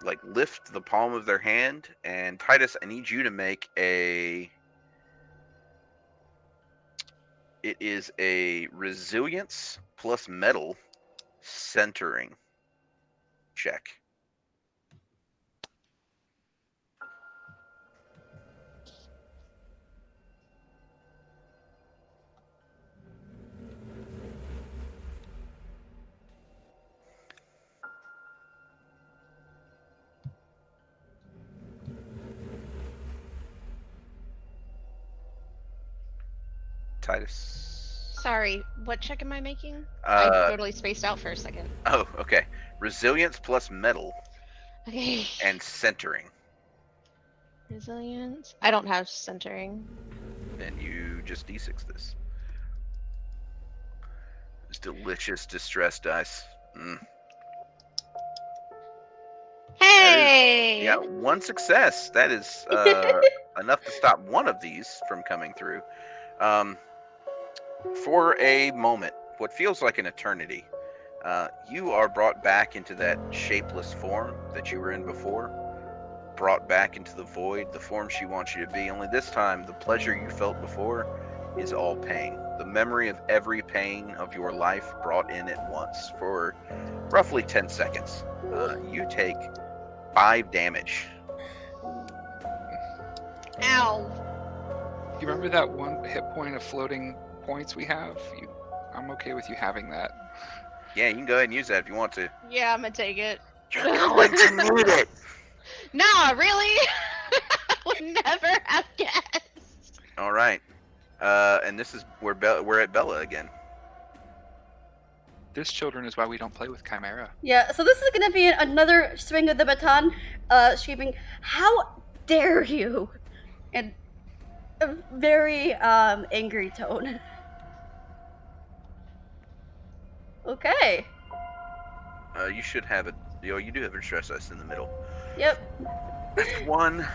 like lift the palm of their hand. And Titus, I need you to make it is a resilience plus metal centering check. Titus. Sorry, what check am I making? I totally spaced out for a second. Oh, okay. Resilience plus metal Okay. and centering. Resilience. I don't have centering. Then you just d6 this. It's delicious distress dice. Hey! Yeah, 1 success. That is enough to stop one of these from coming through. For a moment, what feels like an eternity, you are brought back into that shapeless form that you were in before. brought back into the void, the form she wants you to be. Only this time, the pleasure you felt before is all pain. The memory of every pain of your life brought in at once for roughly 10 seconds. You take 5 damage. Ow. You remember that one hit point of floating points we have? I'm okay with you having that. Yeah, you can go ahead and use that if you want to. Yeah, I'm gonna take it. You're going to need it. Nah, really? I would never have guessed. All right. And this is where we're at Bella again. This, children, is why we don't play with Chimera. Yeah, so this is gonna be another swing of the baton, screaming, "How dare you!" in a very angry tone. Okay. You should have you do have a stress dice in the middle. Yep. That's 1.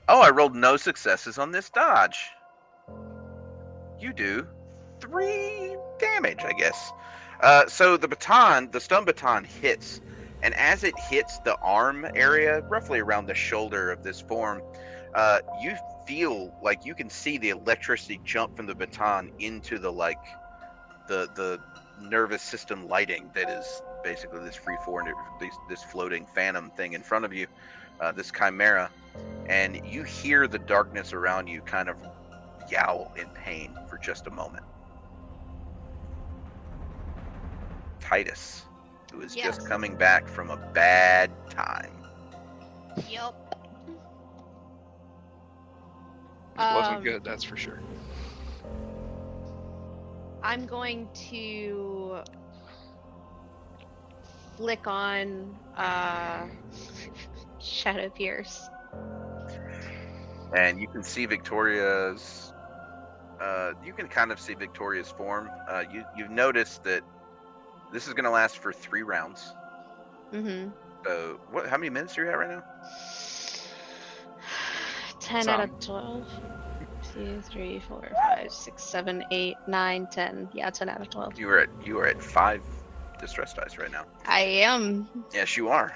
Oh, I rolled no successes on this dodge. You do 3 damage, I guess. So the stun baton hits, and as it hits the arm area, roughly around the shoulder of this form, you feel like you can see the electricity jump from the baton into the nervous system lighting that is basically this this floating phantom thing in front of you, this chimera, and you hear the darkness around you kind of yowl in pain for just a moment. Titus, who is just coming back from a bad time. Yep. It wasn't good, that's for sure. I'm going to flick on Shadow Pierce. And you can see Victoria's. You can kind of see Victoria's form. You've noticed that this is going to last for 3 rounds. Mm-hmm. So, how many minutes are you at right now? 10 out of 12. 2, 3, 4, 5, 6, 7, 8, 9, 10. Yeah, 10 out of 12. You are at 5 distress dice right now. I am. Yes, you are.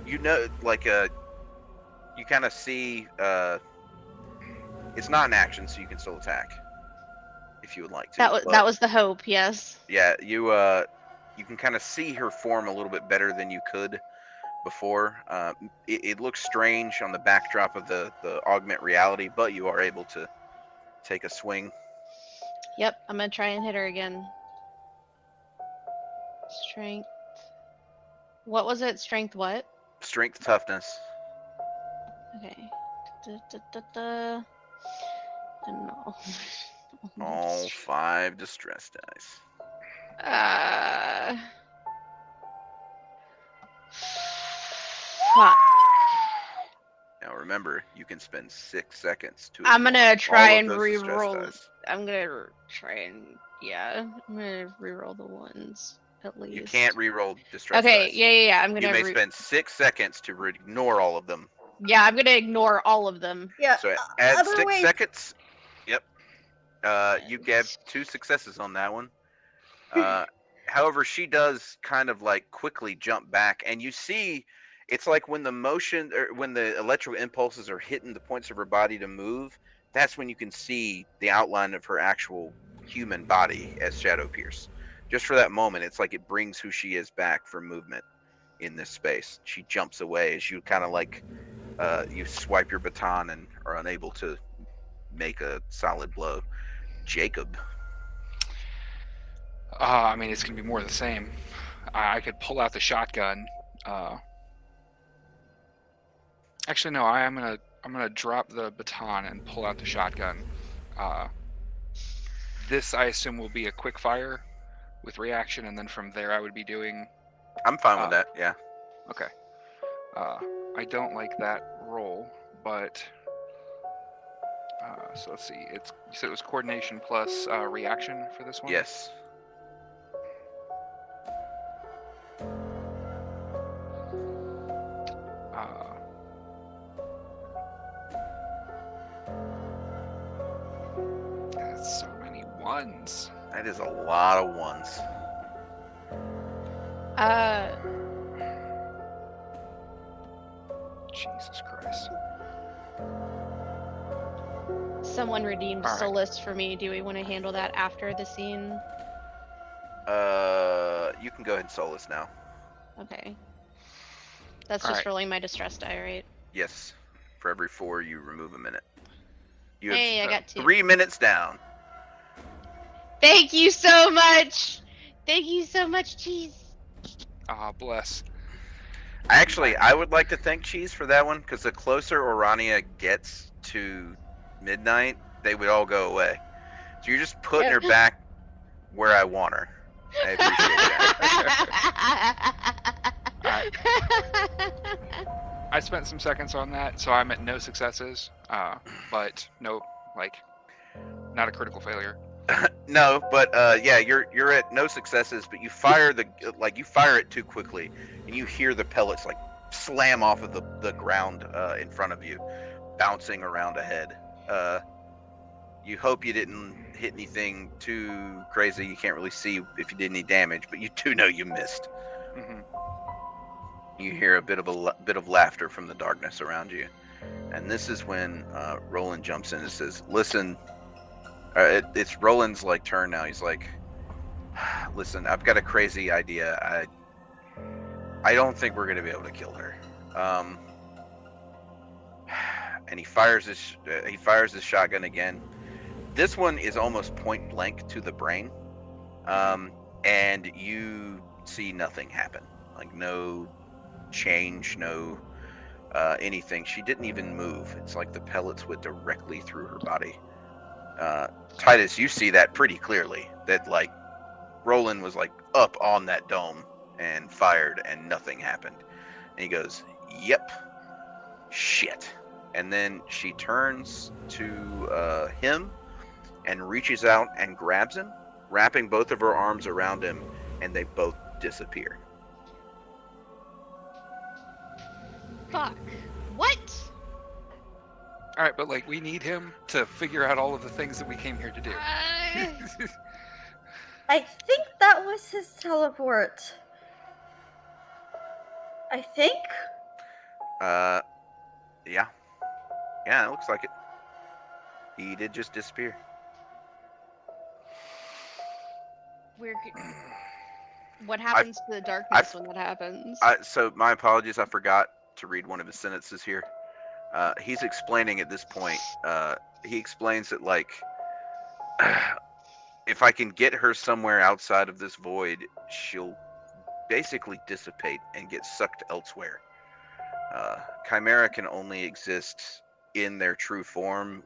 You know, you kind of see. It's not an action, so you can still attack if you would like to. That was the hope. Yes. Yeah, you can kind of see her form a little bit better than you could before. It looks strange on the backdrop of the augment reality, but you are able to take a swing. Yep, I'm gonna try and hit her again. Strength. What was it? Strength what? Strength, toughness. Okay. No. All 5 distress dice. Fuck. Now remember, you can spend 6 seconds to. I'm gonna try and re-roll. I'm gonna try and I'm gonna re-roll the ones at least. You can't re-roll distress Okay, dice. yeah. I'm gonna. You may spend 6 seconds to ignore all of them. Yeah, I'm gonna ignore all of them. Yeah. So add other 6 ways- seconds. Yep. You get 2 successes on that one. However, she does kind of like quickly jump back, and you see it's like when the electrical impulses are hitting the points of her body to move, that's when you can see the outline of her actual human body as Shadow Pierce. Just for that moment, it's like it brings who she is back for movement in this space. She jumps away as you kind of like you swipe your baton and are unable to make a solid blow. Jacob. I mean, it's gonna be more of the same. I could pull out the shotgun. Actually, no. I'm gonna drop the baton and pull out the shotgun. This, I assume, will be a quick fire with reaction, and then from there, I would be doing. I'm fine with that. Yeah. Okay. I don't like that roll, but so let's see. You said it was coordination plus reaction for this one. Yes. That's so many ones. That is a lot of ones. Jesus Christ. Someone redeemed All right. Solus for me. Do we want to handle that after the scene? You can go ahead and solace now. Okay. That's All just right. rolling my distress die, right? Yes. For every 4, you remove a minute. You Hey, have I got 2. 3 minutes down. Thank you so much! Thank you so much, Cheese! Ah, bless. Actually, I would like to thank Cheese for that one, because the closer Ourania gets to midnight, they would all go away. So you're just putting her back where I want her. I appreciate that. I spent some seconds on that, so I'm at no successes, but no, like, not a critical failure. No, but yeah, you're at no successes, but you fire it too quickly, and you hear the pellets like slam off of the ground in front of you, bouncing around ahead. You hope you didn't hit anything too crazy. You can't really see if you did any damage, but you do know you missed. Mm-hmm. You hear a bit of laughter from the darkness around you, and this is when Roland jumps in and says, "Listen." It's Roland's turn now. He's like, "Listen, I've got a crazy idea. I don't think we're gonna be able to kill her." And he fires his shotgun again. This one is almost point blank to the brain, and you see nothing happen. Like no change, no anything. She didn't even move. It's like the pellets went directly through her body. Titus, you see that pretty clearly. That Roland was up on that dome and fired, and nothing happened. And he goes, "Yep, shit." And then she turns to him and reaches out and grabs him, wrapping both of her arms around him, and they both disappear. Fuck. What? All right, but we need him to figure out all of the things that we came here to do. I think that was his teleport. I think? Yeah. Yeah, it looks like it. He did just disappear. What happens to the darkness when that happens? So my apologies, I forgot to read one of his sentences here. He's explaining at this point, he explains that if I can get her somewhere outside of this void, she'll basically dissipate and get sucked elsewhere. Chimera can only exist in their true form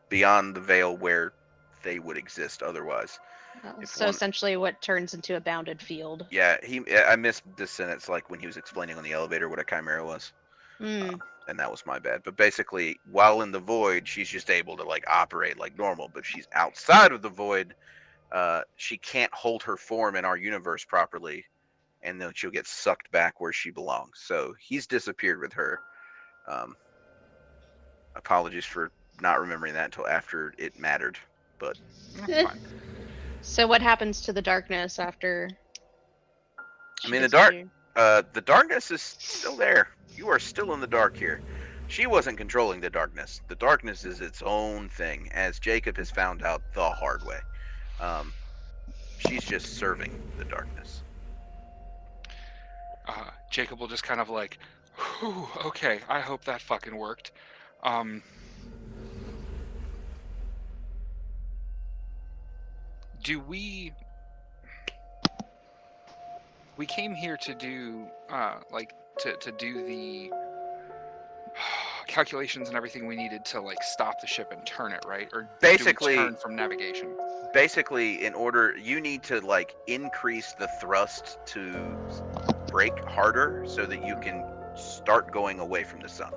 beyond the veil where they would exist otherwise. So essentially what turns into a bounded field. Yeah, I missed this sentence when he was explaining on the elevator what a chimera was. And that was my bad. But basically, while in the void, she's just able to operate like normal. But if she's outside of the void, she can't hold her form in our universe properly, and then she'll get sucked back where she belongs. So he's disappeared with her. Apologies for not remembering that until after it mattered, but Fine. So what happens to the darkness after? The darkness is still there. You are still in the dark here. She wasn't controlling the darkness. The darkness is its own thing, as Jacob has found out the hard way. She's just serving the darkness. Jacob will just kind of whew, okay, I hope that fucking worked. We came here to do to do the calculations and everything we needed to stop the ship and turn it, right? Or basically do we turn from navigation? Basically, in order, you need to increase the thrust to brake harder so that you can start going away from the sun.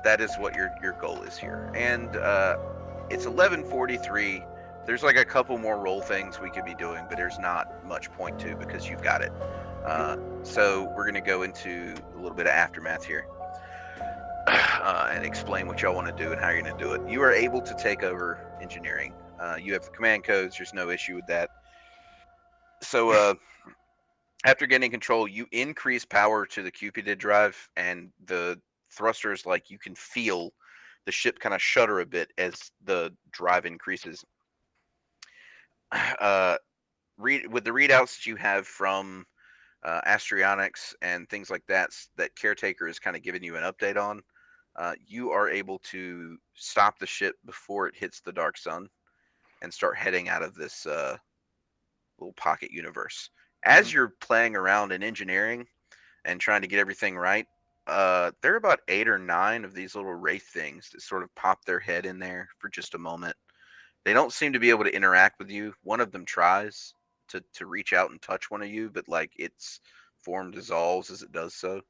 That is what your goal is here. And it's 11:43. There's a couple more roll things we could be doing, but there's not much point to because you've got it. So we're going to go into a little bit of aftermath here and explain what y'all want to do and how you're going to do it. You are able to take over engineering. You have the command codes. There's no issue with that. So After gaining control, you increase power to the Cupid drive, and the thrusters, like, you can feel the ship kind of shudder a bit as the drive increases. With the readouts that you have from Astrionics and things like that Caretaker is kind of giving you an update on, you are able to stop the ship before it hits the dark sun and start heading out of this little pocket universe. As you're playing around in engineering and trying to get everything right, there are about 8 or 9 of these little wraith things that sort of pop their head in there for just a moment. They don't seem to be able to interact with you. One of them tries to reach out and touch one of you, but like its form dissolves as it does so.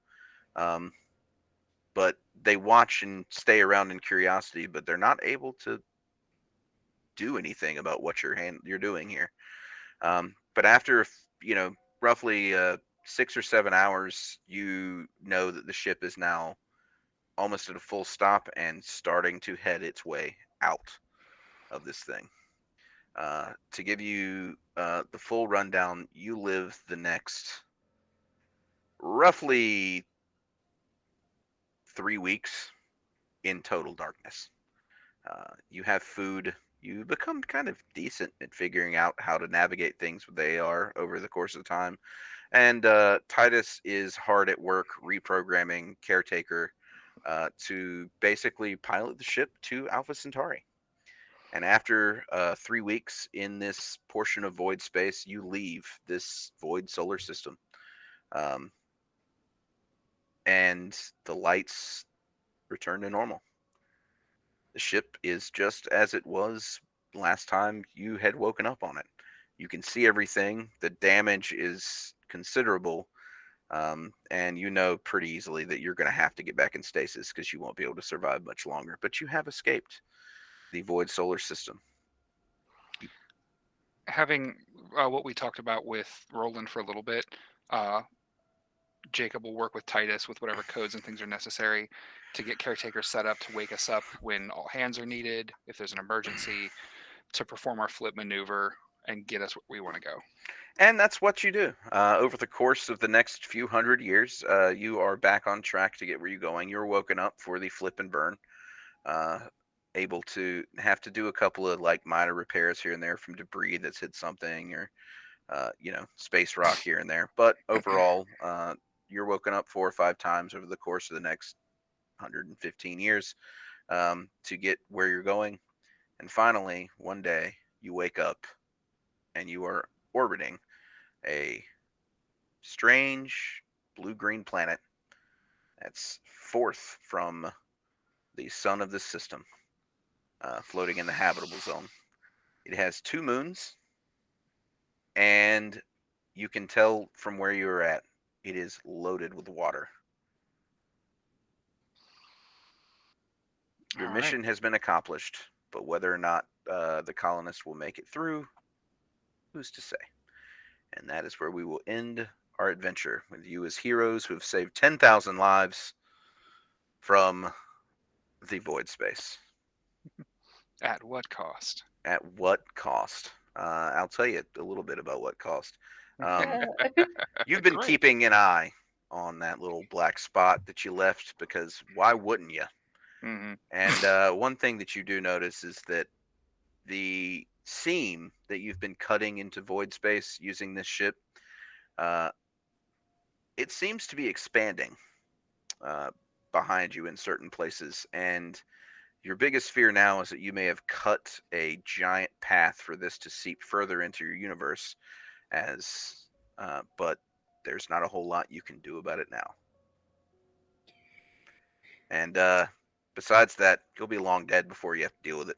But they watch and stay around in curiosity, but they're not able to do anything about what you're doing here. But after roughly 6 or 7 hours, you know that the ship is now almost at a full stop and starting to head its way out of this thing. To give you the full rundown, you live the next roughly 3 weeks in total darkness. You have food. You become kind of decent at figuring out how to navigate things with the AR over the course of time. And Titus is hard at work reprogramming Caretaker to basically pilot the ship to Alpha Centauri. And after 3 weeks in this portion of void space, you leave this void solar system. And the lights return to normal. The ship is just as it was last time you had woken up on it. You can see everything. The damage is considerable. And you know pretty easily that you're going to have to get back in stasis because you won't be able to survive much longer. But you have escaped the void solar system. Having what we talked about with Roland for a little bit, Jacob will work with Titus with whatever codes and things are necessary to get Caretaker set up to wake us up when all hands are needed, if there's an emergency, to perform our flip maneuver and get us where we want to go. And that's what you do. Over the course of the next few hundred years, you are back on track to get where you're going. You're woken up for the flip and burn, able to have to do a couple of like minor repairs here and there from debris that's hit something or, space rock here and there. But overall, you're woken up 4 or 5 times over the course of the next 115 years to get where you're going. And finally, one day, you wake up and you are orbiting a strange blue-green planet that's fourth from the sun of this system, floating in the habitable zone. It has 2 moons, and you can tell from where you are at, it is loaded with water. Your mission has been accomplished, but whether or not the colonists will make it through, who's to say? And that is where we will end our adventure with you as heroes who have saved 10,000 lives from the void space. At what cost? At what cost? I'll tell you a little bit about what cost. You've been keeping an eye on that little black spot that you left because why wouldn't you? Mm-hmm. And one thing that you do notice is that the seam that you've been cutting into void space using this ship, it seems to be expanding behind you in certain places. And your biggest fear now is that you may have cut a giant path for this to seep further into your universe, but there's not a whole lot you can do about it now. And besides that, you'll be long dead before you have to deal with it.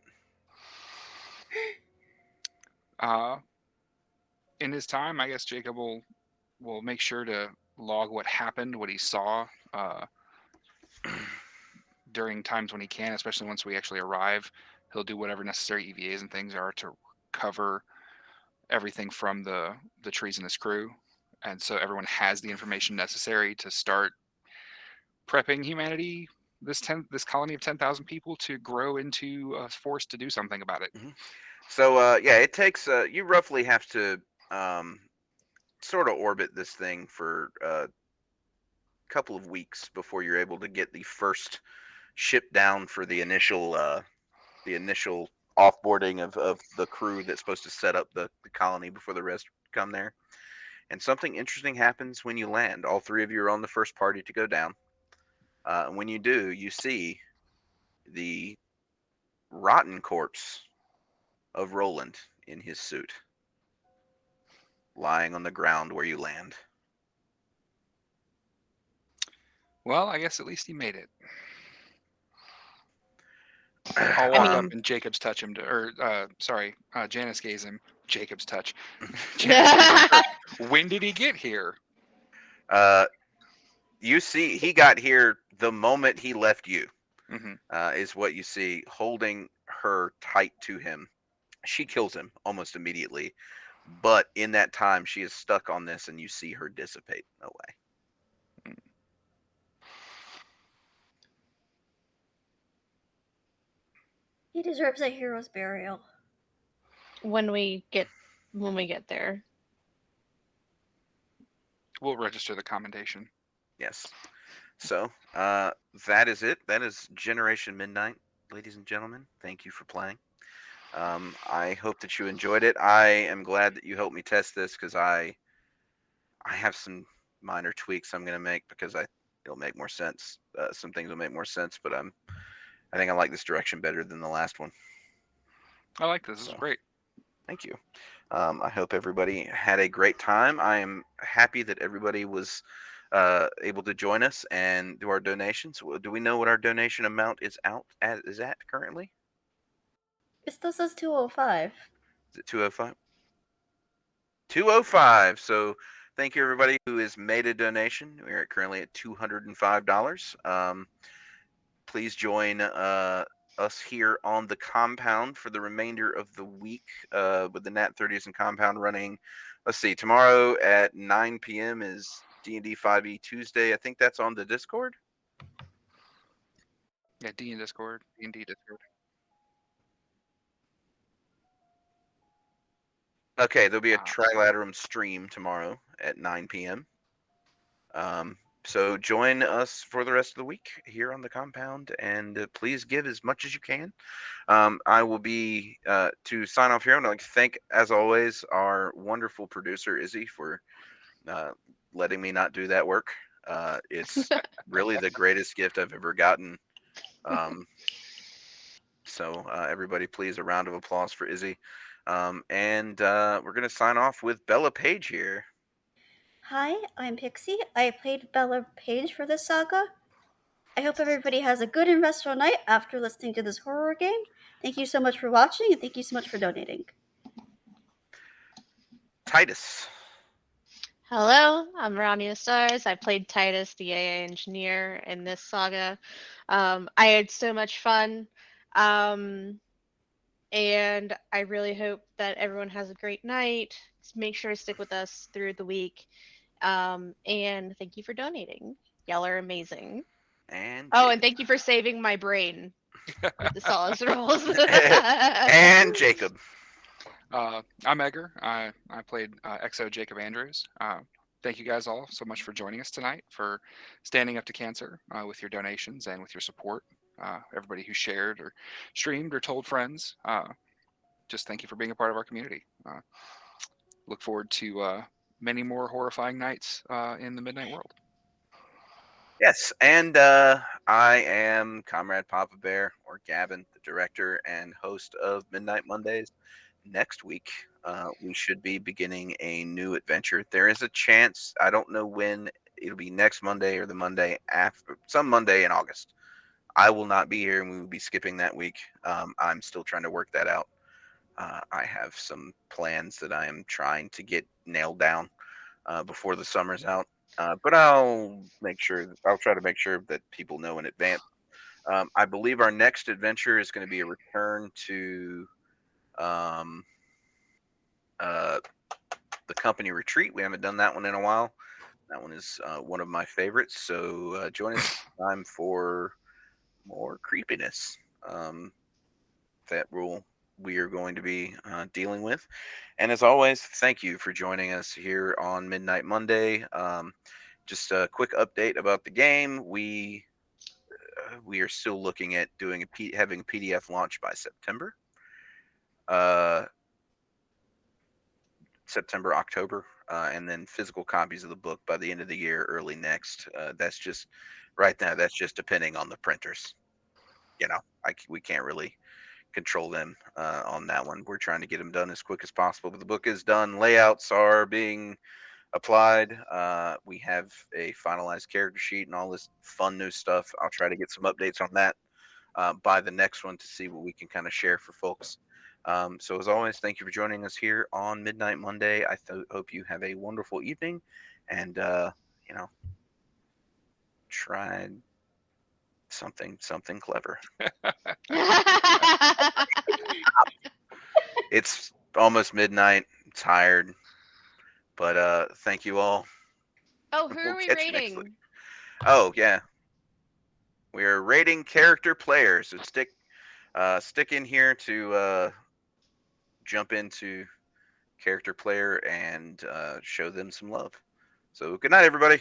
In his time, I guess Jacob will make sure to log what happened, what he saw during times when he can, especially once we actually arrive. He'll do whatever necessary EVAs and things are to cover everything from the treasonous crew, and so everyone has the information necessary to start prepping humanity, this colony of 10,000 people, to grow into a force to do something about it. Mm-hmm. So it takes you roughly have to sort of orbit this thing for a couple of weeks before you're able to get the first ship down for the initial offboarding of the crew that's supposed to set up the colony before the rest come there. And something interesting happens when you land. All three of you are on the first party to go down. When you do, you see the rotten corpse of Roland in his suit, lying on the ground where you land. Well, I guess at least he made it. I'll walk up and Jacob's touch him Janice gaze him. Jacob's touch. Janice gaze him. When did he get here? You see, he got here the moment he left you. Mm-hmm. Is what you see, holding her tight to him. She kills him almost immediately, but in that time, she is stuck on this, and you see her dissipate away. He deserves a hero's burial. When we get there. We'll register the commendation. Yes. So that is it. That is Generation Midnight, ladies and gentlemen. Thank you for playing. I hope that you enjoyed it. I am glad that you helped me test this because I have some minor tweaks I'm going to make because it'll make more sense. Some things will make more sense, but I think I like this direction better than the last one. I like this. This is great. Thank you. I hope everybody had a great time. I am happy that everybody was able to join us and do our donations. Do we know what our donation amount is at currently? It still says 205. Is it 205? 205. So thank you everybody who has made a donation. We are currently at $205. Please join us here on the compound for the remainder of the week with the Nat 30s and compound running. Let's see, tomorrow at 9 p.m. is D&D 5e Tuesday. I think that's on the Discord. Yeah, D&D Discord. Okay, there'll be a Trilaterum stream tomorrow at 9 p.m. So join us for the rest of the week here on the compound, and please give as much as you can. I will be, to sign off here, I'd like to thank, as always, our wonderful producer, Izzy, for letting me not do that work. It's really the greatest gift I've ever gotten. So everybody, please, a round of applause for Izzy. And we're going to sign off with Bella Page here. Hi, I'm Pixie. I played Bella Page for this saga. I hope everybody has a good and restful night after listening to this horror game. Thank you so much for watching, and thank you so much for donating. Titus. Hello, I'm Ourania Stars. I played Titus, the AA engineer, in this saga. I had so much fun. And I really hope that everyone has a great night. Make sure to stick with us through the week. And thank you for donating. Y'all are amazing. And thank you for saving my brain with the solace rolls. And Jacob. I'm Edgar. I played XO Jacob Andrews. Thank you guys all so much for joining us tonight, for standing up to cancer with your donations and with your support. Everybody who shared or streamed or told friends, just thank you for being a part of our community. Look forward to many more horrifying nights in the Midnight World. Yes, and I am Comrade Papa Bear, or Gavin, the director and host of Midnight Mondays. Next week, we should be beginning a new adventure. There is a chance, I don't know when, it'll be next Monday or the Monday after, some Monday in August. I will not be here, and we will be skipping that week. I'm still trying to work that out. I have some plans that I am trying to get nailed down before the summer's out. But I'll try to make sure that people know in advance. I believe our next adventure is going to be a return to the company retreat. We haven't done that one in a while. That one is one of my favorites. So join us next time for more creepiness. That will we are going to be dealing with. And as always, thank you for joining us here on Midnight Monday. Just a quick update about the game. We are still looking at having a PDF launch by September. September, October, and then physical copies of the book by the end of the year, early next. That's just right now. That's just depending on the printers. We can't really control them on that one. We're trying to get them done as quick as possible. But the book is done. Layouts are being applied. We have a finalized character sheet and all this fun new stuff. I'll try to get some updates on that by the next one to see what we can kind of share for folks. So as always, thank you for joining us here on Midnight Monday. I hope you have a wonderful evening, and try something clever. It's almost midnight. I'm tired, but thank you all. Oh, who We'll are we catch you next week. rating? Oh yeah, we're rating character players. So stick in here to jump into character player and show them some love. So good night, everybody.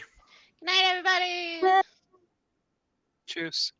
Good night, everybody. Cheers.